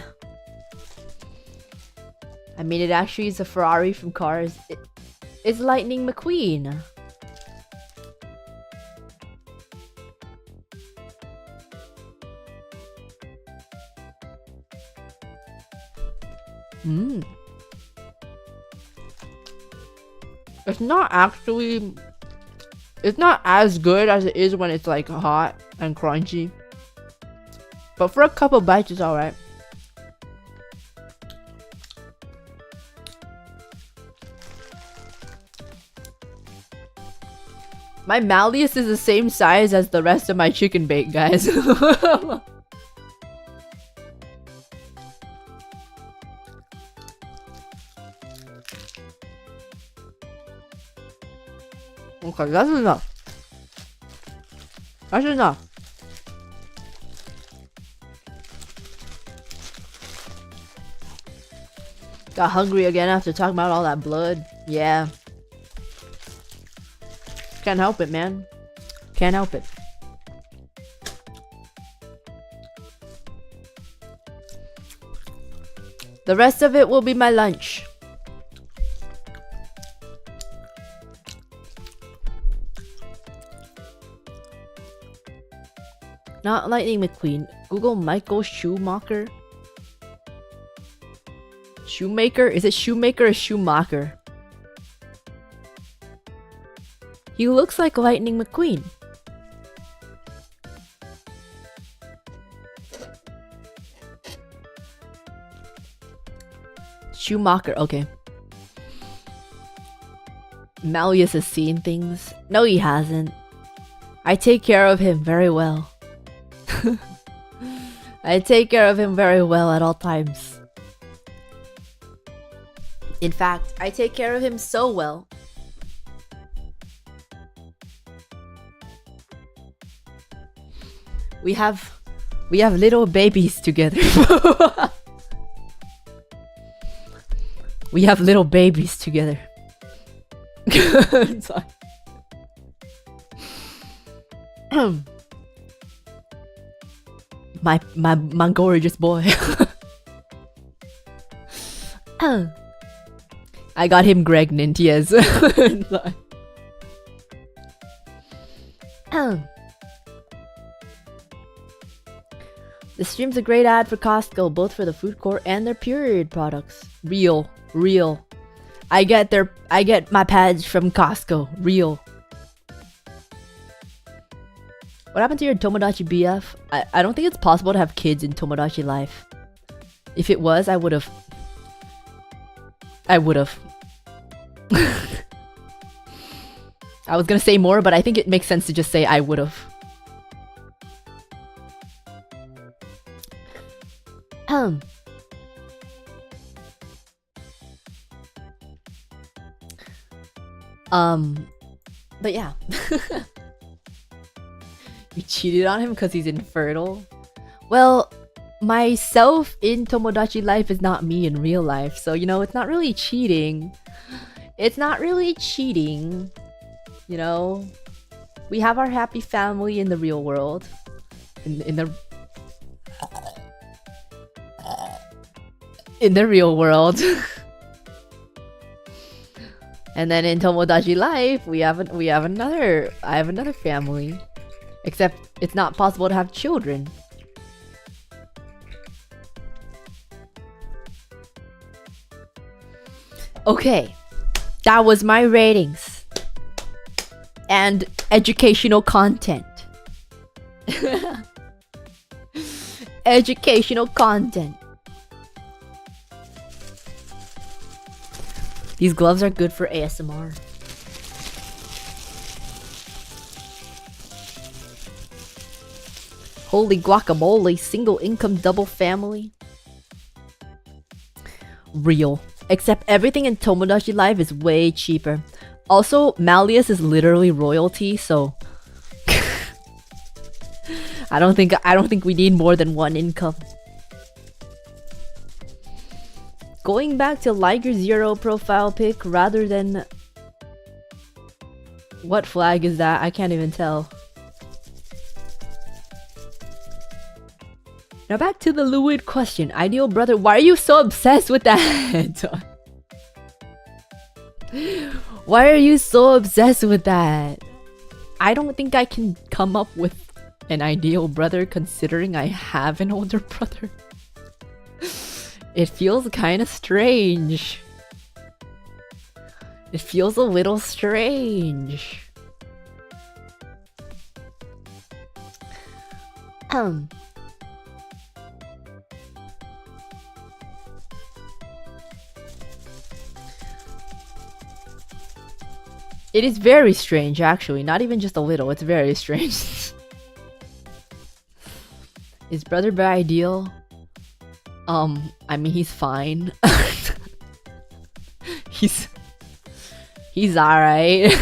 I mean, it actually is a Ferrari from Cars. It's Lightning McQueen. It's not actually... It's not as good as it is when it's like hot and crunchy. But for a couple bites, it's alright. My Malleus is the same size as the rest of my chicken bake, guys. Okay, that's enough. That's enough. Got hungry again after talking about all that blood. Yeah. Can't help it, man. Can't help it. The rest of it will be my lunch. Not Lightning McQueen. Google Michael Schumacher. Shoemaker? Is it Shoemaker or Schumacher? He looks like Lightning McQueen. Schumacher, okay. Malleus has seen things. No, he hasn't. I take care of him very well. I take care of him very well at all times. In fact, I take care of him so well. We have little babies together. We have little babies together. Sorry. my gorgeous boy. I got him pregnant, yes. The stream's a great ad for Costco, both for the food court and their period products. Real. I get my pads from Costco. Real. What happened to your Tomodachi BF? I don't think it's possible to have kids in Tomodachi life. If it was, I would've. I was gonna say more, but I think it makes sense to just say I would've. But yeah. You cheated on him because he's infertile? Well, myself in Tomodachi life is not me in real life, so you know, it's not really cheating. It's not really cheating. You know? We have our happy family in the real world. In the real world. And then in Tomodachi life, I have another family. Except it's not possible to have children. Okay, that was my ratings and educational content. Educational content. These gloves are good for ASMR. Holy guacamole, single income double family. Real. Except everything in Tomodachi life is way cheaper. Also, Malleus is literally royalty, so I don't think we need more than one income. Going back to Liger Zero profile pic rather than... What flag is that? I can't even tell. Now back to the Lewid question. Ideal brother, why are you so obsessed with that? Why are you so obsessed with that? I don't think I can come up with an ideal brother considering I have an older brother. It feels kind of strange. It feels a little strange. It is very strange, actually. Not even just a little, it's very strange. Is brother by ideal? I mean, he's fine. He's alright.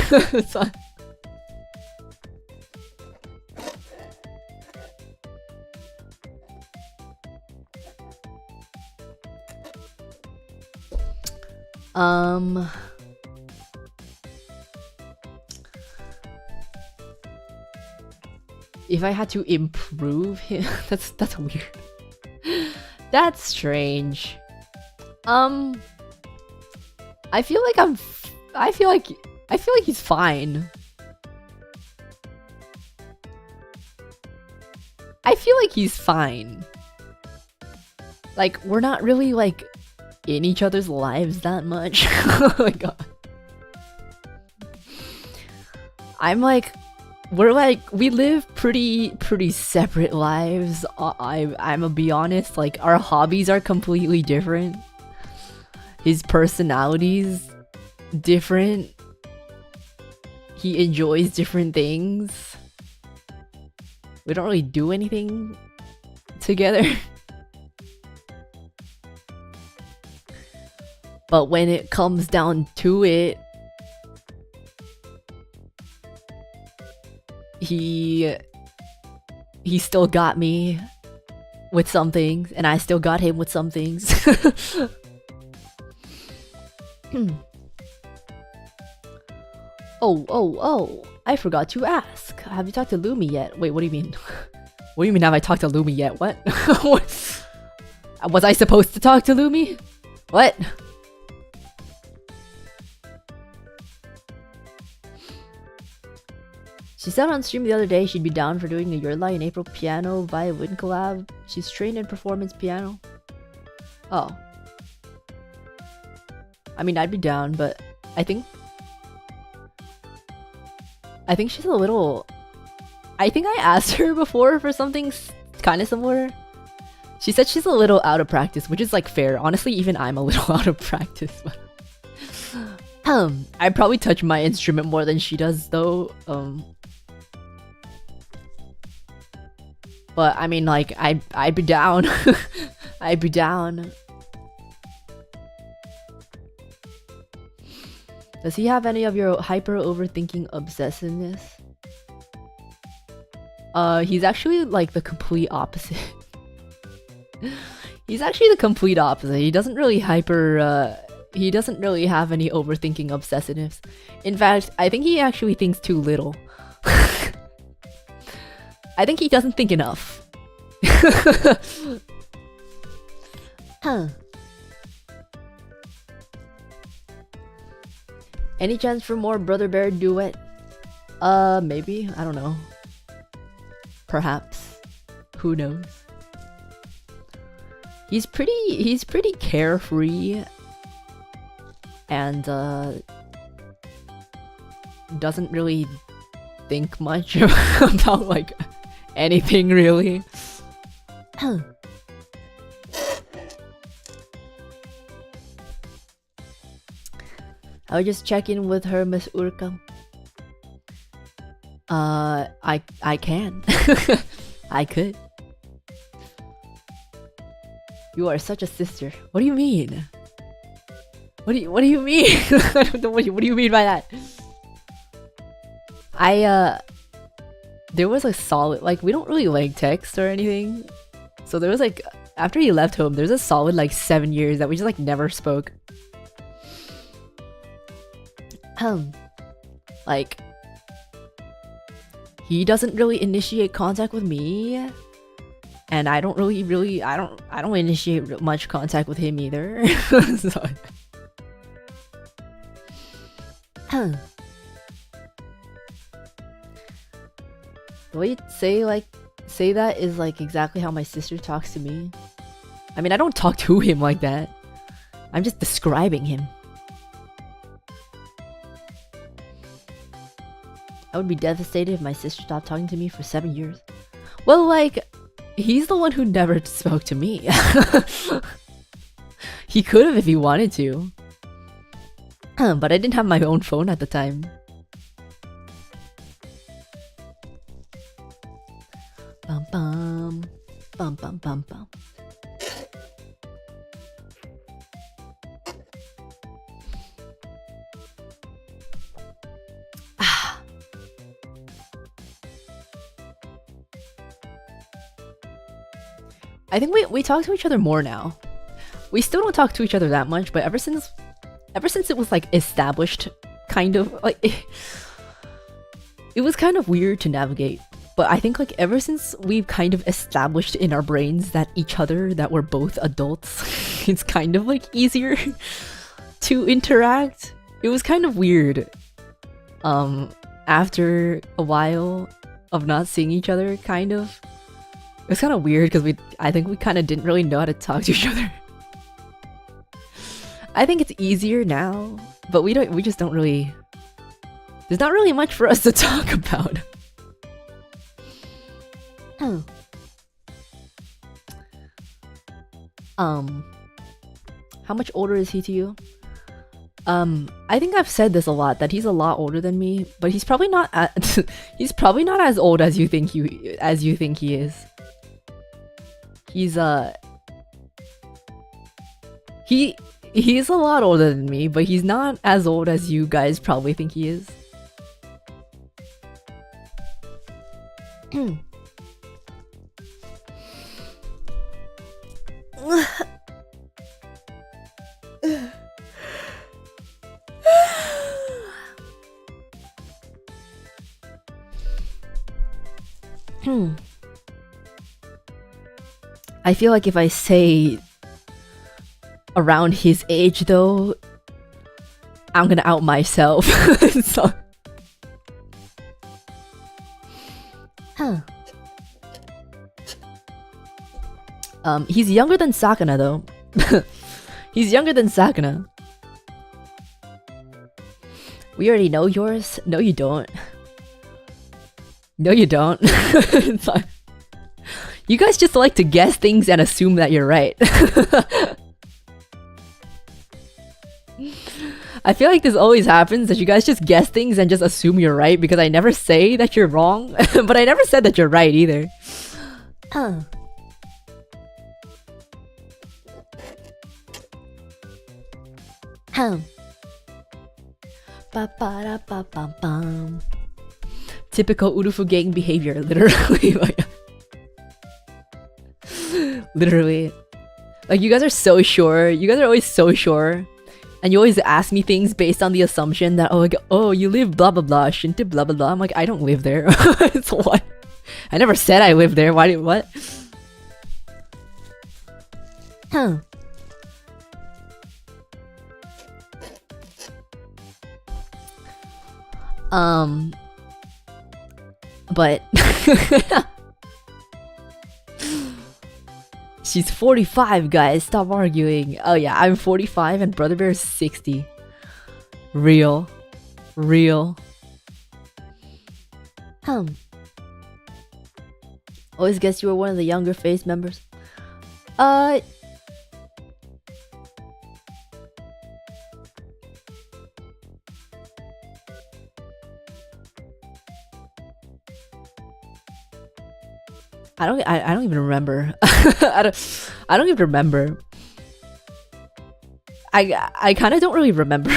If I had to improve him, that's weird. That's strange. I feel like he's fine. I feel like he's fine. Like, we're not really like in each other's lives that much. Oh my god. We live pretty separate lives. I'm gonna be honest, like, our hobbies are completely different. His personality's different. he enjoys different things. We don't really do anything together. But when it comes down to it, he still got me with some things, and I still got him with some things. Oh, I forgot to ask. Have you talked to Lumi yet? Wait, what do you mean? What do you mean have I talked to Lumi yet? What? What? Was I supposed to talk to Lumi? What? She said on stream the other day she'd be down for doing a Your Lie in April piano violin collab. She's trained in performance piano. Oh. I mean, I'd be down, but I think she's a little... I think I asked her before for something kind of similar. She said she's a little out of practice, which is like fair. Honestly, even I'm a little out of practice. I probably touch my instrument more than she does though. But I mean, like, I'd be down. I'd be down. Does he have any of your hyper overthinking obsessiveness? He's actually like the complete opposite. He's actually the complete opposite. He doesn't really he doesn't really have any overthinking obsessiveness. In fact, I think he actually thinks too little. I think he doesn't think enough. Huh. Any chance for more Brother Bear duet? Maybe. I don't know. Perhaps. Who knows? He's pretty carefree. And, doesn't really think much about, like, anything, really. I would just check in with her, Miss Uruka. I can. I could. You are such a sister. What do you mean? What do you mean? I don't know what do you mean by that? There was a solid, like, we don't really like text or anything. So there was like, after he left home, there's a solid like 7 years that we just like never spoke. Like, he doesn't really initiate contact with me, and I don't really I don't initiate much contact with him either. So, the way you say that is like exactly how my sister talks to me. I mean, I don't talk to him like that. I'm just describing him. I would be devastated if my sister stopped talking to me for 7 years. Well, like, he's the one who never spoke to me. He could have if he wanted to. But I didn't have my own phone at the time. Bum bum. Bum bum bum bum. I think we talk to each other more now. We still don't talk to each other that much, but ever since it was like established, kind of like it was kind of weird to navigate. But I think like ever since we've kind of established in our brains that we're both adults, it's kind of like easier to interact. It was kind of weird. After a while of not seeing each other, kind of. It was kind of weird because I think we kind of didn't really know how to talk to each other. I think it's easier now, but we just don't really... There's not really much for us to talk about. How much older is he to you? I think I've said this a lot, that he's a lot older than me, but he's probably not he's probably not as old as you think he is. He's he's a lot older than me, but he's not as old as you guys probably think he is. I feel like if I say around his age though, I'm gonna out myself. So he's younger than Sakana though. He's younger than Sakana. We already know yours. No, you don't. No, you don't. You guys just like to guess things and assume that you're right. I feel like this always happens, that you guys just guess things and just assume you're right because I never say that you're wrong, but I never said that you're right either. Typical Urufu gang behavior, literally. Literally. Like, you guys are so sure. You guys are always so sure. And you always ask me things based on the assumption that, oh, like, oh, you live blah blah blah, Shinto blah blah blah. I'm like, I don't live there. It's what? I never said I live there. Why did what? But she's 45, guys. Stop arguing. Oh yeah, I'm 45 and Brother Bear is 60. Real. Always guess you were one of the younger face members. I don't even remember. I don't even remember. I kind of don't really remember.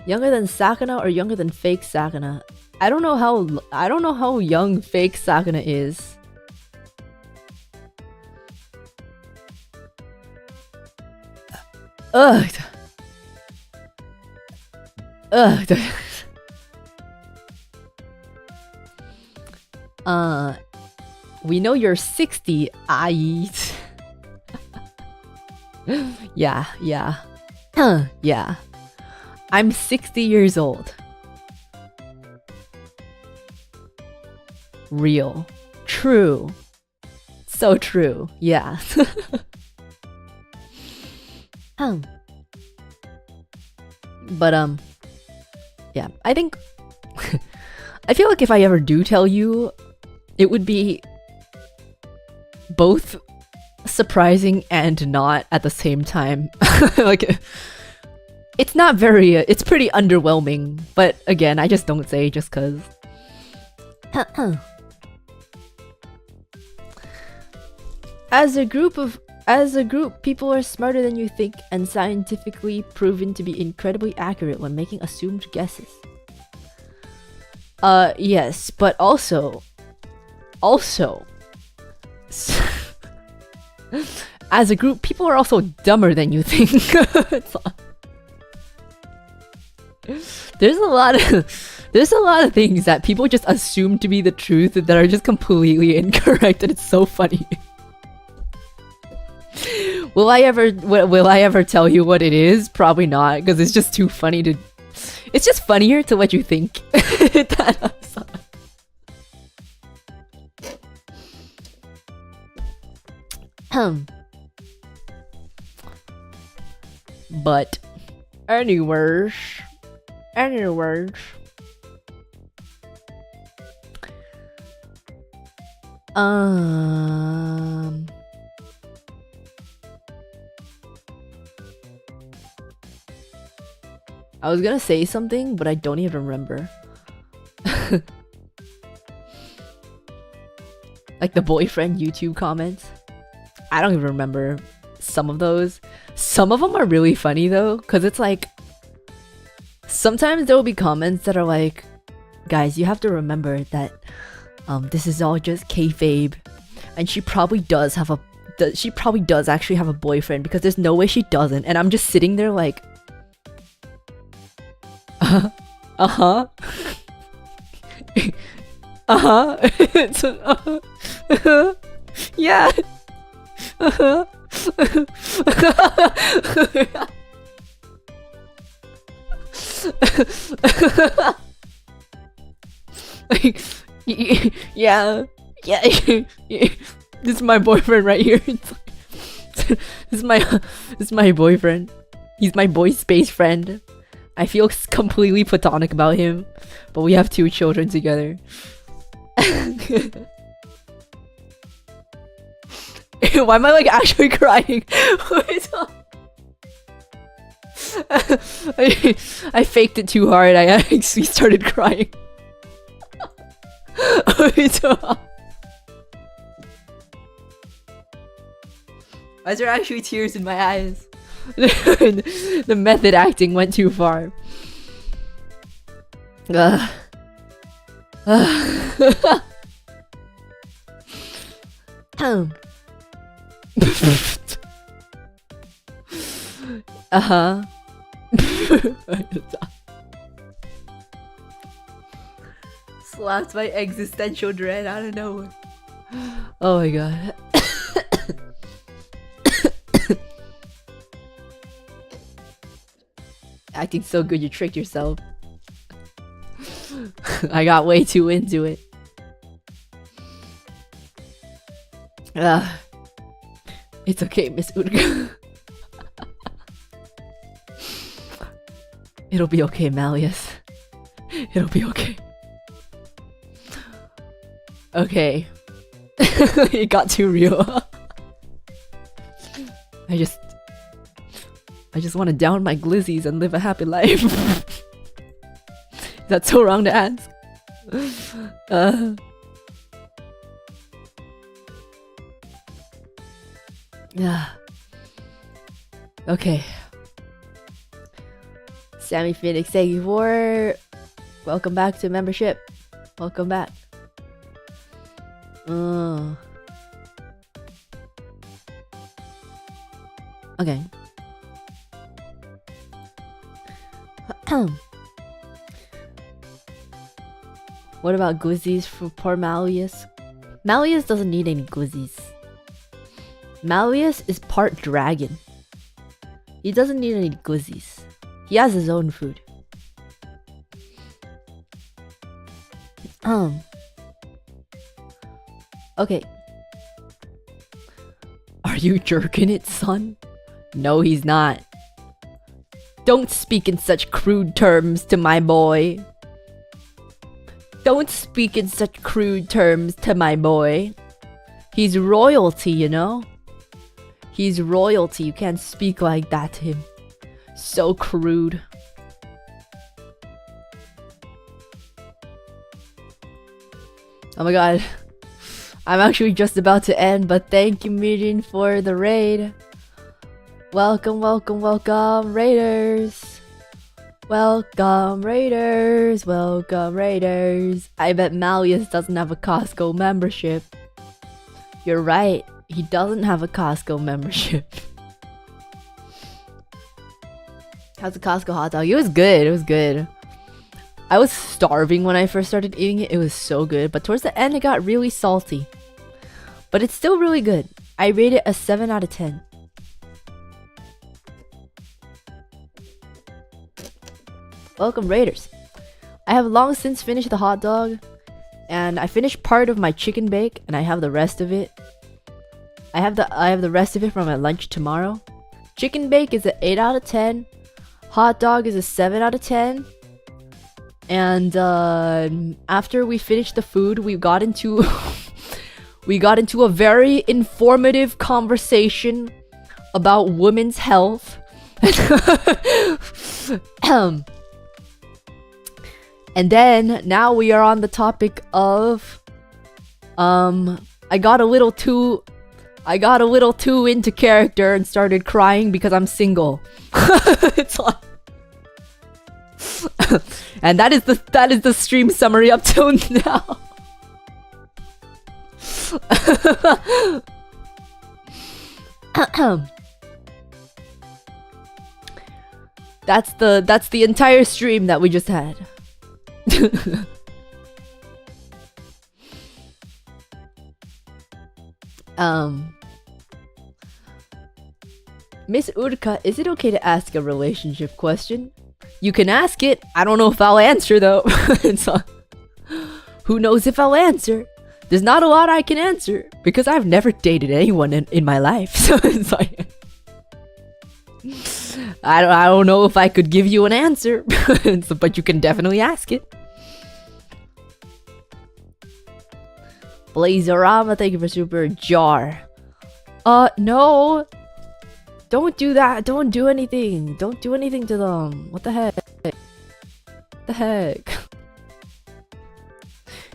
Younger than Sakana or younger than fake Sakana? I don't know how young fake Sakana is. Ugh. We know you're 60, yeah. Yeah. I'm 60 years old. Real. True. So true. Yeah. But yeah, I think I feel like if I ever do tell you, it would be both surprising and not at the same time. Like, it's not very, it's pretty underwhelming, but again, I just don't say just cause. As a group, people are smarter than you think and scientifically proven to be incredibly accurate when making assumed guesses. Yes, but also, as a group, people are also dumber than you think. There's a lot of things that people just assume to be the truth that are just completely incorrect, and it's so funny. Will I ever tell you what it is? Probably not, because it's just too funny to. It's just funnier to let you think. But anyways. Um. I was gonna say something, but I don't even remember. Like the boyfriend YouTube comments. I don't even remember some of those. Some of them are really funny though, because it's like sometimes there will be comments that are like, guys, you have to remember that this is all just kayfabe, and she probably does actually have a boyfriend, because there's no way she doesn't. And I'm just sitting there like, uh-huh. Yeah. Yeah. This is my boyfriend right here. This is my boyfriend. He's my boy space friend. I feel completely platonic about him, but we have 2 children together. Why am I like actually crying? I faked it too hard. I actually started crying. Why is there actually tears in my eyes? The method acting went too far. Uh-huh. Slapped by existential dread out of nowhere. Oh my god. Acting so good you tricked yourself. I got way too into it. It's okay, Miss Uruka. It'll be okay, Malleus. It'll be okay. Okay. It got too real. I just want to down my glizzies and live a happy life. That's so wrong to ask. Yeah. Okay. Sammy Phoenix, thank you for... Welcome back to membership. Welcome back. Okay. What about glizzies for poor Malleus? Malleus doesn't need any glizzies. Malleus is part dragon. He doesn't need any glizzies. He has his own food. Okay. Are you jerking it, son? No, he's not. Don't speak in such crude terms to my boy. Don't speak in such crude terms to my boy. He's royalty, you know? He's royalty. You can't speak like that to him. So crude. Oh my god. I'm actually just about to end, but thank you, Mirin, for the raid. Welcome, welcome, welcome, raiders. Welcome, raiders. Welcome, raiders. I bet Malleus doesn't have a Costco membership. You're right. He doesn't have a Costco membership. How's the Costco hot dog? It was good. It was good. I was starving when I first started eating it. It was so good. But towards the end, it got really salty. But it's still really good. I rate it a 7 out of 10. Welcome, raiders. I have long since finished the hot dog. And I finished part of my chicken bake. And I have the rest of it. I have the rest of it for my lunch tomorrow. Chicken bake is an 8 out of 10. Hot dog is a 7 out of 10. And after we finished the food, we got into We got into a very informative conversation about women's health. And then now we are on the topic of I got a little too into character and started crying because I'm single. It's like and that is the stream summary up till now. That's the entire stream that we just had. Miss Uruka, is it okay to ask a relationship question? You can ask it. I don't know if I'll answer though. So, who knows if I'll answer? There's not a lot I can answer because I've never dated anyone in my life. So it's like I don't know if I could give you an answer, but you can definitely ask it. Blazorama, thank you for super jar. No. Don't do that. Don't do anything. Don't do anything to them. What the heck? What the heck?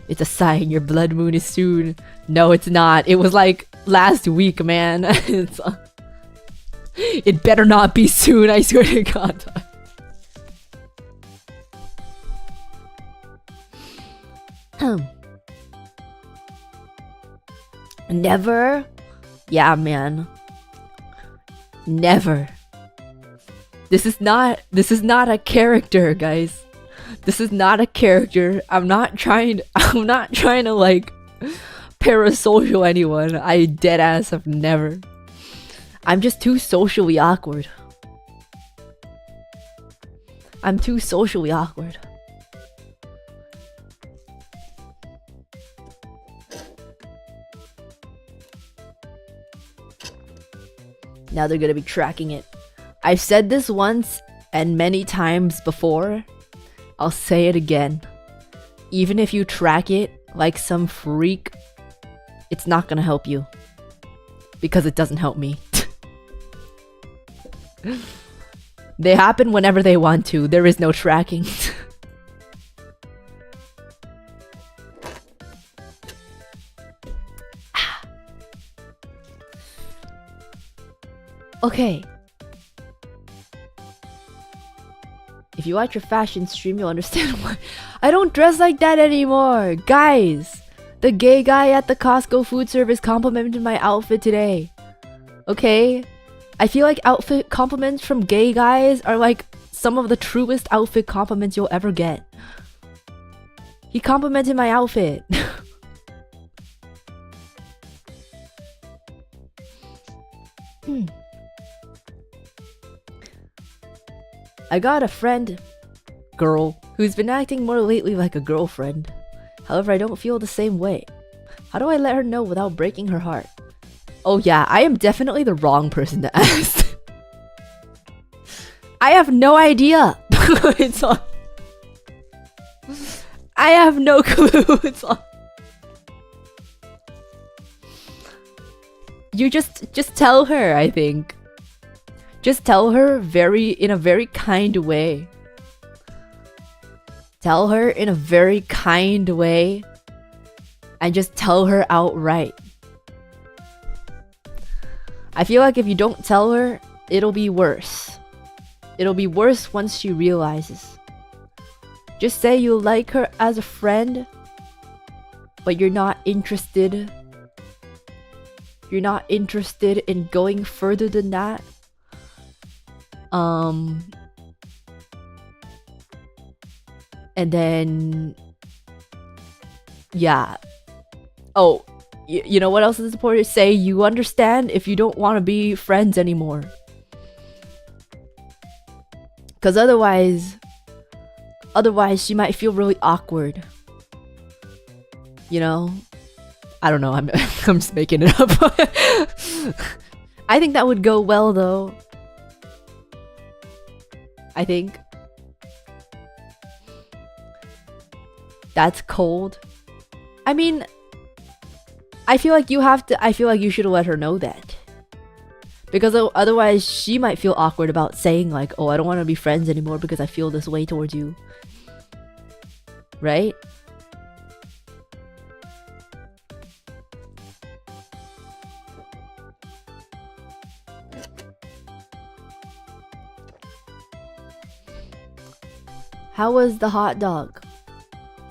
It's a sign your blood moon is soon. No, it's not. It was like last week, man. It better not be soon, I swear to God. Never? Yeah, man. Never. This is not a character, guys. This is not a character. I'm not trying to like parasocial anyone. I deadass have never. I'm just too socially awkward. I'm too socially awkward. Now they're gonna be tracking it. I've said this once and many times before. I'll say it again. Even if you track it like some freak, it's not gonna help you. Because it doesn't help me. They happen whenever they want to. There is no tracking. Okay. If you watch your fashion stream, you'll understand why I don't dress like that anymore. Guys, the gay guy at the Costco food service complimented my outfit today. Okay? I feel like outfit compliments from gay guys are like some of the truest outfit compliments you'll ever get. He complimented my outfit. I got a friend, girl, who's been acting more lately like a girlfriend. However, I don't feel the same way. How do I let her know without breaking her heart? Oh yeah, I am definitely the wrong person to ask. I have no idea. It's all... I have no clue. It's all... You just tell her, I think. Just tell her in a very kind way. Tell her in a very kind way. And just tell her outright. I feel like if you don't tell her, it'll be worse. It'll be worse once she realizes. Just say you like her as a friend, but you're not interested. You're not interested in going further than that. And then, yeah. Oh, you know what else is important? Say you understand if you don't want to be friends anymore. Because otherwise she might feel really awkward. You know? I don't know, I'm just making it up. I think that would go well though. I think. That's cold. I mean, I feel like you have to. I feel like you should let her know that. Because otherwise she might feel awkward about saying like, oh, I don't want to be friends anymore because I feel this way towards you. Right? How was the hot dog?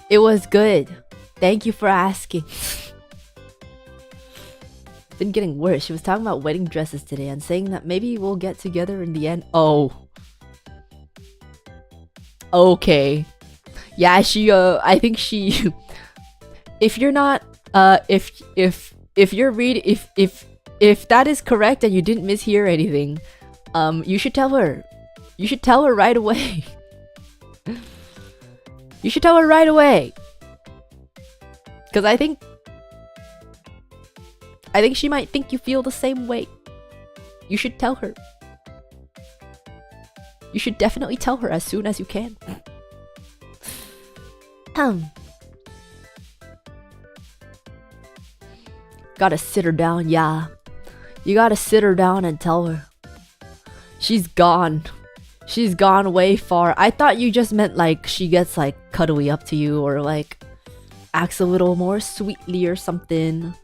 It was good. Thank you for asking. Been getting worse. She was talking about wedding dresses today and saying that maybe we'll get together in the end. Oh. Okay. Yeah, she I think she if you're not if you're if that is correct and you didn't mishear anything, you should tell her. You should tell her right away. You should tell her right away. Cuz I think she might think you feel the same way. You should tell her. You should definitely tell her as soon as you can. Gotta sit her down, yeah. You gotta sit her down and tell her. She's gone. She's gone way far. I thought you just meant like she gets like cuddly up to you or like acts a little more sweetly or something.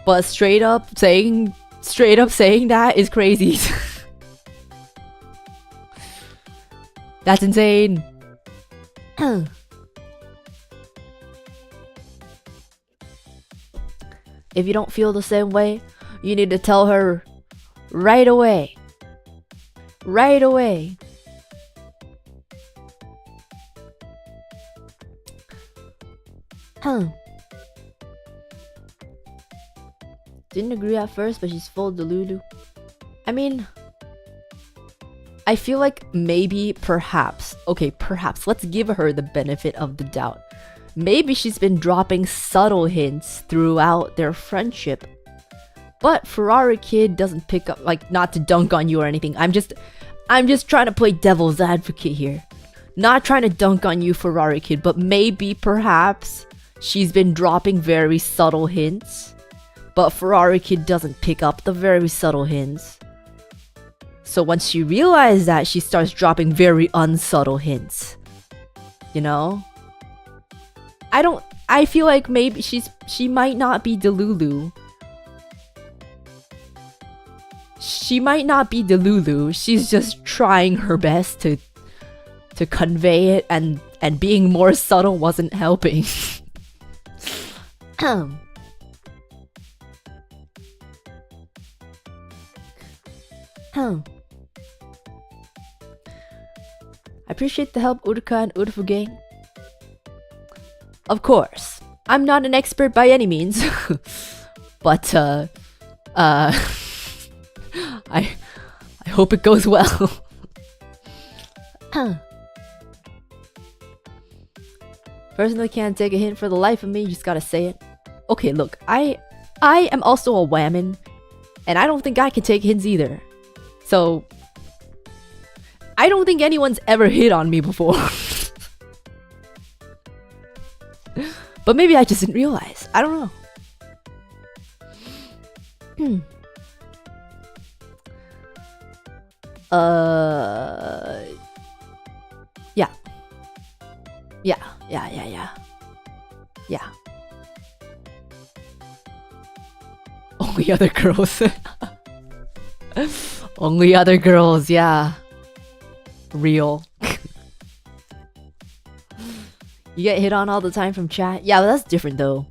But straight up saying that is crazy. That's insane. If you don't feel the same way, you need to tell her right away. Right away. Didn't agree at first, but she's full delulu. I mean, I feel like maybe, perhaps, let's give her the benefit of the doubt. Maybe she's been dropping subtle hints throughout their friendship. But Ferrari Kid doesn't pick up, like, not to dunk on you or anything. I'm just trying to play devil's advocate here. Not trying to dunk on you, Ferrari Kid, but maybe, perhaps, she's been dropping very subtle hints. But Ferrari Kid doesn't pick up the very subtle hints. So once she realizes that, she starts dropping very unsubtle hints. You know? I feel like maybe she might not be Delulu. She might not be Delulu. She's just trying her best to convey it, and being more subtle wasn't helping. I appreciate the help, Uruka and Urufu gang. Of course, I'm not an expert by any means, but I hope it goes well. Personally, can't take a hint for the life of me. You just gotta say it. Okay, look, I am also a whammon, and I don't think I can take hints either. So I don't think anyone's ever hit on me before. But maybe I just didn't realize. I don't know. Yeah. Only other girls. Only other girls, yeah. Real. You get hit on all the time from chat? Yeah, but that's different though.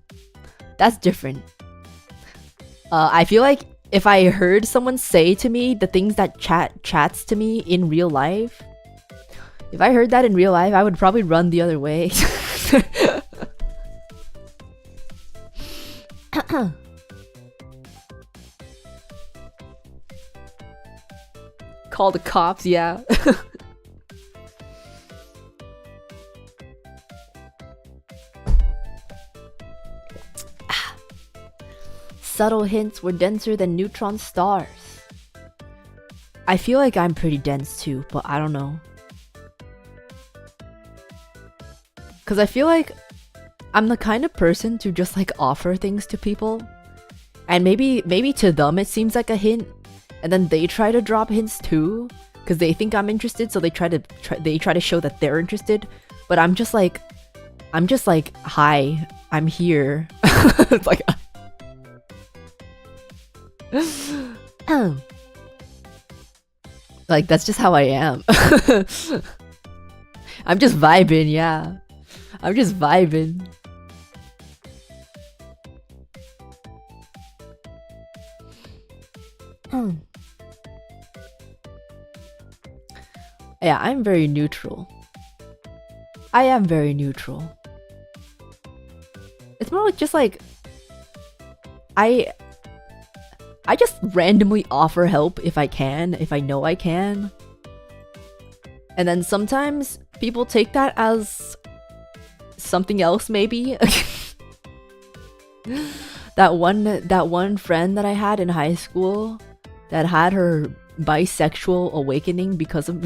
That's different. I feel like if I heard someone say to me the things that chats to me in real life, if I heard that in real life, I would probably run the other way. Call the cops, yeah. Subtle hints were denser than neutron stars. I feel like I'm pretty dense too, but I don't know. Cause I feel like I'm the kind of person to just like offer things to people, and maybe to them it seems like a hint, and then they try to drop hints too because they think I'm interested, so they try to show that they're interested. But I'm just like, hi, I'm here. It's like like that's just how I am. I'm just vibing, yeah. I'm just vibing. Yeah, I'm very neutral. I am very neutral. It's more like just like I just randomly offer help if I can, if I know I can. And then sometimes people take that as something else maybe. That one friend that I had in high school that had her bisexual awakening because of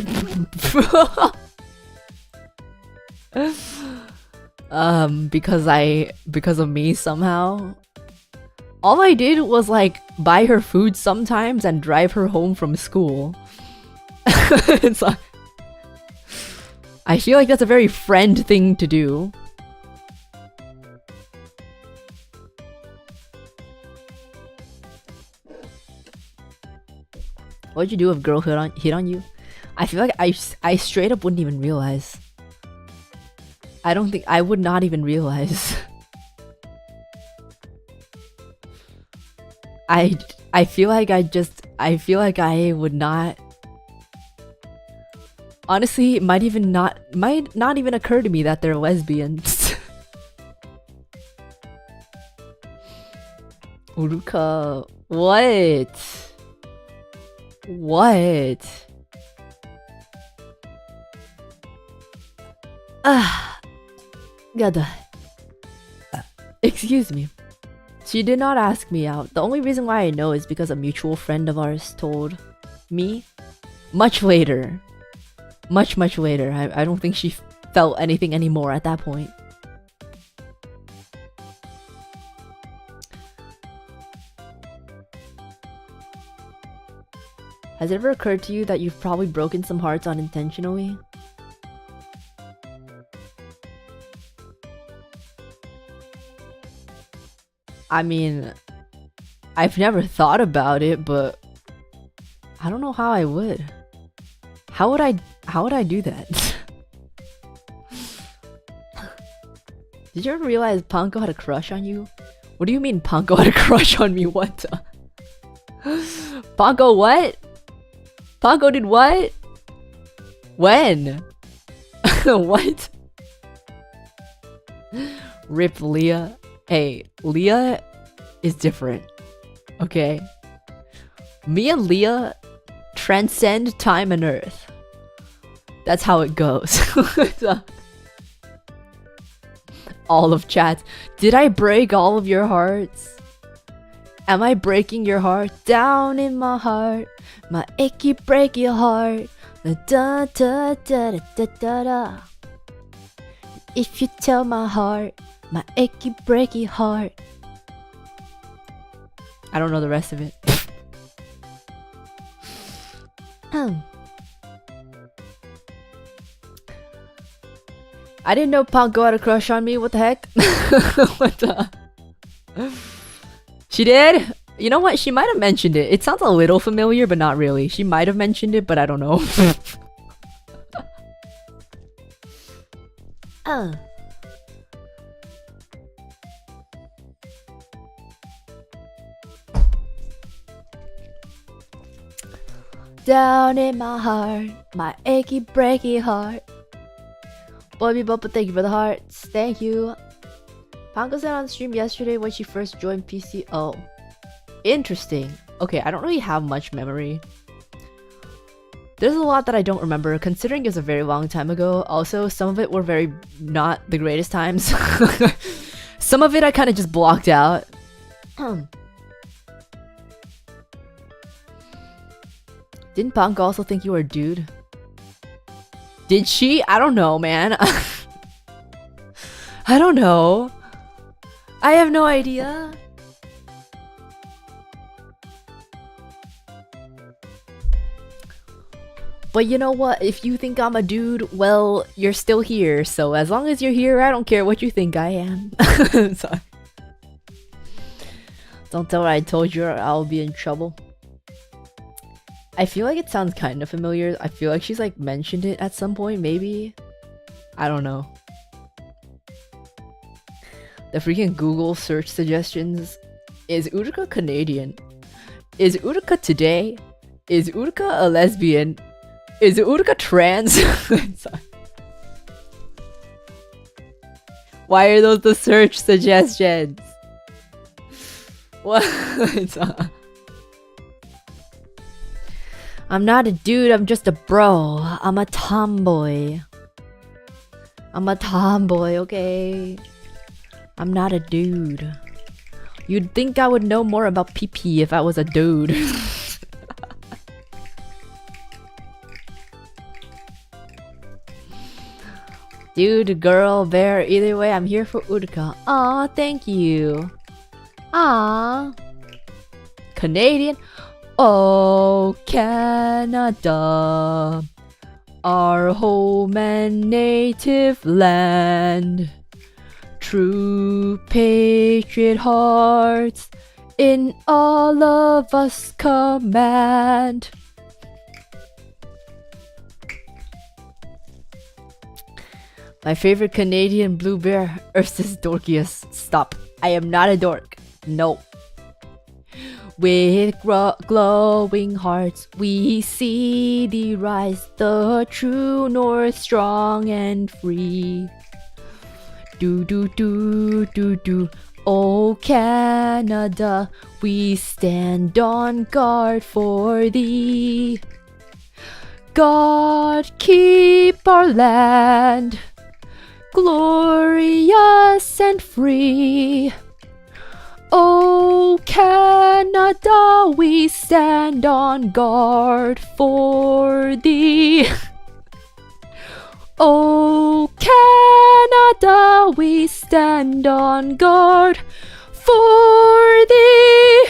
because of me somehow. All I did was like buy her food sometimes and drive her home from school. It's like, I feel like that's a very friend thing to do. What'd you do if a girl hit on you? I feel like I straight up wouldn't even realize. I don't think I would not even realize. I feel like I would not. Honestly, it might not even occur to me that they're lesbians. Uruka, what? What? God. Excuse me. She did not ask me out. The only reason why I know is because a mutual friend of ours told me much later. Much later. I don't think she felt anything anymore at that point. Has it ever occurred to you that you've probably broken some hearts unintentionally? I mean, I've never thought about it, but I don't know how I would. How would I do that? Did you ever realize Panko had a crush on you? What do you mean Panko had a crush on me? What the? Panko what? Panko did what? When? What? Rip Leah. Hey, Leah is different. Okay? Me and Leah transcend time and earth. That's how it goes. All of chat. Did I break all of your hearts? Am I breaking your heart? Down in my heart, my achy breaky heart. Da da da da da da da. If you tell my heart, my achy breaky heart. I don't know the rest of it. I didn't know Panko had a crush on me. What the heck? What the? She did? You know what? She might have mentioned it. It sounds a little familiar, but not really. She might have mentioned it, but I don't know. Down in my heart, my achy breaky heart. Bobby Bubba, thank you for the hearts. Thank you. Panko said on stream yesterday when she first joined PC. Oh, interesting. Okay, I don't really have much memory. There's a lot that I don't remember, considering it was a very long time ago. Also, some of it were very not the greatest times. Some of it I kind of just blocked out. Didn't Panko also think you were a dude? Did she? I don't know, man. I don't know. I have no idea. But you know what? If you think I'm a dude, well, you're still here. So as long as you're here, I don't care what you think I am. Sorry. Don't tell her I told you or I'll be in trouble. I feel like it sounds kind of familiar. I feel like she's like mentioned it at some point, maybe. I don't know. The freaking Google search suggestions. Is Uruka Canadian? Is Uruka today? Is Uruka a lesbian? Is Uruka trans? Sorry. Why are those the search suggestions? What? I'm not a dude, I'm just a bro. I'm a tomboy. I'm a tomboy, okay? I'm not a dude. You'd think I would know more about PP if I was a dude. Dude, girl, bear, either way, I'm here for Uruka. Aw, thank you. Aw. Canadian? Oh, Canada. Our home and native land. True patriot hearts in all of us command. My favorite Canadian blue bear, Ursus Dorkius. Stop. I am not a dork. No. With glowing hearts, we see thee rise, the true north, strong and free. Do do do do do. Oh Canada, we stand on guard for thee. God keep our land glorious and free. Oh Canada, we stand on guard for thee. Oh Canada, we stand on guard for thee.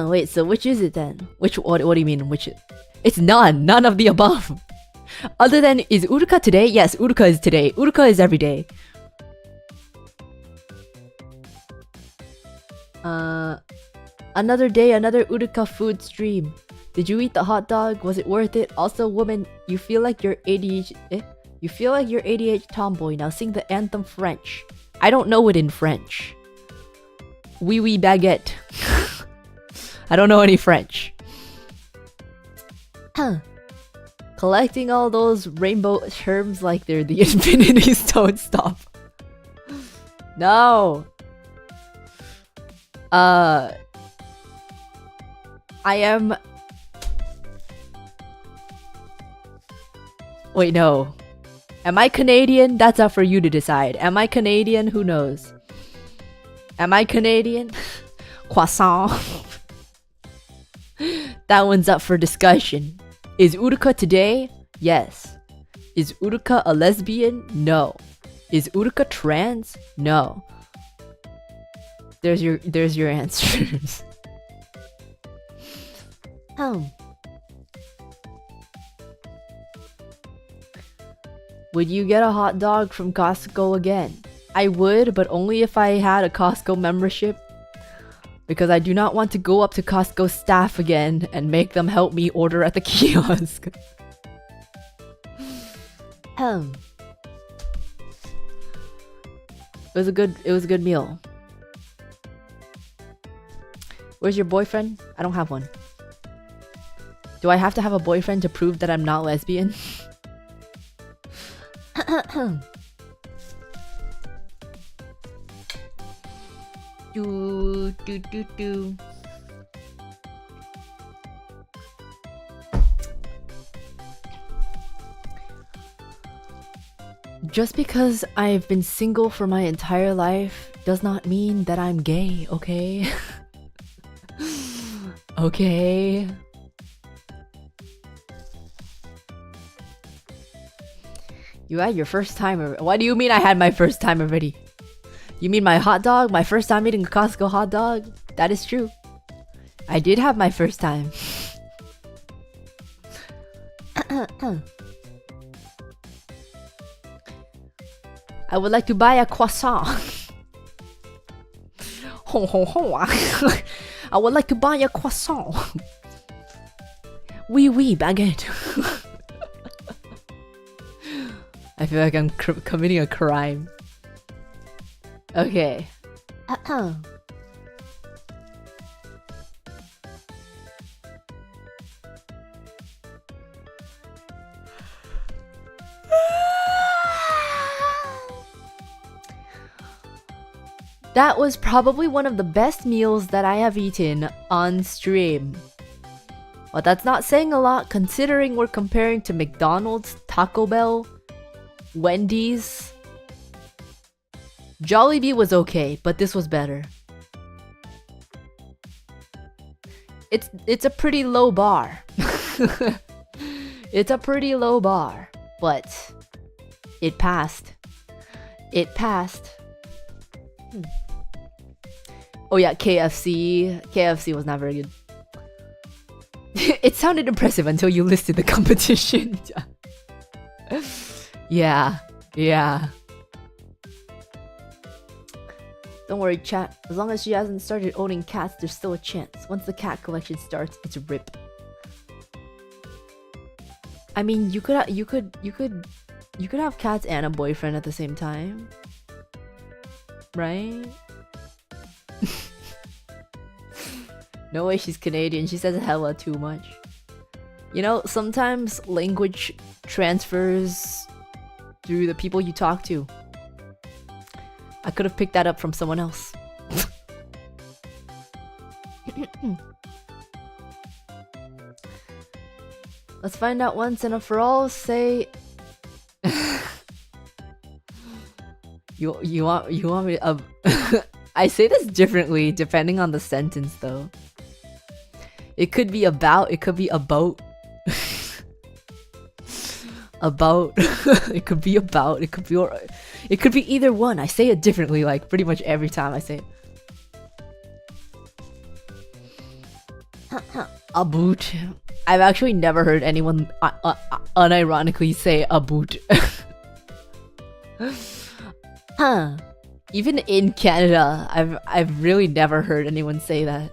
Wait, so which is it then? What do you mean, which? It's none of the above. Other than, is Uruka today? Yes, Uruka is today. Uruka is every day. Another day, another Uruka food stream. Did you eat the hot dog? Was it worth it? Also, woman, you feel like you're ADH. You feel like you're ADH tomboy. Now sing the anthem French. I don't know it in French. Oui oui baguette. I don't know any French. Collecting all those rainbow terms like they're the Infinity Stone. Stop. No. I am... Wait, no. Am I Canadian? That's up for you to decide. Am I Canadian? Who knows? Am I Canadian? Croissant. That one's up for discussion. Is Uruka today? Yes. Is Uruka a lesbian? No. Is Uruka trans? No. There's your answers. Would you get a hot dog from Costco again? I would, but only if I had a Costco membership. Because I do not want to go up to Costco staff again and make them help me order at the kiosk. It was a good meal. Where's your boyfriend? I don't have one. Do I have to have a boyfriend to prove that I'm not lesbian? Do. Just because I've been single for my entire life does not mean that I'm gay, okay? Okay. You had your first time already. What do you mean I had my first time already? You mean my hot dog? My first time eating a Costco hot dog? That is true. I did have my first time. I would like to buy a croissant. Ho ho ho. I would like to buy a croissant. Oui, oui, baguette. I feel like I'm committing a crime. Okay. That was probably one of the best meals that I have eaten on stream. But that's not saying a lot considering we're comparing to McDonald's, Taco Bell, Wendy's. Jollibee was okay, but this was better. It's a pretty low bar. It's a pretty low bar, but it passed. It passed. Oh yeah, KFC. KFC was not very good. It sounded impressive until you listed the competition. Yeah. Don't worry, chat. As long as she hasn't started owning cats, there's still a chance. Once the cat collection starts, it's a rip. I mean, you could have cats and a boyfriend at the same time, right? No way she's Canadian. She says hella too much. You know, sometimes language transfers through the people you talk to. I could have picked that up from someone else. Let's find out once and for all. Say you want me to I say this differently depending on the sentence though. It could be about, it could be about. About. It could be about, it could be either one. I say it differently like pretty much every time I say it. About. I've actually never heard anyone unironically say about. Huh. Even in Canada, I've really never heard anyone say that.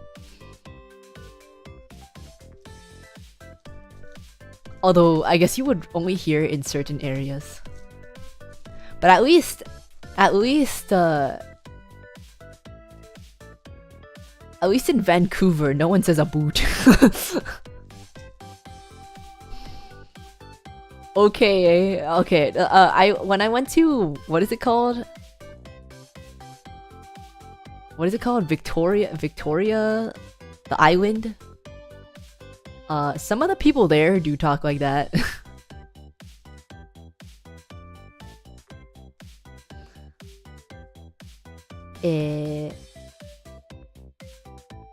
Although I guess you would only hear it in certain areas. But at least in Vancouver, no one says a boot. Okay. When I went to, what is it called? Victoria, the island. Some of the people there do talk like that.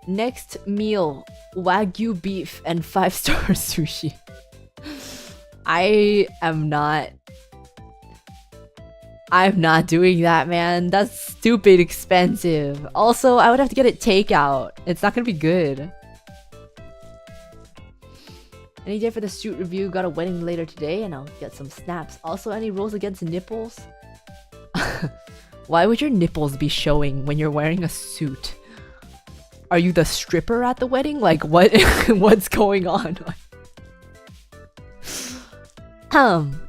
Next meal, Wagyu beef and 5-star sushi. I'm not doing that, man. That's stupid expensive. Also, I would have to get it takeout. It's not gonna be good. Any day for the suit review. Got a wedding later today and I'll get some snaps. Also, any rules against nipples? Why would your nipples be showing when you're wearing a suit? Are you the stripper at the wedding? Like, what? What's going on? I'm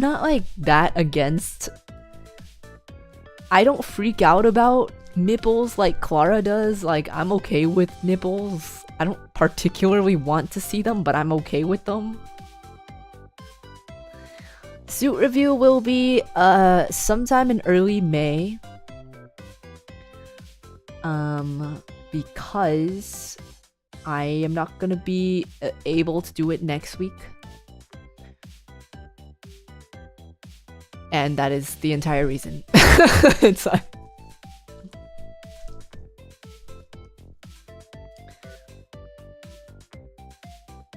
not like that against. I don't freak out about nipples like Clara does. Like, I'm okay with nipples. I don't particularly want to see them, but I'm okay with them. Suit review will be sometime in early May. Because I am not gonna be able to do it next week. And that is the entire reason. It's like...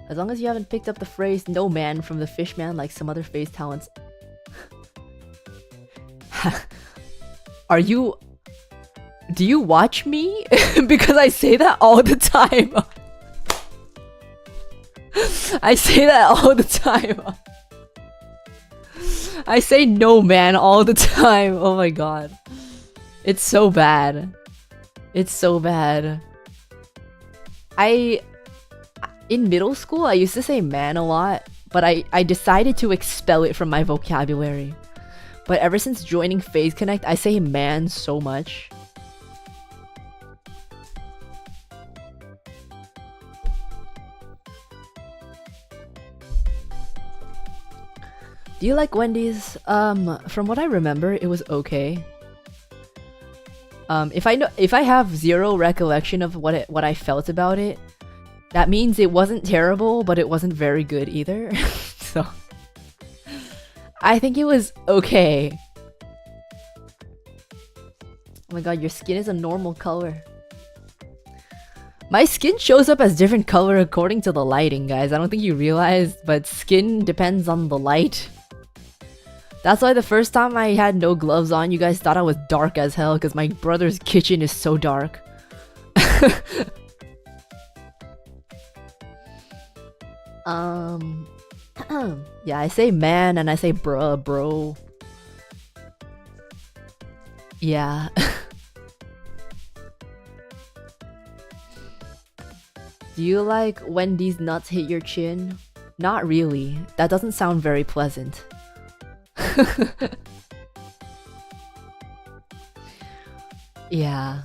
As long as you haven't picked up the phrase "no man" from the Fishman like some other phase talents. Do you watch me? Because I say that all the time. I say that all the time. I say "no man" all the time. Oh my god. It's so bad. It's so bad. In middle school, I used to say "man" a lot, but I decided to expel it from my vocabulary. But ever since joining Phase Connect, I say "man" so much. Do you like Wendy's? From what I remember, it was okay. If I have zero recollection of what I felt about it, that means it wasn't terrible, but it wasn't very good either. So I think it was okay. Oh my god, your skin is a normal color. My skin shows up as different color according to the lighting, guys. I don't think you realized, but skin depends on the light. That's why the first time I had no gloves on, you guys thought I was dark as hell because my brother's kitchen is so dark. Yeah, I say "man" and I say "bruh, bro." Yeah. Do you like when these nuts hit your chin? Not really. That doesn't sound very pleasant. Yeah.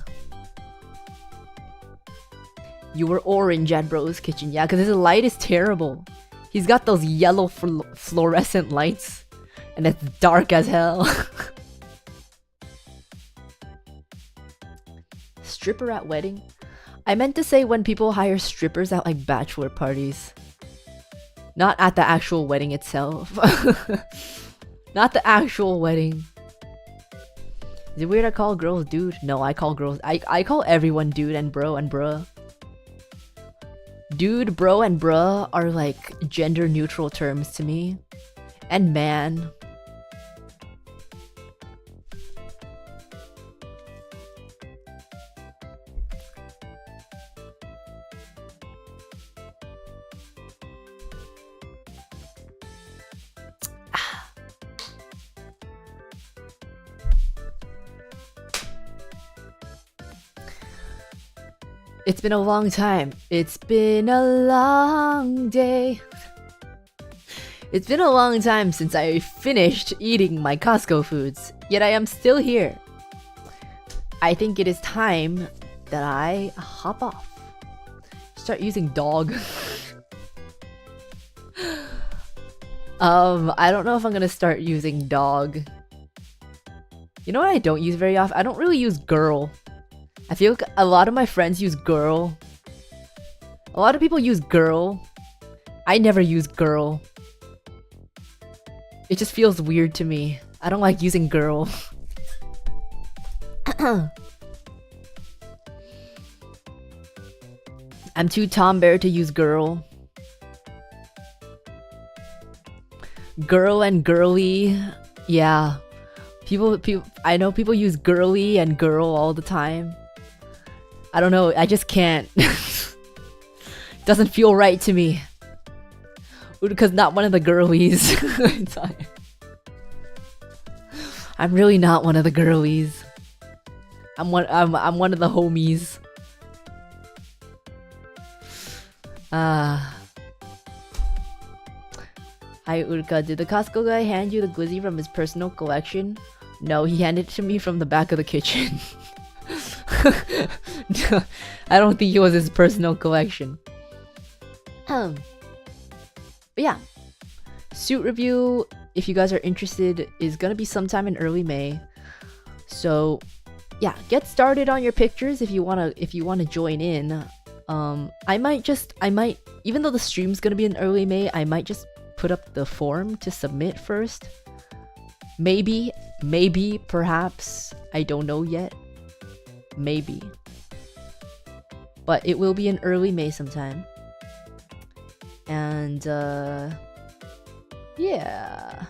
You were orange at bro's kitchen. Yeah, because his light is terrible. He's got those yellow fluorescent lights. And it's dark as hell. Stripper at wedding? I meant to say when people hire strippers at like bachelor parties. Not at the actual wedding itself. Not the actual wedding. Is it weird I call girls dude? No, I call girls... I call everyone dude and bro and bruh. Dude, bro, and bruh are like gender neutral terms to me. And man. It's been a long time. It's been a long day. It's been a long time since I finished eating my Costco foods, yet I am still here. I think it is time that I hop off. Start using dog. I don't know if I'm gonna start using dog. You know what I don't use very often? I don't really use girl. I feel like a lot of my friends use girl. A lot of people use girl. I never use girl. It just feels weird to me. I don't like using girl. I'm too Tom Bear to use girl. Girl and girly. Yeah. I know people use girly and girl all the time. I don't know, I just can't. Doesn't feel right to me. Uruka's not one of the girlies. I'm really not one of the girlies. I'm one of the homies. Hi Uruka, did the Costco guy hand you the glizzy from his personal collection? No, he handed it to me from the back of the kitchen. I don't think it was his personal collection. But yeah, suit review, if you guys are interested, is gonna be sometime in early May. So yeah, get started on your pictures if you wanna join in. I might, even though the stream's gonna be in early May, I might just put up the form to submit first. Maybe, perhaps, I don't know yet. Maybe. But it will be in early May sometime. And yeah.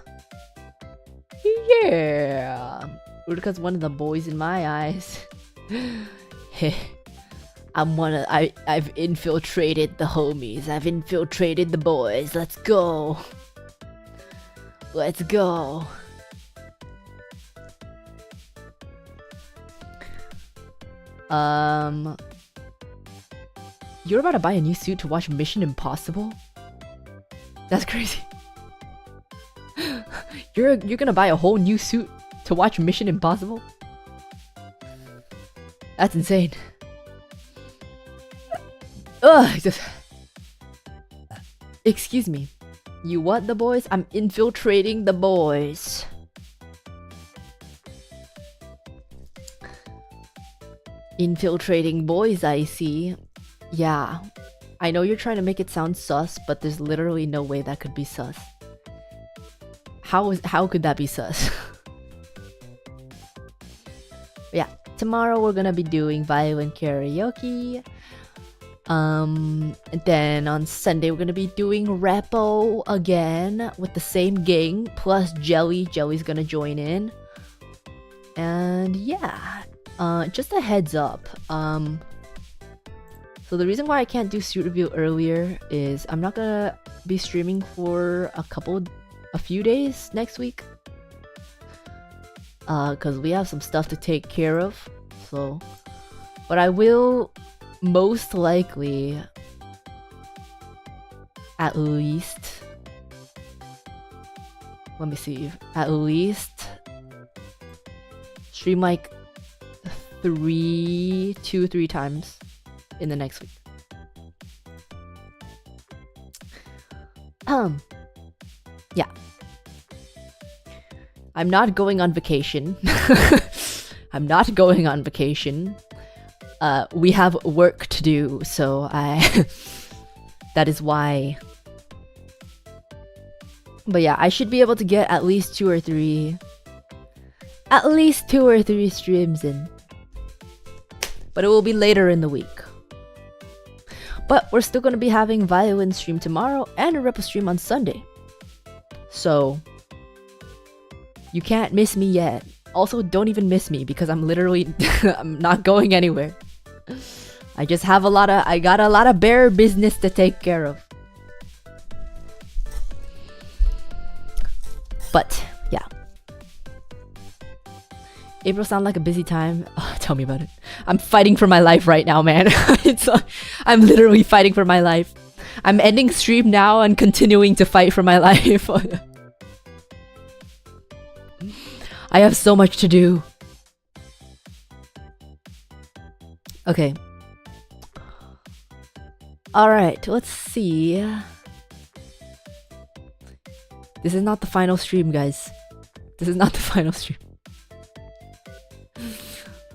Uruka's one of the boys in my eyes. I've infiltrated the homies. I've infiltrated the boys. Let's go. Let's go. You're about to buy a new suit to watch Mission Impossible? That's crazy. You're gonna buy a whole new suit to watch Mission Impossible? That's insane. Ugh, just... Excuse me. You what, the boys? I'm infiltrating the boys. Infiltrating boys, I see. Yeah. I know you're trying to make it sound sus, but there's literally no way that could be sus. How could that be sus? Yeah. Tomorrow we're gonna be doing violin karaoke. And then on Sunday we're gonna be doing repo again with the same gang plus Jelly. Jelly's gonna join in. And yeah, just a heads up. So the reason why I can't do suit review earlier is I'm not gonna be streaming for a few days next week. Cause we have some stuff to take care of. So, but I will most likely at least, let me see, at least stream like 2 to 3 times in the next week. Yeah. I'm not going on vacation. I'm not going on vacation. We have work to do, so that is why. But yeah, I should be able to get at least 2 or 3 streams in. But it will be later in the week. But we're still going to be having violin stream tomorrow and a repo stream on Sunday. So you can't miss me yet. Also, don't even miss me because I'm literally I'm not going anywhere. I just have I got a lot of bare business to take care of. But yeah. April sound like a busy time. Oh, tell me about it. I'm fighting for my life right now, man. I'm literally fighting for my life. I'm ending stream now and continuing to fight for my life. I have so much to do. Okay. Alright, let's see. This is not the final stream, guys. This is not the final stream.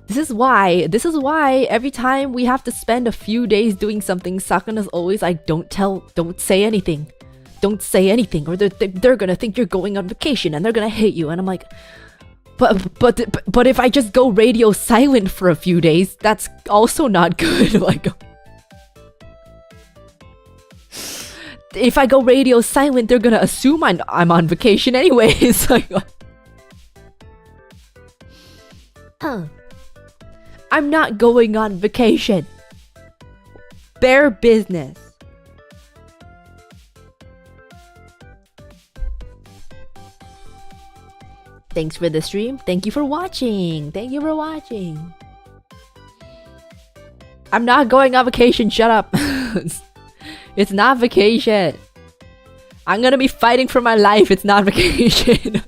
This is why every time we have to spend a few days doing something, Sakuna's always like, don't say anything. Don't say anything, or they're gonna think you're going on vacation and they're gonna hate you. And I'm like, but if I just go radio silent for a few days, that's also not good. Like, if I go radio silent, they're gonna assume I'm on vacation anyways. Like, I'm not going on vacation. Bare business. Thanks for the stream. Thank you for watching. Thank you for watching. I'm not going on vacation. Shut up. It's not vacation. I'm gonna be fighting for my life. It's not vacation.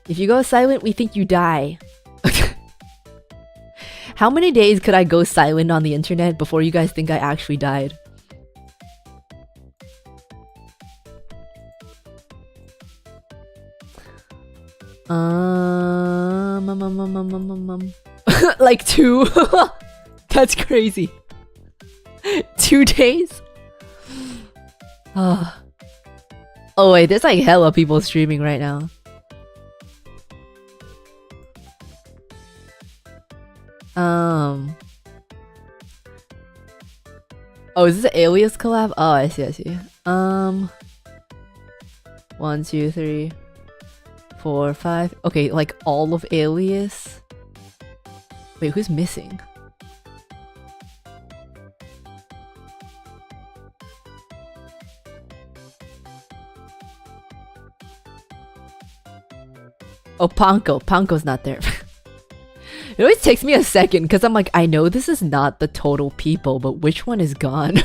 If you go silent, we think you die. How many days could I go silent on the internet before you guys think I actually died? Like 2. That's crazy. 2 days? Oh wait, there's like hella people streaming right now. Oh, is this an Alias collab? Oh, I see, I see. 1, 2, 3, 4, 5. Okay, like all of Alias. Wait, who's missing? Oh, Panko. Panko's not there. It always takes me a second because I'm like, I know this is not the total people, but which one is gone?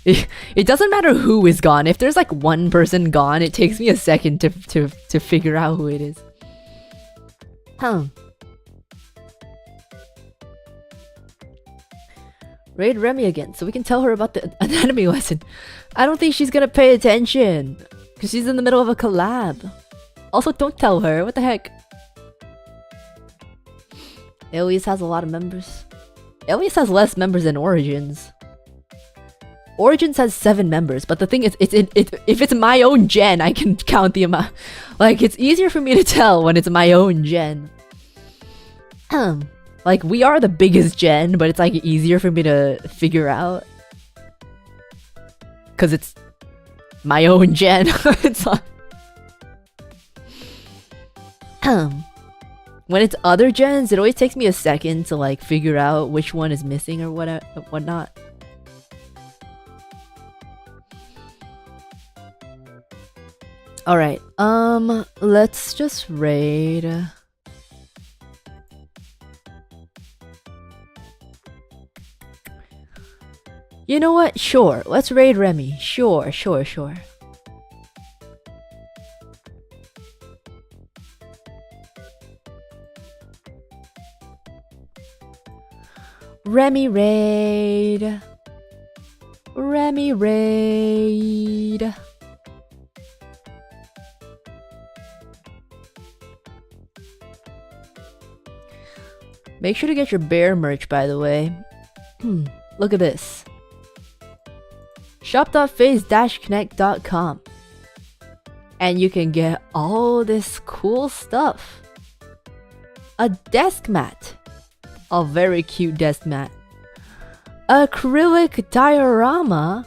It doesn't matter who is gone. If there's like one person gone, it takes me a second to figure out who it is. Raid Remy again, so we can tell her about the anatomy lesson. I don't think she's gonna pay attention because she's in the middle of a collab. Also, don't tell her. What the heck? Alias has a lot of members. Alias has less members than Origins. Origins has 7 members, but the thing is, if it's my own gen, I can count the amount. Like, it's easier for me to tell when it's my own gen. Like, we are the biggest gen, but it's like easier for me to figure out. Cause it's my own gen. It's like... When it's other gens, it always takes me a second to like figure out which one is missing or whatnot. Alright, let's just raid. You know what? Sure, let's raid Remy. Sure. Remy raid. Remy raid. Make sure to get your bear merch, by the way. Look at this. shop.phase-connect.com. And you can get all this cool stuff. A desk mat. A very cute desk mat. Acrylic diorama,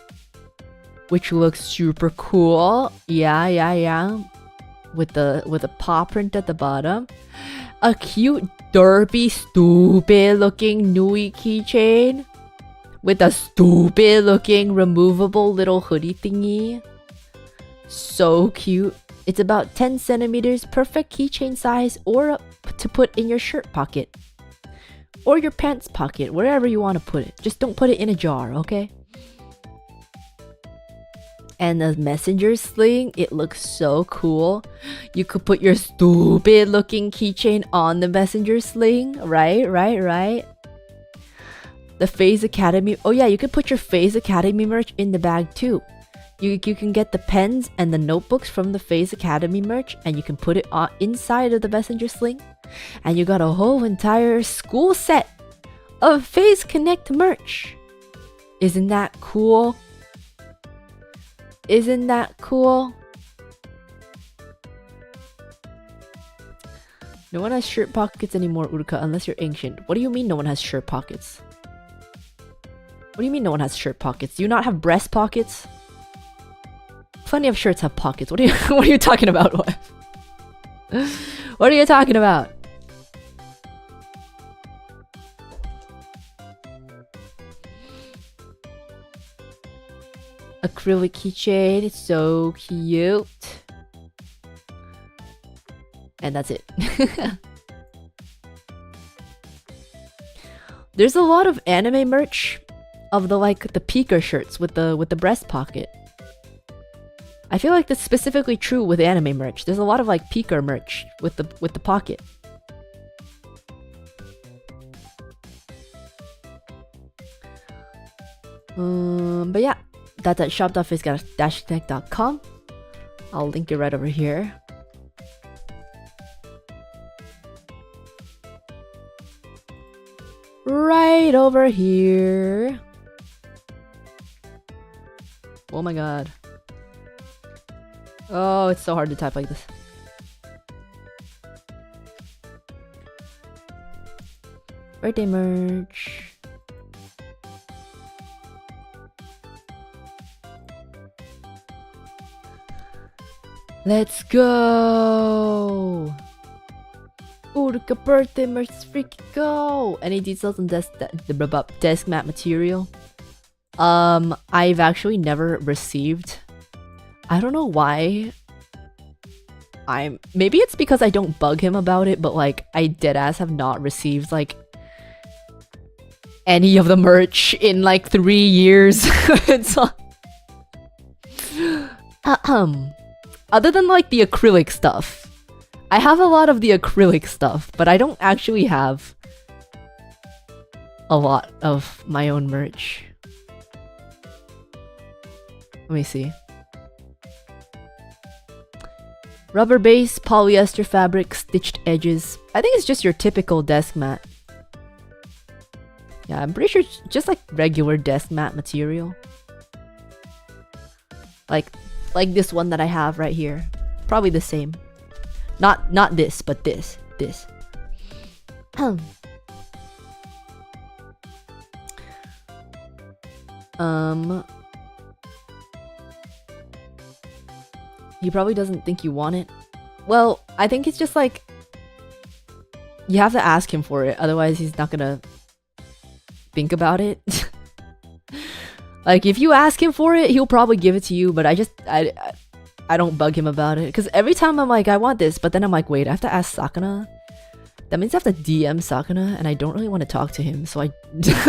which looks super cool. Yeah. With a paw print at the bottom. A cute derpy stupid looking Nui keychain with a stupid looking removable little hoodie thingy. So cute. It's about 10 centimeters, perfect keychain size, or to put in your shirt pocket. Or your pants pocket, wherever you want to put it. Just don't put it in a jar, okay? And the messenger sling, it looks so cool. You could put your stupid looking keychain on the messenger sling, right? The FaZe Academy, oh yeah, you could put your FaZe Academy merch in the bag too. You can get the pens and the notebooks from the FaZe Academy merch, and you can put it on inside of the messenger sling. And you got a whole entire school set of FaZe Connect merch. Isn't that cool? Isn't that cool? No one has shirt pockets anymore, Uruka, unless you're ancient. What do you mean no one has shirt pockets? What do you mean no one has shirt pockets? Do you not have breast pockets? Plenty of shirts have pockets. What are you talking about? What are you talking about? Acrylic keychain, it's so cute. And that's it. There's a lot of anime merch of the Pika shirts with the breast pocket. I feel like that's specifically true with anime merch. There's a lot of Pika merch with the pocket. But yeah, that's at shop.phase-connect.com. I'll link it right over here. Right over here. Oh my god. Oh, it's so hard to type like this. Birthday merch. Let's go! Uruka birthday merch, let's freaking go! Any details on desk mat material? I've actually never received. I don't know why. Maybe it's because I don't bug him about it, but like I deadass have not received like any of the merch in like 3 years. It's other than like the acrylic stuff. I have a lot of the acrylic stuff, but I don't actually have a lot of my own merch. Let me see. Rubber base, polyester fabric, stitched edges. I think it's just your typical desk mat. Yeah, I'm pretty sure it's just like regular desk mat material. Like this one that I have right here. Probably the same. Not this, but this. He probably doesn't think you want it. Well, I think it's just like you have to ask him for it, otherwise he's not gonna think about it. Like if you ask him for it, he'll probably give it to you, but I don't bug him about it because every time I'm like I want this, but then I'm like wait, I have to ask Sakana. That means I have to DM Sakana, and I don't really want to talk to him, so I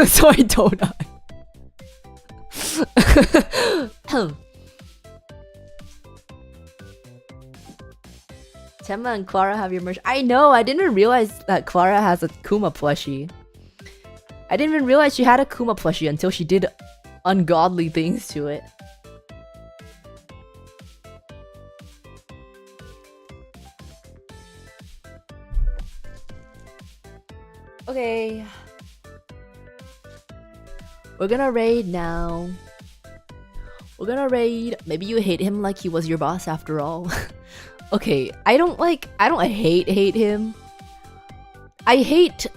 so I don't. Temma and Clara have your merch. I know, I didn't even realize that Clara has a Kuma plushie. I didn't even realize she had a Kuma plushie until she did ungodly things to it. Okay. We're gonna raid now. We're gonna raid. Maybe you hate him like he was your boss after all. Okay, I don't hate him. I hate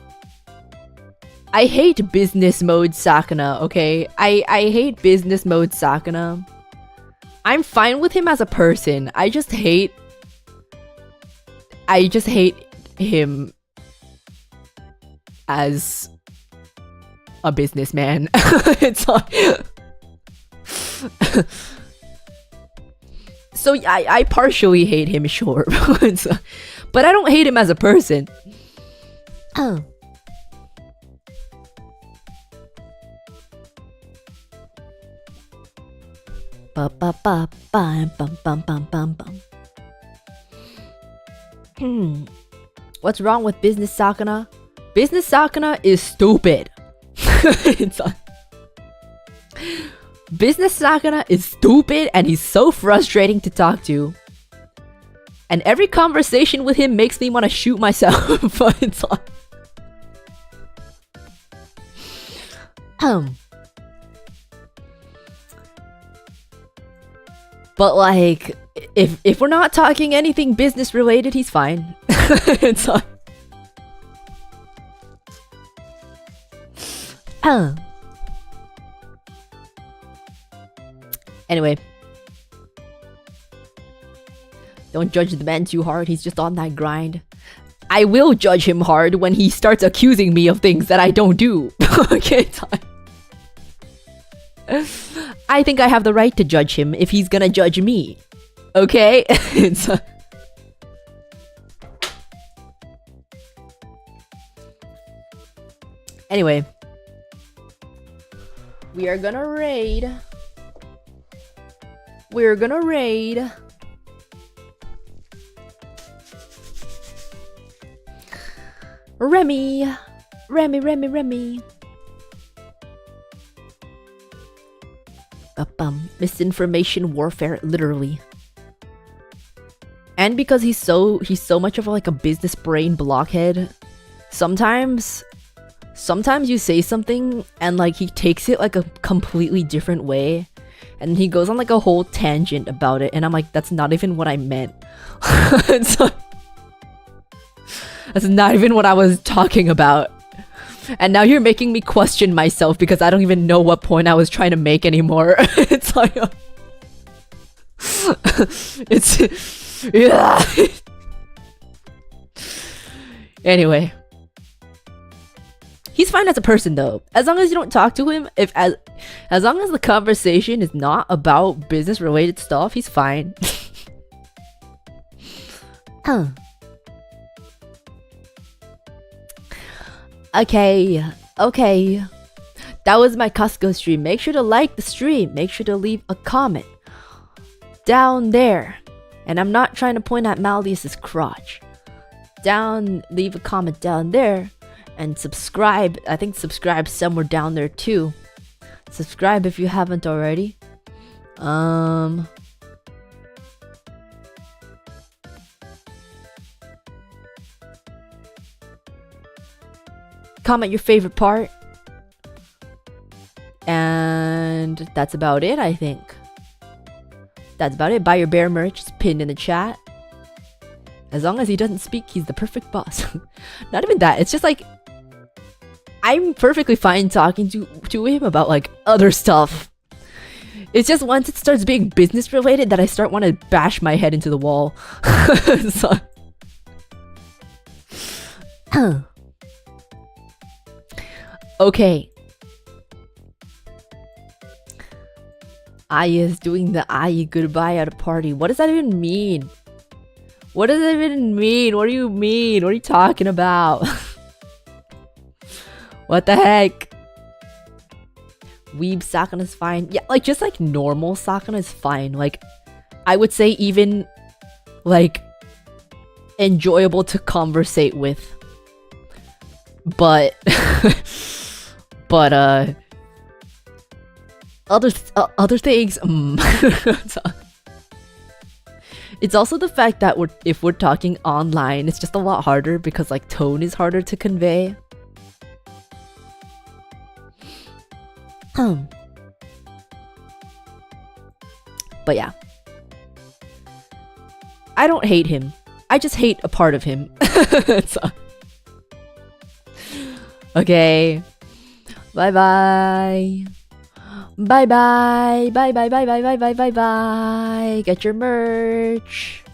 business mode Sakana, okay? I hate business mode Sakana. I'm fine with him as a person. I just hate him as a businessman. It's like so I partially hate him, sure. But I don't hate him as a person. Oh. What's wrong with business Sakana? Business Sakana is stupid. It's like Business Sakana is stupid and he's so frustrating to talk to. And every conversation with him makes me want to shoot myself. But it's like but like if we're not talking anything business related, he's fine. It's like anyway, don't judge the man too hard, he's just on that grind. I will judge him hard when he starts accusing me of things that I don't do. Okay, I think I have the right to judge him if he's gonna judge me. Okay? It's anyway, we are gonna raid. We're gonna raid. Remy. Misinformation warfare, literally. And because he's so much of like a business brain blockhead, sometimes you say something and like he takes it like a completely different way, and he goes on like a whole tangent about it, and I'm like, that's not even what I meant. That's not even what I was talking about. And now you're making me question myself because I don't even know what point I was trying to make anymore. It's like... it's... yeah. Anyway. He's fine as a person though. As long as you don't talk to him, as long as the conversation is not about business related stuff, he's fine. Okay. That was my Costco stream. Make sure to like the stream. Make sure to leave a comment down there. And I'm not trying to point at Malleus's crotch. Leave a comment down there. And subscribe. I think subscribe somewhere down there too. Subscribe if you haven't already. Comment your favorite part. And that's about it, I think. That's about it. Buy your bear merch. It's pinned in the chat. As long as he doesn't speak, he's the perfect boss. Not even that. It's just like... I'm perfectly fine talking to him about like other stuff. It's just once it starts being business related that I start want to bash my head into the wall. So... Okay. Aya is doing the Aya goodbye at a party. What does that even mean? What does that even mean? What do you mean? What are you talking about? What the heck? Weeb Sakana is fine. Yeah, like just like normal Sakana is fine. Like I would say even like enjoyable to conversate with. But other things It's also the fact that if we're talking online, it's just a lot harder because like tone is harder to convey. But yeah. I don't hate him. I just hate a part of him. So. Okay. Bye bye. Bye bye. Bye bye bye bye bye bye bye bye. Get your merch.